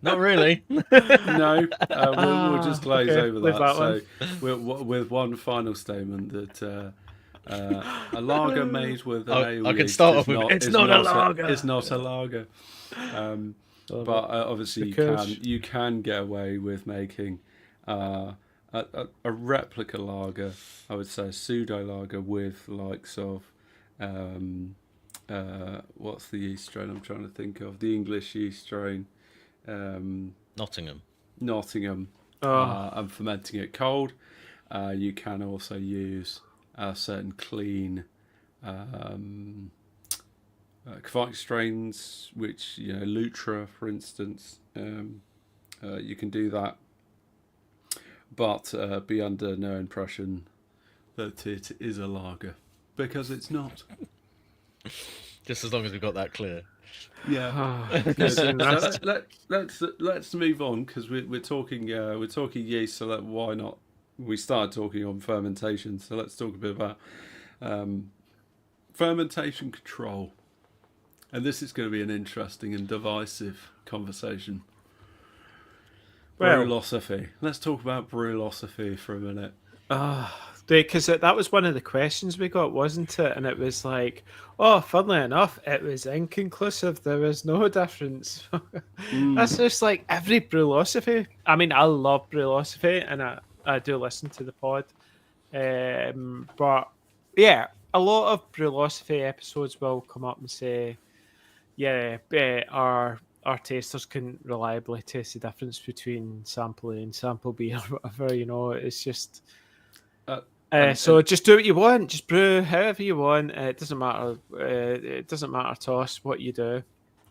Not really. No, we'll just glaze over that. So, with one final statement that a lager made with an ale I can yeast start off with it's not a lager. It's not a lager. But obviously you can get away with making a replica lager. I would say a pseudo lager with likes of what's the yeast strain I'm trying to think of? The English yeast strain. Nottingham. And fermenting it cold. You can also use certain clean Kvike strains, which, Lutra, for instance. You can do that, but be under no impression that it is a lager, because it's not. Just as long as we've got that clear. Yeah. Let's move on, because we're talking yeast. So why not? We started talking on fermentation, so let's talk a bit about fermentation control. And this is going to be an interesting and divisive conversation. Brewlosophy. Let's talk about brewlosophy for a minute. Because that was one of the questions we got, wasn't it? And it was like, funnily enough, it was inconclusive. There was no difference. That's just like every brewlosophy. I mean, I love brewlosophy, and I do listen to the pod. But yeah, a lot of brewlosophy episodes will come up and say, our tasters can reliably taste the difference between sample A and sample B or whatever. It's just. So just do what you want. Just brew however you want. It doesn't matter. It doesn't matter to us what you do.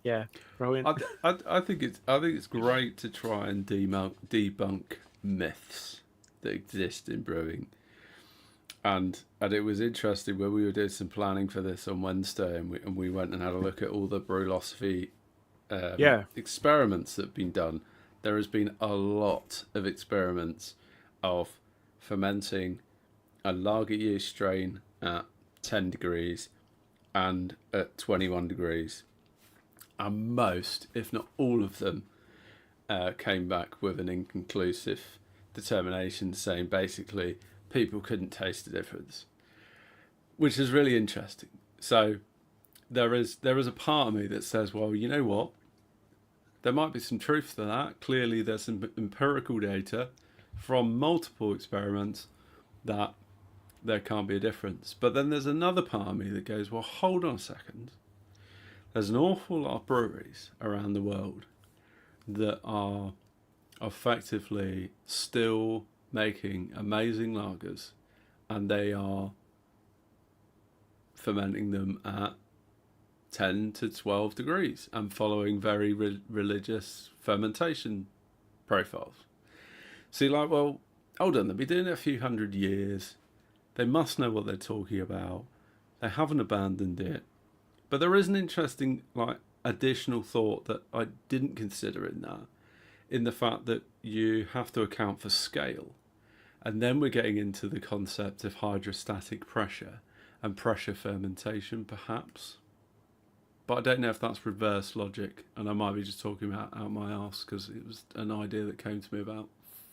Yeah, brilliant. I think it's great to try and debunk myths that exist in brewing. And it was interesting when we were doing some planning for this on Wednesday, and we went and had a look at all the brewlosophy experiments that have been done. There has been a lot of experiments of fermenting a lager yeast strain at 10 degrees and at 21 degrees. And most, if not all of them, came back with an inconclusive determination saying basically people couldn't taste the difference, which is really interesting. So there is a part of me that says, well, you know what? There might be some truth to that. Clearly there's some empirical data from multiple experiments that there can't be a difference. But then there's another part of me that goes, well, hold on a second. There's an awful lot of breweries around the world that are effectively still making amazing lagers, and they are fermenting them at 10 to 12 degrees and following very religious fermentation profiles. So you're like, well, hold on, they've been doing it a few hundred years. They must know what they're talking about. They haven't abandoned it. But there is an interesting, additional thought that I didn't consider in the fact that you have to account for scale. And then we're getting into the concept of hydrostatic pressure and pressure fermentation, perhaps. But I don't know if that's reverse logic, and I might be just talking out my arse because it was an idea that came to me about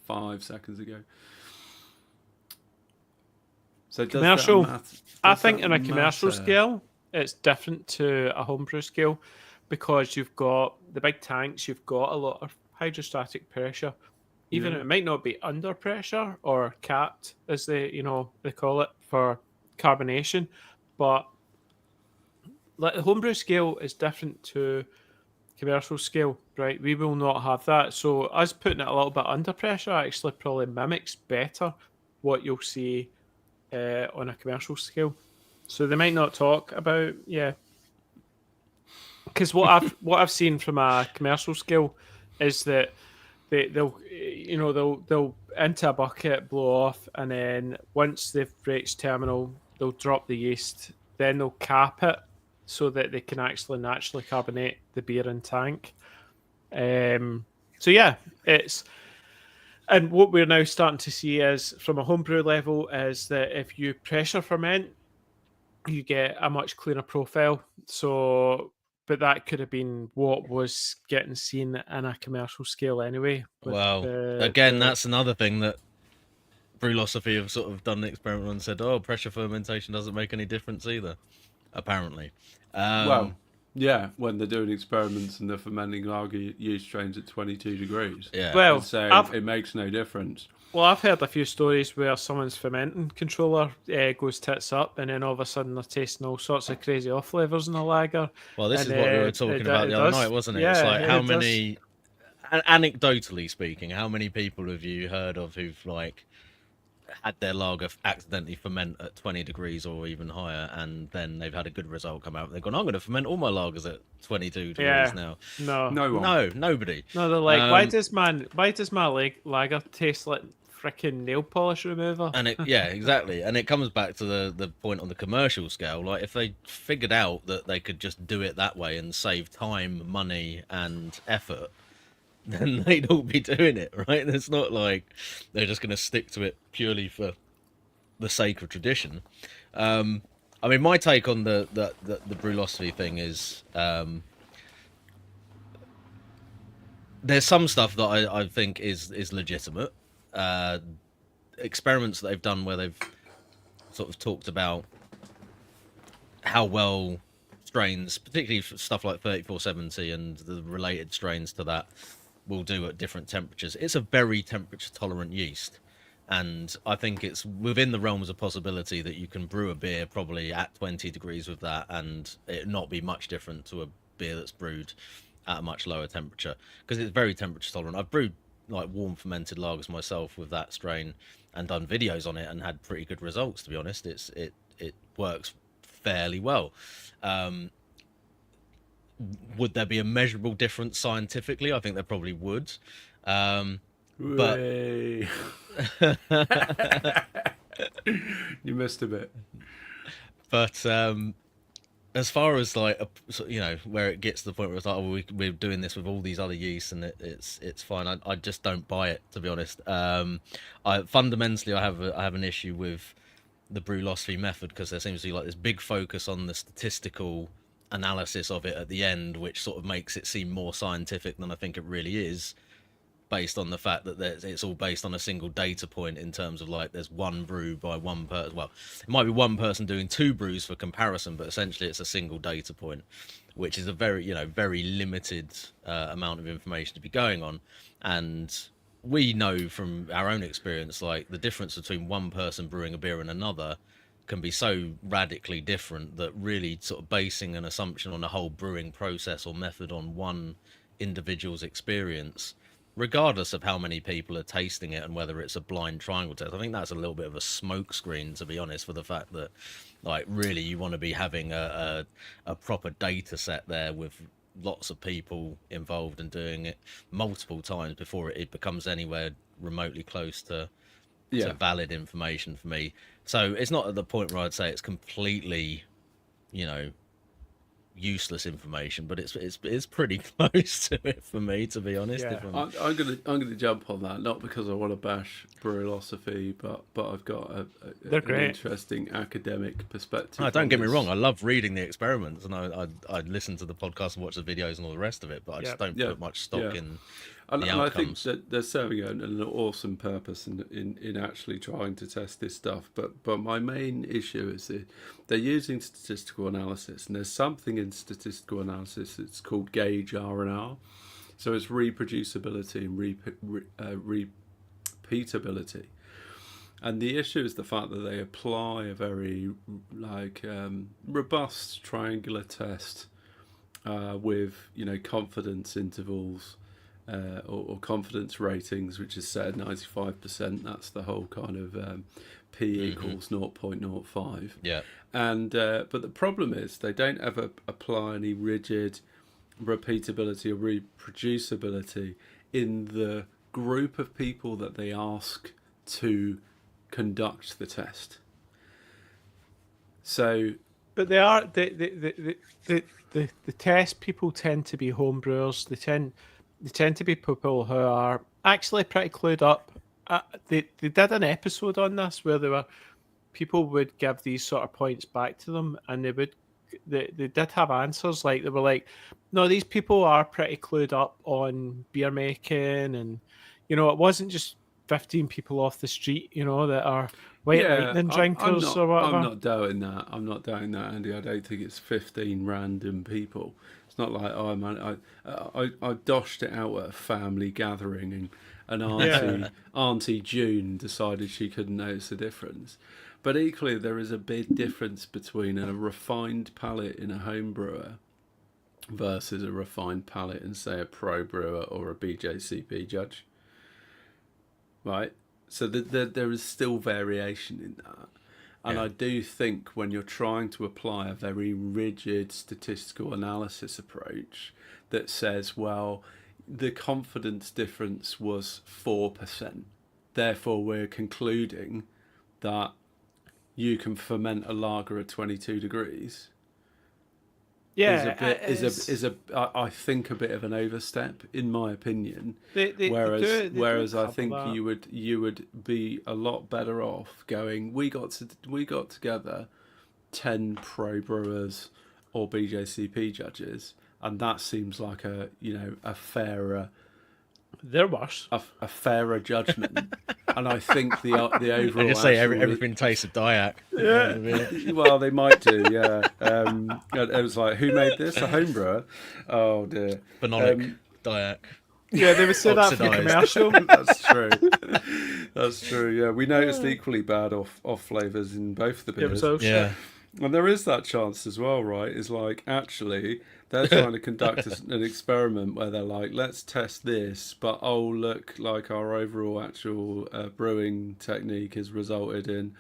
5 seconds ago. So commercial. I think in a commercial scale, it's different to a homebrew scale, because you've got the big tanks, you've got a lot of hydrostatic pressure. Even it might not be under pressure or capped, as they call it for carbonation, but like the homebrew scale is different to commercial scale, right? We will not have that. So us putting it a little bit under pressure actually probably mimics better what you'll see on a commercial scale. So they might not talk about, because what I've seen from a commercial scale is that they'll enter a bucket, blow off, and then once they've reached terminal, they'll drop the yeast. Then they'll cap it so that they can actually naturally carbonate the beer in tank. So yeah, and what we're now starting to see is from a homebrew level is that if you pressure ferment, you get a much cleaner profile. So, but that could have been what was getting seen in a commercial scale anyway. Well, again, that's another thing that Brewlosophy have sort of done the experiment and said, oh, pressure fermentation doesn't make any difference either, apparently. Well, yeah, when they're doing experiments and they're fermenting lager yeast strains at 22 degrees. Yeah. Well, saying it makes no difference. Well, I've heard a few stories where someone's fermenting controller goes tits up, and then all of a sudden they're tasting all sorts of crazy off flavors in the lager. Well, this is what we were talking about the other night, wasn't it? Yeah, it's like how many, anecdotally speaking, how many people have you heard of who've like had their lager accidentally ferment at 20 degrees or even higher, and then they've had a good result come out. They've gone, I'm going to ferment all my lagers at 22 degrees now. No one. No, nobody. No, they're like, why does my lager taste like freaking nail polish remover? And exactly. And it comes back to the point on the commercial scale. Like, if they figured out that they could just do it that way and save time, money, and effort, then they'd all be doing it, right? It's not like they're just going to stick to it purely for the sake of tradition. I mean, my take on the Brewlosophy thing is there's some stuff that I think is legitimate. Experiments that they've done where they've sort of talked about how well strains, particularly stuff like 3470 and the related strains to that, will do at different temperatures. It's a very temperature tolerant yeast, and I think it's within the realms of possibility that you can brew a beer probably at 20 degrees with that and it not be much different to a beer that's brewed at a much lower temperature, because it's very temperature tolerant. I've brewed like warm fermented lagers myself with that strain and done videos on it and had pretty good results, to be honest. It works fairly well. Would there be a measurable difference scientifically? I think there probably would. But you missed a bit. But as far as like where it gets to the point where it's like, oh, we're doing this with all these other yeasts and it's fine. I just don't buy it, to be honest. Fundamentally I have an issue with the Brewlosophy method, because there seems to be like this big focus on the statistical analysis of it at the end, which sort of makes it seem more scientific than I think it really is, based on the fact that it's all based on a single data point in terms of like there's one brew by one person. Well, it might be one person doing two brews for comparison, but essentially it's a single data point, which is a very limited amount of information to be going on. And we know from our own experience, like the difference between one person brewing a beer and another can be so radically different that really sort of basing an assumption on a whole brewing process or method on one individual's experience, regardless of how many people are tasting it and whether it's a blind triangle test, I think that's a little bit of a smokescreen, to be honest, for the fact that like really you want to be having a proper data set there with lots of people involved and doing it multiple times before it becomes anywhere remotely close to valid information for me. So it's not at the point where I'd say it's completely, useless information, but it's pretty close to it for me, to be honest. Yeah. I'm gonna jump on that, not because I want to bash Brewlosophy, but I've got an interesting academic perspective. No, don't get me wrong, I love reading the experiments and I listen to the podcast and watch the videos and all the rest of it, but I just don't put much stock in And, the and I think outcomes. that they're serving an awesome purpose in actually trying to test this stuff. But my main issue is that they're using statistical analysis, and there's something in statistical analysis that's called gauge R&R. So it's reproducibility and repeatability. And the issue is the fact that they apply a very robust triangular test with confidence intervals or confidence ratings, which is set at 95%. That's the whole kind of p equals 0.05. Yeah. And but the problem is they don't ever apply any rigid repeatability or reproducibility in the group of people that they ask to conduct the test. So, But they are the test people tend to be homebrewers. They tend to be people who are actually pretty clued up. They did an episode on this where people would give these sort of points back to them, and they did have answers. Like they were like, no, these people are pretty clued up on beer making, and it wasn't just 15 people off the street, that are white lightning drinkers or whatever. I'm not doubting that. Andy. I don't think it's 15 random people. It's not like, oh man, I doshed it out at a family gathering and Auntie June decided she couldn't notice the difference. But equally, there is a big difference between a refined palate in a home brewer versus a refined palate in, say, a pro brewer or a BJCP judge. Right? So there is still variation in that. And I do think when you're trying to apply a very rigid statistical analysis approach that says, well, the confidence difference was 4%, therefore we're concluding that you can ferment a lager at 22 degrees. I think a bit of an overstep, in my opinion. Whereas I think you would be a lot better off going. We got together 10 pro brewers or BJCP judges, and that seems like a fairer. They're worse. A fairer judgment, and I think the overall. I just say everything tastes of Diac. Yeah. Well, they might do. Yeah. It was like, who made this? A home brewer? Oh dear. Phenolic Diac. Yeah, they would say that for the commercial. That's true. That's true. Yeah, we noticed equally bad off flavors in both the beers. Yeah. And there is that chance as well, right? Is like, actually, they're trying to conduct an experiment where they're like, let's test this, but oh, look, like our overall actual brewing technique has resulted in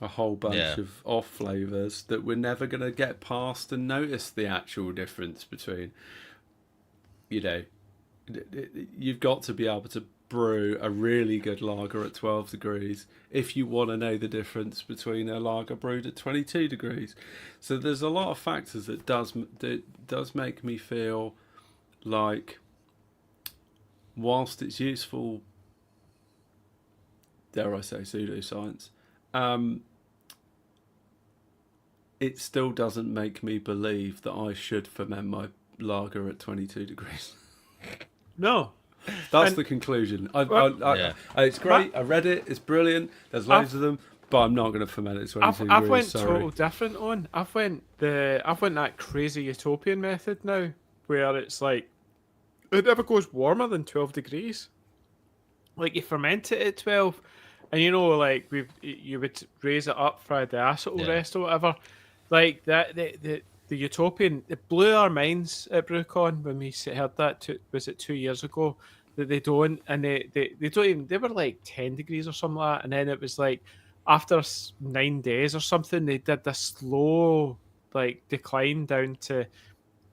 a whole bunch of off flavors that we're never going to get past and notice the actual difference between, you've got to be able to brew a really good lager at 12 degrees if you want to know the difference between a lager brewed at 22 degrees. So there's a lot of factors that does make me feel like, whilst it's useful, dare I say, pseudoscience, it still doesn't make me believe that I should ferment my lager at 22 degrees. No. That's the conclusion. It's great. I read it. It's brilliant. There's loads of them, but I'm not going to ferment it 22 degrees. I've went total different on. I've went that crazy utopian method now, where it's like it never goes warmer than 12 degrees. Like you ferment it at 12, and like you would raise it up for the acetyl rest or whatever. Like that, the utopian, it blew our minds at BrewCon when we heard that. Was it 2 years ago? That they don't, and they don't even. They were like 10 degrees or something like that, and then it was like after 9 days or something, they did this slow decline down to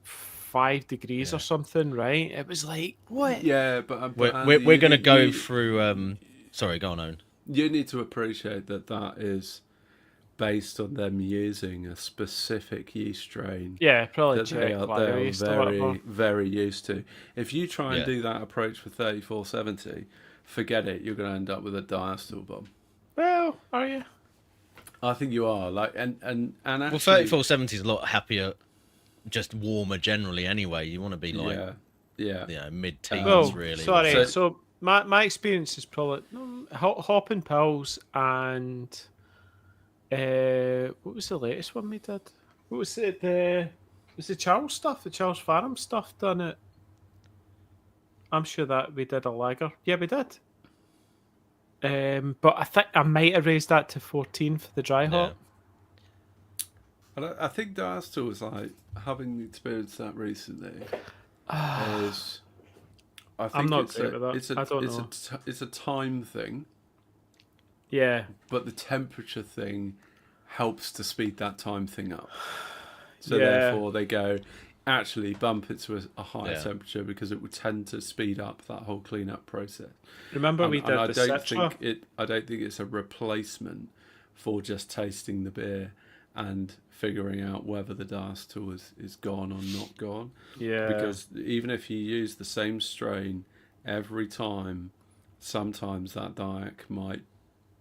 5 degrees or something. Right? It was like what? Yeah, but we're going to go through. Sorry, go on, Owen. You need to appreciate that is based on them using a specific yeast strain. Yeah, probably that they are very, very used to. If you try and do that approach for 3470, forget it. You're going to end up with a diacetyl bomb. Well, are you? I think you are. And actually, well, 3470 is a lot happier, just warmer generally. Anyway, you want to be Yeah. mid-teens, Well, really. sorry. So- So my experience is probably hopping pills and what was the latest one we did? What was it? Was the Charles stuff? The Charles Farnham stuff done it? I'm sure that we did a lager. Yeah, we did. But I think I might have raised that to 14 for the dry hop. And I think Diaster was like, having experienced that recently, is I think I'm not it's great a, with that. it's a I don't it's know. it's a time thing, Yeah, but the temperature thing helps to speed that time thing up. So Yeah. therefore they go, actually bump it to a higher Yeah. temperature because it would tend to speed up that whole cleanup process. remember we did and I the don't Citra? I don't think it's a replacement for just tasting the beer and figuring out whether the diacetyl is gone or not gone. Yeah, Because even if you use the same strain every time, sometimes that diet might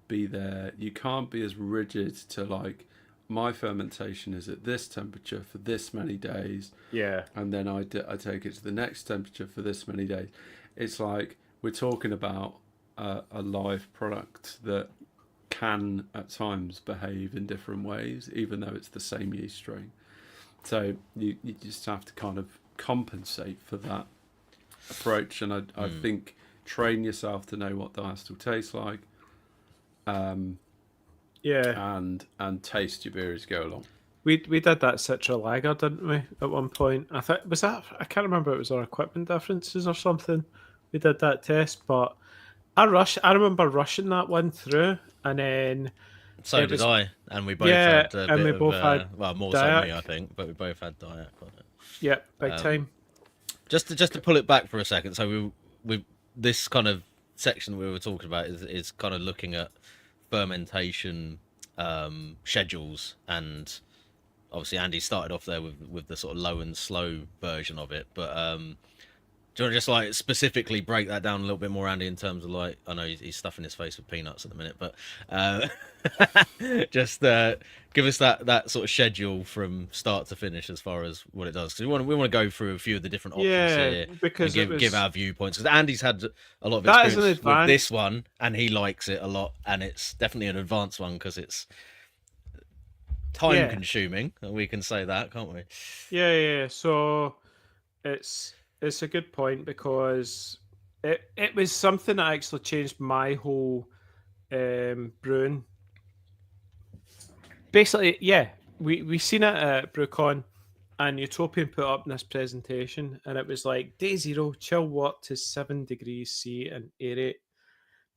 be there. You can't be as rigid to like, my fermentation is at this temperature for this many days, yeah, and then I take it to the next temperature for this many days. It's like we're talking about a live product that can at times behave in different ways, even though it's the same yeast strain. So you just have to kind of compensate for that approach. And I think train yourself to know what diacetyl tastes like, yeah. and taste your beer as you go along. We did that Citra lager, didn't we? At one point, I think was that. I can't remember. It was our equipment differences or something. We did that test, but I remember rushing that one through, and then So it did was- I, and we both Yeah, had a and bit we of both had well, more so me, Diac. I think, but we both had Diac on it. yeah, big time. Just to pull it back for a second, so we this kind of section we were talking about is kind of looking at fermentation schedules, and obviously Andy started off there with the sort of low and slow version of it, but do you want to just like specifically break that down a little bit more, Andy, in terms of like, I know he's stuffing his face with peanuts at the minute, but just give us that sort of schedule from start to finish as far as what it does, because we want to go through a few of the different options Yeah, here because and it was, give our viewpoints, because Andy's had a lot of That is an experience with advanced- this one and he likes it a lot, and it's definitely an advanced one because it's time consuming, we can say that, can't we? Yeah. So it's a good point because it was something that actually changed my whole brewing. Basically, yeah, we seen it at BrewCon, and Utopian put up this presentation, and it was like day 0, chill wort to 7 degrees C and aerate,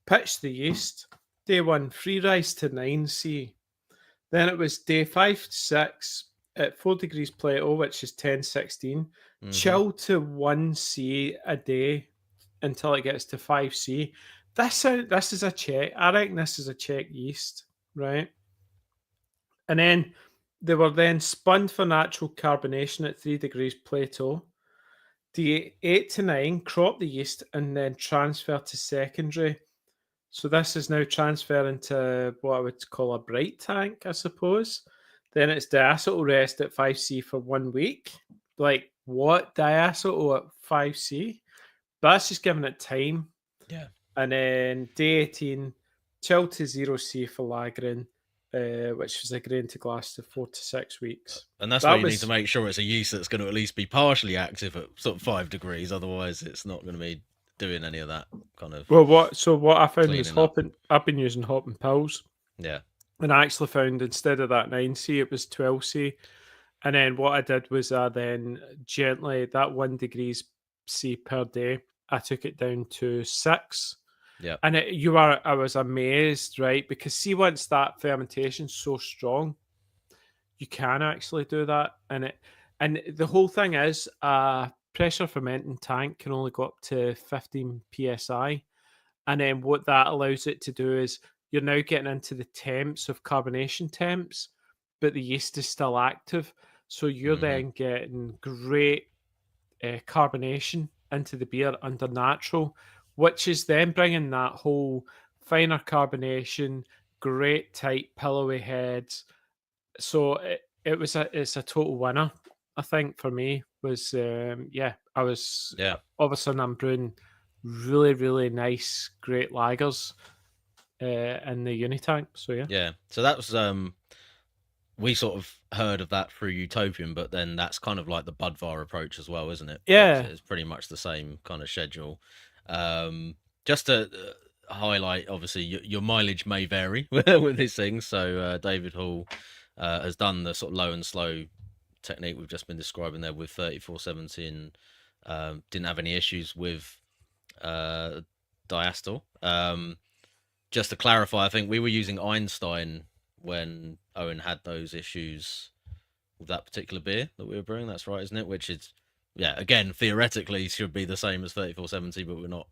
pitch the yeast. Day 1, free rise to 9 C. Then it was day 5 to 6 at 4 degrees plateau, which is 10-16. Chill to 1 C a day until it gets to 5 C. This is a check. I reckon this is a check yeast, right? And then they were then spun for natural carbonation at 3 degrees plateau. Day 8 to 9, crop the yeast and then transfer to secondary. So this is now transferring to what I would call a bright tank, I suppose. Then it's diacetyl rest at 5C for 1 week. Like, what? Diacetyl at 5C? That's just giving it time. Yeah. And then day 18, chill to 0C for lagering, which was a grain to glass to 4 to 6 weeks. And that's where you need to make sure it's a yeast that's going to at least be partially active at sort of 5 degrees. Otherwise, it's not going to be doing any of that kind of. Well, what I found was cleaning up. hopping. I've been using hopping pills, Yeah. and I actually found instead of that 9C, it was 12C. And then what I did was I then gently, that 1 degrees C per day, I took it down to 6. Yeah. And I was amazed, right? Because see, once that fermentation's so strong, you can actually do that. And the whole thing is a pressure fermenting tank can only go up to 15 psi. And then what that allows it to do is you're now getting into the temps of carbonation temps, but the yeast is still active. So you're then getting great carbonation into the beer under natural, which is then bringing that whole finer carbonation, great tight pillowy heads. So it's a total winner, I think, for me was I was Yeah. all of a sudden I'm brewing really, really nice, great lagers in the uni tank. So yeah. Yeah. So that was we sort of heard of that through Utopian, but then that's kind of like the Budvar approach as well, isn't it? Yeah. It's pretty much the same kind of schedule. Just to highlight, obviously, your mileage may vary with these things. So David Hall has done the sort of low and slow technique we've just been describing there with 3470 and didn't have any issues with diastyl. Just to clarify, I think we were using Einstein when Owen had those issues with that particular beer that we were brewing. That's right, isn't it? Which is, yeah, again, theoretically should be the same as 3470, but we're not,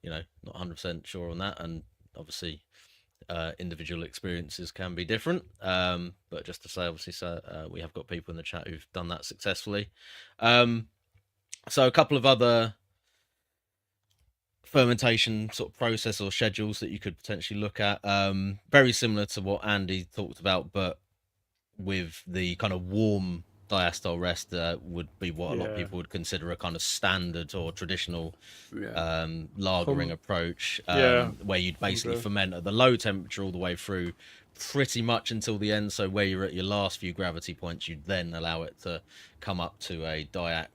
not 100% sure on that. And obviously, individual experiences can be different. But just to say, obviously, so we have got people in the chat who've done that successfully. So a couple of other fermentation sort of process or schedules that you could potentially look at, very similar to what Andy talked about, but with the kind of warm diastyl rest would be what a lot of people would consider a kind of standard or traditional lagering approach, where you'd basically ferment at the low temperature all the way through pretty much until the end. So where you're at your last few gravity points, you'd then allow it to come up to a diac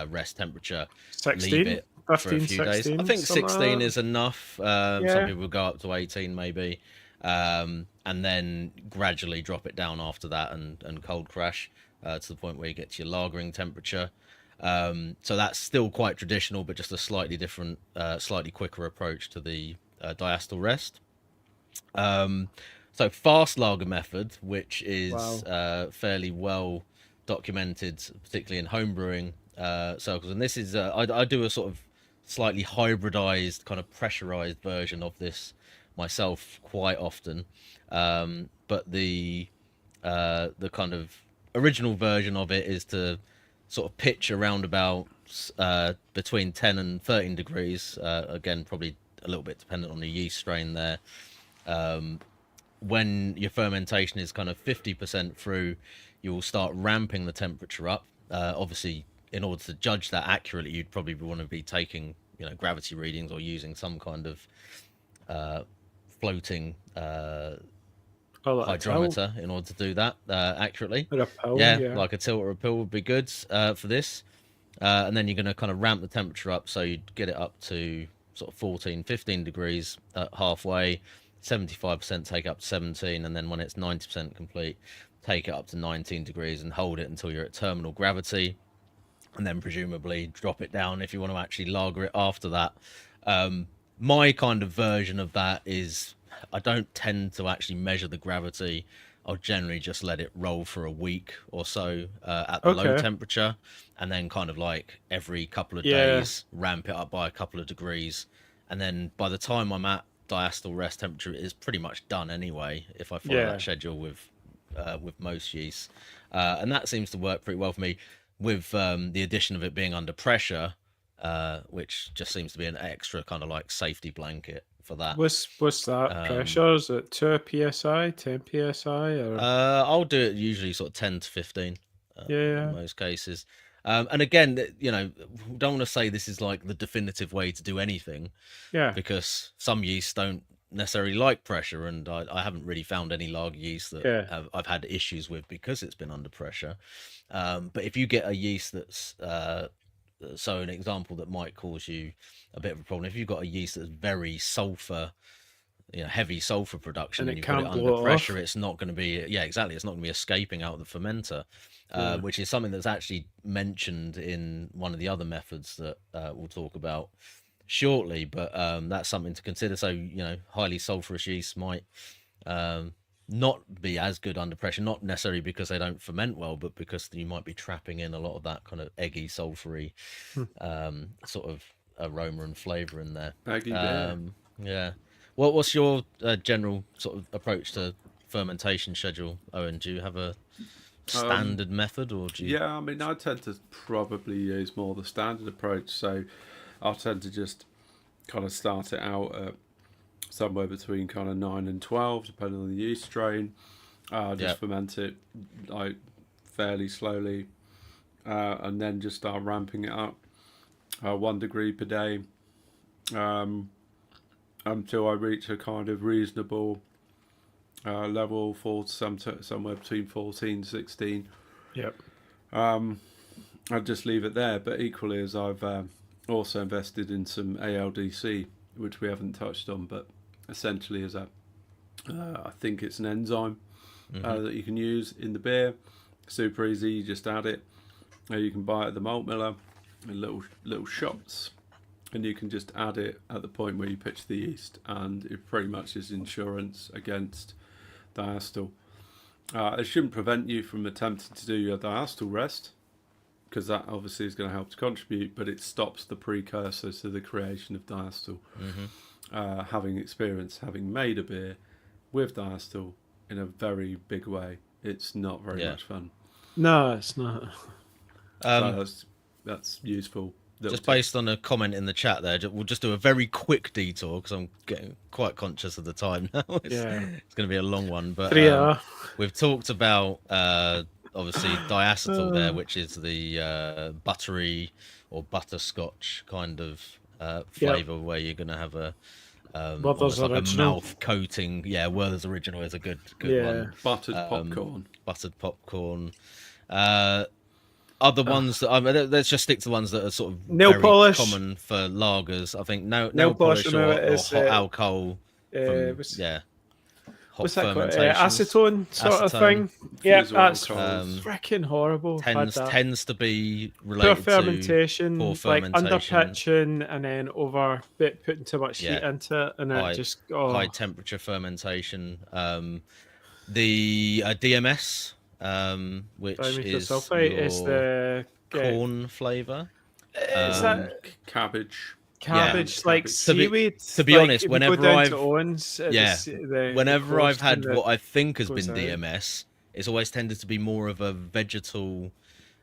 rest temperature, 16? leave it 15, for a few 16, days. I think 16 like is enough. Some people go up to 18 maybe, and then gradually drop it down after that and cold crash to the point where you get to your lagering temperature. So that's still quite traditional, but just a slightly different, slightly quicker approach to the diastyl rest. So fast lager method, which is fairly well documented, particularly in homebrewing circles, and this is I do a sort of slightly hybridized, kind of pressurized version of this myself quite often, but the kind of original version of it is to sort of pitch around about between 10 and 13 degrees, again probably a little bit dependent on the yeast strain there. When your fermentation is kind of 50% through, you will start ramping the temperature up. Obviously, in order to judge that accurately, you'd probably want to be taking, gravity readings or using some kind of floating hydrometer in order to do that accurately. Or a pill, like a tilt or a pill would be good for this. And then you're going to kind of ramp the temperature up, so you'd get it up to sort of 14, 15 degrees at halfway. 75% take up to 17, and then when it's 90% complete, take it up to 19 degrees and hold it until you're at terminal gravity, and then presumably drop it down if you want to actually lager it after that. My kind of version of that is I don't tend to actually measure the gravity. I'll generally just let it roll for a week or so at the low temperature, and then kind of like every couple of days ramp it up by a couple of degrees, and then by the time I'm at diastyl rest temperature, is pretty much done anyway if I follow that schedule with most yeasts, and that seems to work pretty well for me, with the addition of it being under pressure, which just seems to be an extra kind of like safety blanket for that. What's that pressure? Is it 2 psi, 10 psi, or I'll do it usually sort of 10 to 15 in most cases. And again, don't want to say this is like the definitive way to do anything, because some yeasts don't necessarily like pressure, and I haven't really found any lager yeast that I've had issues with because it's been under pressure. But if you get a yeast that's so an example that might cause you a bit of a problem, if you've got a yeast that's very sulfur, heavy sulfur production, and you put it under pressure, it's not going to be it's not going to be escaping out of the fermenter, which is something that's actually mentioned in one of the other methods that we'll talk about shortly. But that's something to consider. So highly sulfurous yeast might not be as good under pressure, not necessarily because they don't ferment well, but because you might be trapping in a lot of that kind of eggy, sulfury sort of aroma and flavor in there. What's your general sort of approach to fermentation schedule, Owen? Do you have a standard method, or do you... I mean, I tend to probably use more the standard approach. So I tend to just kind of start it out at somewhere between kind of 9 and 12, depending on the yeast strain. Just ferment it like fairly slowly, and then just start ramping it up 1 degree per day until I reach a kind of reasonable level for somewhere between 14, 16. Yep. I'd just leave it there. But equally, as I've also invested in some ALDC, which we haven't touched on, but essentially is I think it's an enzyme that you can use in the beer. Super easy, you just add it. You can buy it at the malt miller in little shots, and you can just add it at the point where you pitch the yeast, and it pretty much is insurance against diacetyl. It shouldn't prevent you from attempting to do your diacetyl rest, because that obviously is going to help to contribute, but it stops the precursor to the creation of diacetyl. Having made a beer with diacetyl in a very big way, it's not very much fun. No, it's not. So that's useful. Just based on a comment in the chat there, we'll just do a very quick detour because I'm getting quite conscious of the time now. It's going to be a long one, but we've talked about obviously diacetyl there, which is the buttery or butterscotch kind of flavour where you're going to have a almost like a mouth coating. Yeah, Werther's Original is a good one. Buttered popcorn. Buttered popcorn. Other ones that let's just stick to ones that are sort of nail very polish. Common for lagers. I think nail polish or hot alcohol. Hot fermentation, acetone sort of thing. Yeah, that's freaking horrible. Tends to be related poor fermentation, to poor like fermentation, under pitching, and then putting too much heat into it, and it just high temperature fermentation. The DMS, which is the corn flavour. Is that cabbage? Like seaweed. To be honest, whenever I've whenever I've had what I think has been DMS, it's always tended to be more of a vegetal,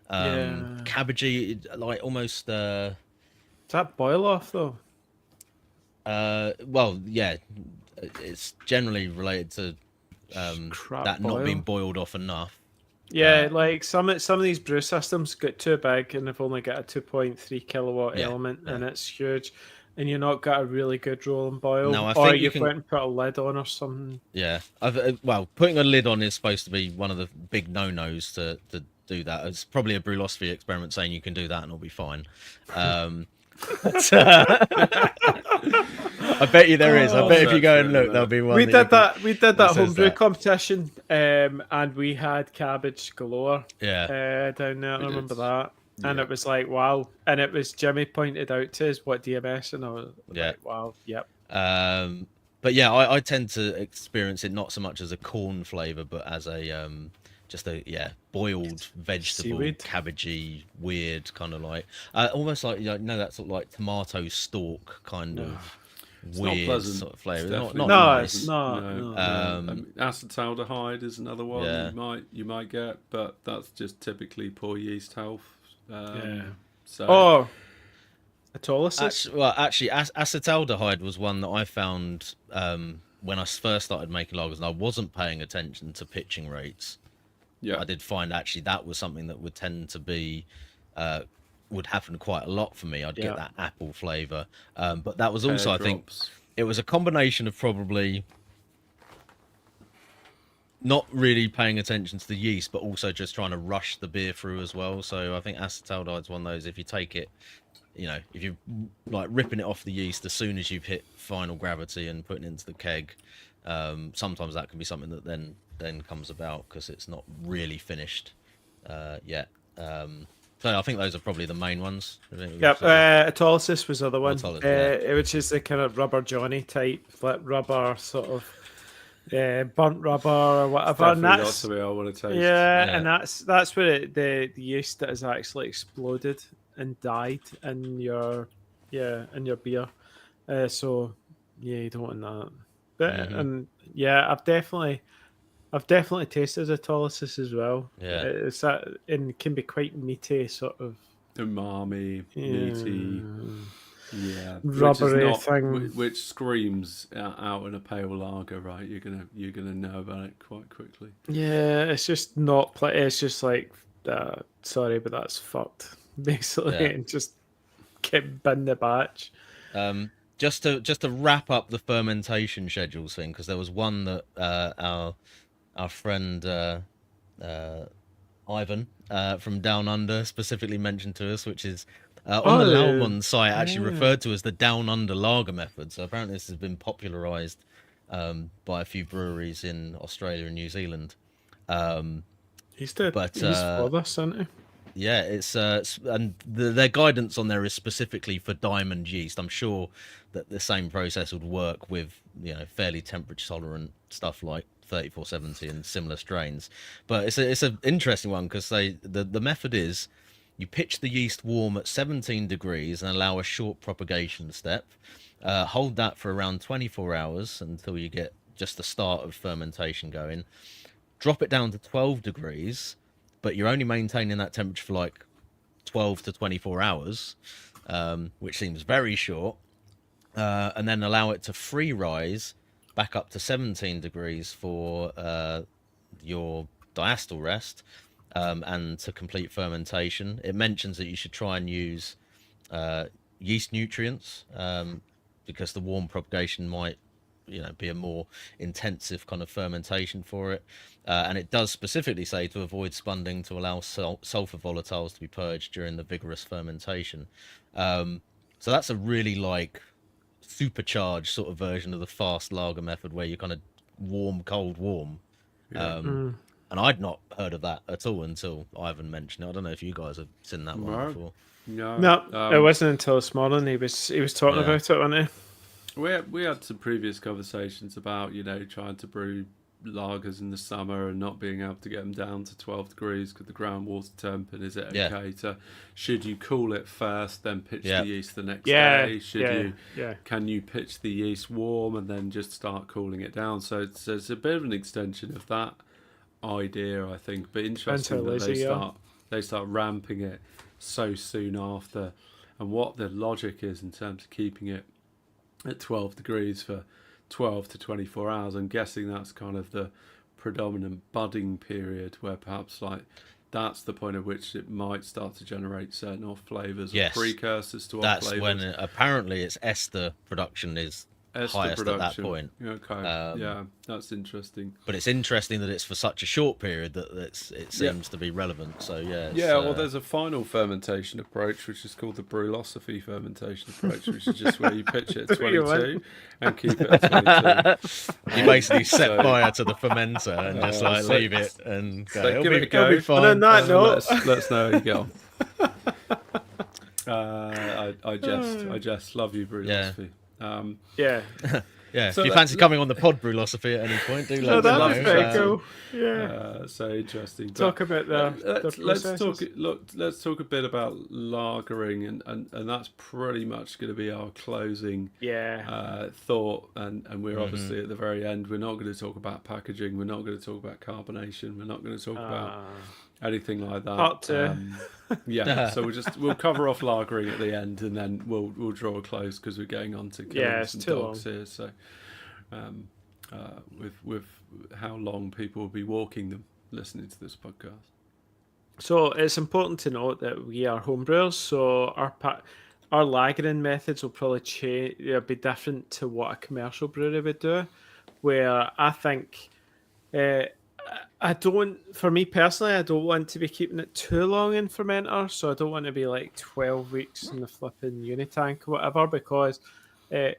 cabbagey, like almost. Is that boil off though? Well, yeah, it's generally related to that not being boiled off enough. Yeah, like some of these brew systems get too big and they've only got a 2.3 kilowatt element, and it's huge, and you're not got a really good rolling boil. No, I think you went and put a lid on or something. Yeah, putting a lid on is supposed to be one of the big no-nos to do that. It's probably a brewlosophy experiment saying you can do that and it'll be fine. I bet you there is. I bet if you go and look, there'll be one. We did that homebrew competition, and we had cabbage galore. Yeah, down there. I remember that, and it was like wow. And it was Jimmy pointed out to us what DMS, and I was like, wow, yep. But yeah, I tend to experience it not so much as a corn flavour, but as a just a boiled vegetable, seaweed. Cabbagey, weird kind of like almost like that sort of like tomato stalk kind of weird sort of flavour. Not nice. It's not. Acetaldehyde is another one you might get, but that's just typically poor yeast health. So autolysis. Actually, acetaldehyde was one that I found when I first started making lagers, and I wasn't paying attention to pitching rates. Yeah, I did find actually that was something that would tend to be would happen quite a lot for me. I'd get that apple flavour, but that was also I think it was a combination of probably not really paying attention to the yeast, but also just trying to rush the beer through as well. So I think acetaldehyde's one of those. If you take it, if you're like ripping it off the yeast as soon as you've hit final gravity and putting it into the keg, sometimes that can be something that then comes about because it's not really finished yet. So I think those are probably the main ones. Yep, autolysis was the other one, which is the kind of rubber Johnny type, like rubber sort of burnt rubber or whatever. And that's the way I want to taste. Yeah, and that's where the yeast that has actually exploded and died in your beer. So you don't want that. But and I've definitely tasted autolysis as well. Yeah, it's that and can be quite meaty, sort of umami, meaty, rubbery thing, which screams out in a pale lager, right? You're gonna know about it quite quickly. Yeah, it's just not. It's just like sorry, but that's fucked. Basically, Yeah. and just keep bin the batch. Just to wrap up the fermentation schedules thing, because there was one that our friend Ivan from Down Under specifically mentioned to us, which is on the Laumon site actually referred to as the Down Under lager method. So apparently this has been popularized by a few breweries in Australia and New Zealand. He's for this, isn't he? Yeah, it's and their guidance on there is specifically for diamond yeast. I'm sure that the same process would work with, you know, fairly temperature tolerant stuff like 3470 and similar strains. But it's an interesting one because the method is you pitch the yeast warm at 17 degrees and allow a short propagation step. Hold that for around 24 hours until you get just the start of fermentation going. Drop it down to 12 degrees, but you're only maintaining that temperature for like 12 to 24 hours, which seems very short. And then allow it to free rise back up to 17 degrees for your diacetyl rest and to complete fermentation. It mentions that you should try and use yeast nutrients because the warm propagation might, you know, be a more intensive kind of fermentation for it, and it does specifically say to avoid spunding to allow sulfur volatiles to be purged during the vigorous fermentation. So that's a really like supercharged sort of version of the fast lager method where you kind of warm cold warm. And I'd not heard of that at all until Ivan mentioned it. I don't know if you guys have seen that one before. No, it wasn't until this morning he was talking about it, wasn't he? We had some previous conversations about, you know, trying to brew lagers in the summer and not being able to get them down to 12 degrees because the groundwater temp, and is it okay to, should you cool it first then pitch the yeast the next day? Can you pitch the yeast warm and then just start cooling it down? So it's a bit of an extension of that idea, I think, but interesting that they start ramping it so soon after, and what the logic is in terms of keeping it at 12 degrees for 12 to 24 hours. I'm guessing that's kind of the predominant budding period where perhaps like that's the point at which it might start to generate certain off flavors or precursors to off flavors. That's when apparently its ester production is highest at that point. Okay, that's interesting. But it's interesting that it's for such a short period that it seems to be relevant. So well, there's a final fermentation approach which is called the brewlosophy fermentation approach, which is just where you pitch it at 22 and keep it at 22. You basically set fire to the fermenter and just like leave it and go. Give it a go. Be fine. And on that note, let us know how you get on. I just love you, brewlosophy. So if you fancy coming on the pod brewlosophy at any point, do let us know. That was very cool. So interesting. Talk about let's talk a bit about lagering, and that's pretty much going to be our closing thought. And we're obviously at the very end. We're not going to talk about packaging. We're not going to talk about carbonation. We're not going to talk about anything like that. Part two. So we'll cover off lagering at the end, and then we'll draw a close because we're getting on to killing some dogs here. So, with how long people will be walking them listening to this podcast. So it's important to note that we are homebrewers, so our lagering methods will probably be different to what a commercial brewery would do. Where I think. For me personally, I don't want to be keeping it too long in fermenter, so I don't want to be like 12 weeks in the flipping unitank or whatever, because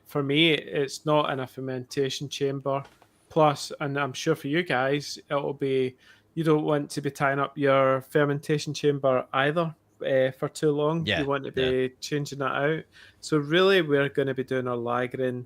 for me, it's not in a fermentation chamber. Plus, and I'm sure for you guys, it'll be, you don't want to be tying up your fermentation chamber either for too long. You want to be changing that out. So really, we're going to be doing our lagering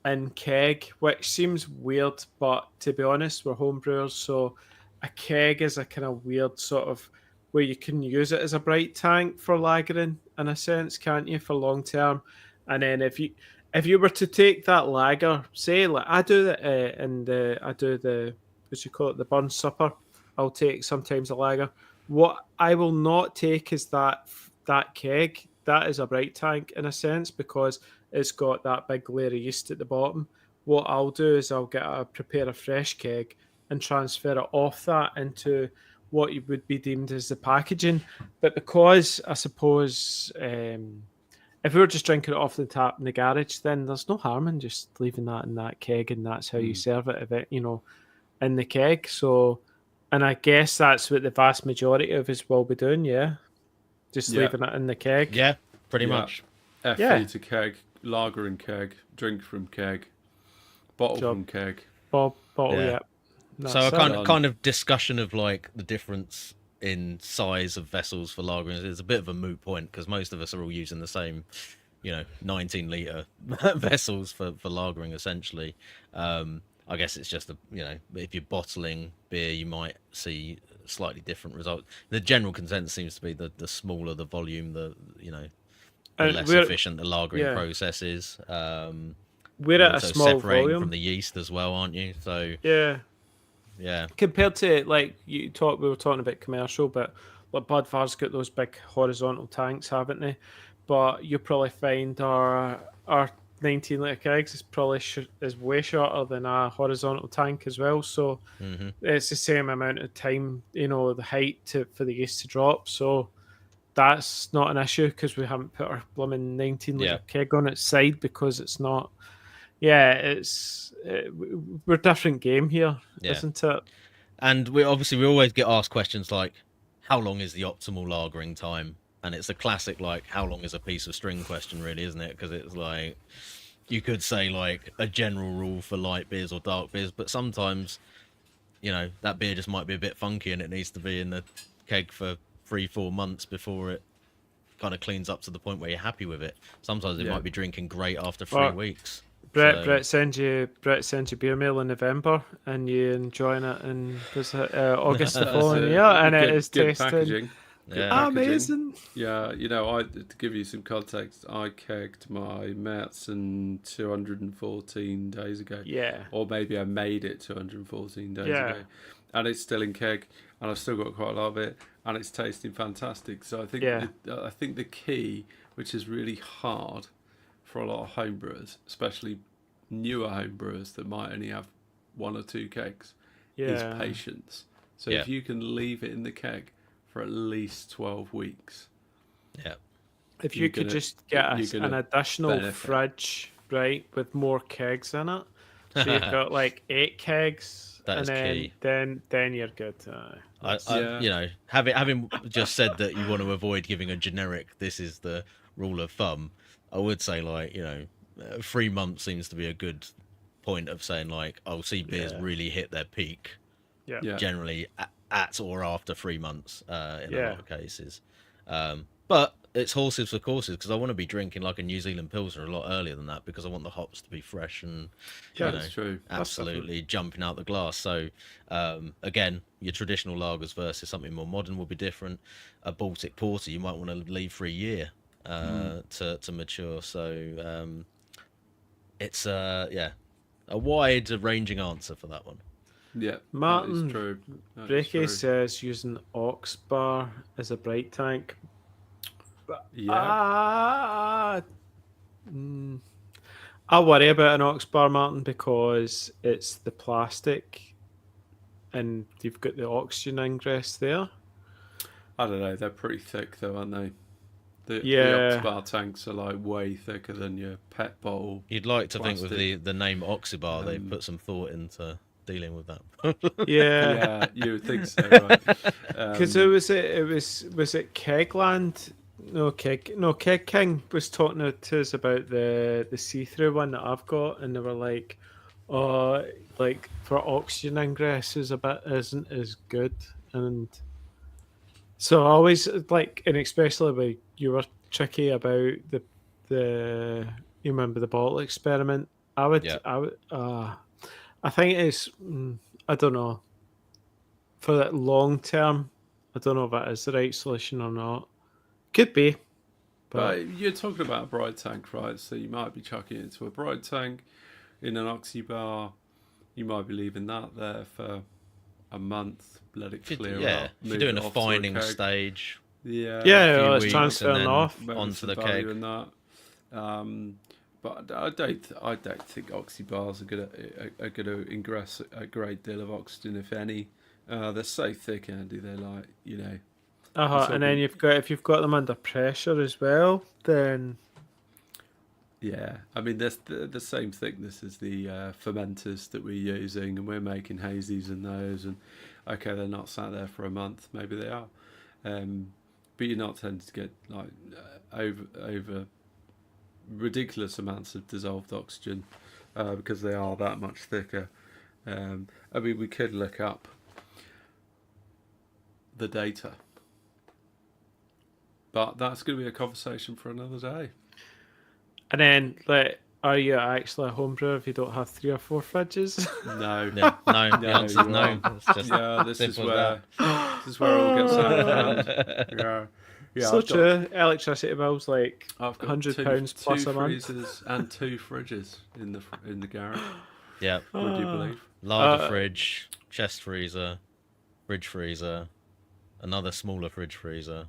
in keg, which seems weird, but to be honest, we're homebrewers, so a keg is a kind of weird sort of where you can use it as a bright tank for lagering in a sense, can't you, for long term? And then if you were to take that lager, say like I do the what you call it, the burn supper, I'll take sometimes a lager. What I will not take is that keg. That is a bright tank in a sense because it's got that big layer of yeast at the bottom. What I'll do is I'll prepare a fresh keg and transfer it off that into what you would be deemed as the packaging. But because I suppose if we were just drinking it off the tap in the garage, then there's no harm in just leaving that in that keg, and that's how you serve it, if it, in the keg. So, and I guess that's what the vast majority of us will be doing, yeah. Just leaving it in the keg. Yeah, pretty much. FE to keg, lager in keg, drink from keg, bottle from keg. Bottle, Yeah. yeah. So a kind of discussion of like the difference in size of vessels for lagering is a bit of a moot point because most of us are all using the same, 19-liter vessels for lagering essentially. I guess it's just if you're bottling beer, you might see slightly different results. The general consensus seems to be the smaller the volume, the less efficient the lagering process is. We're at a small separating volume from the yeast as well, aren't you? So yeah. Compared to like we were talking about commercial, but like Budvar's got those big horizontal tanks, haven't they? But you probably find our 19-liter kegs is probably is way shorter than a horizontal tank as well. So it's the same amount of time, the height for the yeast to drop. So that's not an issue because we haven't put our blooming 19-liter keg on its side because it's not. Yeah, we're different game here, isn't it? And we always get asked questions like, how long is the optimal lagering time? And it's a classic like, how long is a piece of string question, really, isn't it? Because it's like, you could say like a general rule for light beers or dark beers, but sometimes, that beer just might be a bit funky and it needs to be in the keg for 3-4 months before it kind of cleans up to the point where you're happy with it. Sometimes it might be drinking great after 3 weeks. Brett sends you beer mail in November, and you enjoying it in August the following year, and it is tasting packaging. amazing. Yeah, to give you some context, I kegged my Märzen 214 days ago. Yeah, or maybe I made it 214 days ago, and it's still in keg, and I've still got quite a lot of it, and it's tasting fantastic. So I think I think the key, which is really hard for a lot of homebrewers, especially newer homebrewers that might only have 1 or 2 kegs, is patience. So if you can leave it in the keg for at least 12 weeks, if you could just get an additional fridge, right, with more kegs in it, so you've got like 8 kegs, That's key. Then you're good. Having just said that you want to avoid giving a generic, this is the rule of thumb, I would say 3 months seems to be a good point of saying I'll see beers really hit their peak generally at or after 3 months in a lot of cases. But it's horses for courses because I want to be drinking like a New Zealand Pilsner a lot earlier than that because I want the hops to be fresh and that's true. Absolutely jumping out the glass. So again, your traditional lagers versus something more modern will be different. A Baltic Porter you might want to leave for a year to mature. So it's a wide ranging answer for that one. Yeah, Martin that is true. Breaky says using Ox Bar as a bright tank. I worry about an Ox Bar, Martin, because it's the plastic and you've got the oxygen ingress there. I don't know, they're pretty thick though, aren't they? The Ox Bar tanks are way thicker than your PET bottle. You'd like to think with the name Oxybar they put some thought into dealing with that. Yeah, you would think so, right? Because was it Kegland? No, Keg King was talking to us about the see-through one that I've got, and they were like, "Oh, for oxygen ingress isn't as good," and so I always and especially when you were tricky about the you remember the bottle experiment. I think it's I don't know for that long term. I don't know if that is the right solution or not. Could be, but you're talking about a bride tank, right? So you might be chucking it into a bride tank in an oxy bar. You might be leaving that there for a month, let it clear up. If you're doing a fining stage, it's transferring off onto the keg. And that. But I don't think oxy bars are going to ingress a great deal of oxygen, if any, They're so thick, Andy. They're like, you know. And then if you've got them under pressure as well, then Yeah, I mean, they're the same thickness as the fermenters that we're using, and we're making hazies in those. And okay, they're not sat there for a month. Maybe they are, but you're not tending to get like over ridiculous amounts of dissolved oxygen because they are that much thicker. I mean, we could look up the data, but that's going to be a conversation for another day. and then like, are you actually a home brewer if you don't have 3 or 4 fridges? No, No, no, the answer's you no. are. It's just Yeah, this is simple as where it all gets out of hand. Yeah, So true. Electricity bills like I've got £100 plus two a month. freezers and 2 fridges in the garage. Yeah, Would you believe? larger fridge, chest freezer, fridge freezer, another smaller fridge freezer,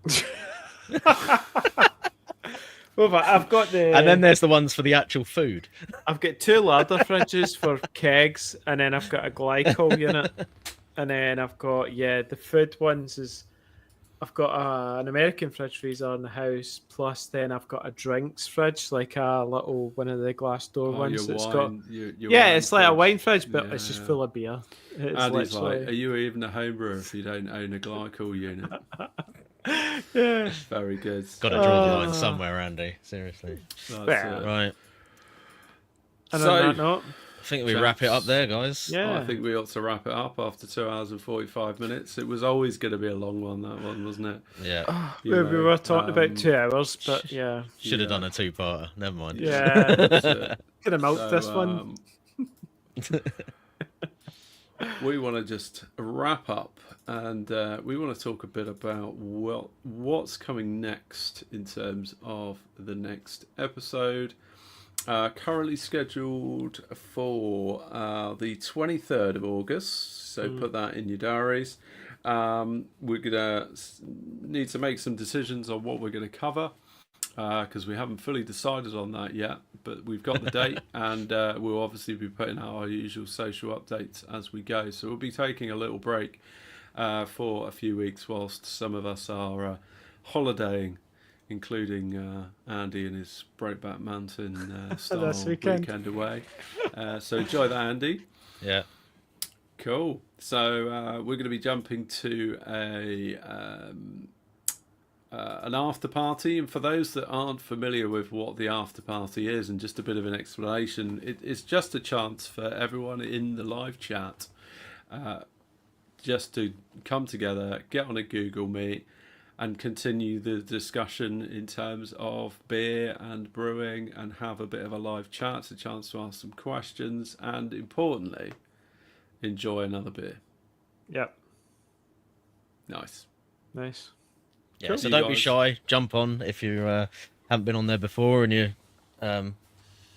Well, but I've got and then there's the ones for the actual food. I've got 2 larder fridges for kegs, and then I've got a glycol unit, and then I've got the food ones is I've got an American fridge freezer in the house, plus then I've got a drinks fridge, like a little one of the glass door ones. Your That's wine, got your yeah, wine it's like a fridge. wine fridge, but it's just Yeah. full of beer. It's Andy's literally like, are you even a home brewer if you don't own a glycol unit? yeah. Very good. Got to draw the line somewhere, Andy. Seriously. That's Fair. it. Right. And So- on that note, I think we wrap it up there, guys. yeah, I think we ought to wrap it up after 2 hours and 45 minutes. It was always going to be a long one, that one, wasn't it? Yeah. You we know, were talking about 2 hours, but yeah, Should have Yeah. done a 2-parter. Never mind. yeah, That's it. could have milked So, this one. We want to just wrap up, and we want to talk a bit about what's coming next in terms of the next episode. Currently scheduled for the 23rd of August, so put that in your diaries. We're gonna need to make some decisions on what we're going to cover, because we haven't fully decided on that yet, but we've got the date, and we'll obviously be putting out our usual social updates as we go. So we'll be taking a little break for a few weeks whilst some of us are holidaying, including Andy and his Breakback Mountain style This weekend. weekend away. So enjoy that, Andy. Yeah. Cool. So we're going to be jumping to an after party, and for those that aren't familiar with what the after party is, and just a bit of an explanation, it's just a chance for everyone in the live chat just to come together, get on a Google Meet, and continue the discussion in terms of beer and brewing, and have a bit of a live chat, a chance to ask some questions, and importantly, enjoy another beer. Yep, Nice. nice. Yeah, Cool. so You don't be guys- shy. Jump on if you haven't been on there before and you're a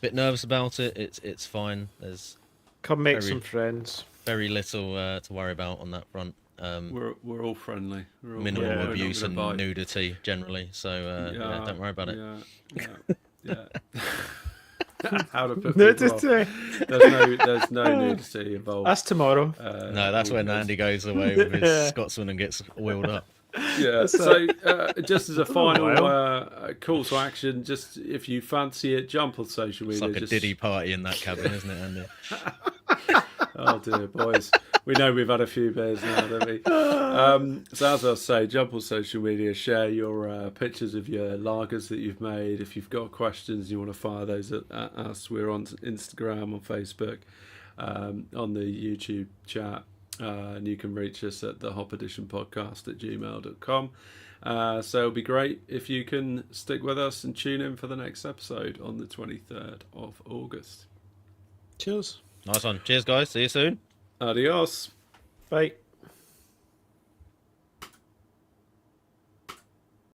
bit nervous about it. It's fine. There's Come make Very- some friends. very little to worry about on that front. We're all friendly. We're all Minimal Yeah. we're not abuse gonna and bite. nudity generally. So yeah, don't worry about it. Yeah. How to put people off. Nudity. There's no nudity involved. That's tomorrow. No, that's when Andy goes away with his Yeah. Scotsman and gets oiled up. Yeah. So just as a final while. call to action, just if you fancy it, jump on social It's media. like a just, diddy party in that cabin, isn't it, Andy? Oh dear, boys. We know we've had a few beers now, don't we? So as I say, jump on social media, share your pictures of your lagers that you've made. If you've got questions, you want to fire those at us. We're on Instagram, on Facebook, on the YouTube chat. And you can reach us at the hopeditionpodcast@gmail.com. So it'll be great if you can stick with us and tune in for the next episode on the 23rd of August. Cheers. Nice one. Cheers, guys. See you soon. Adios. Bye.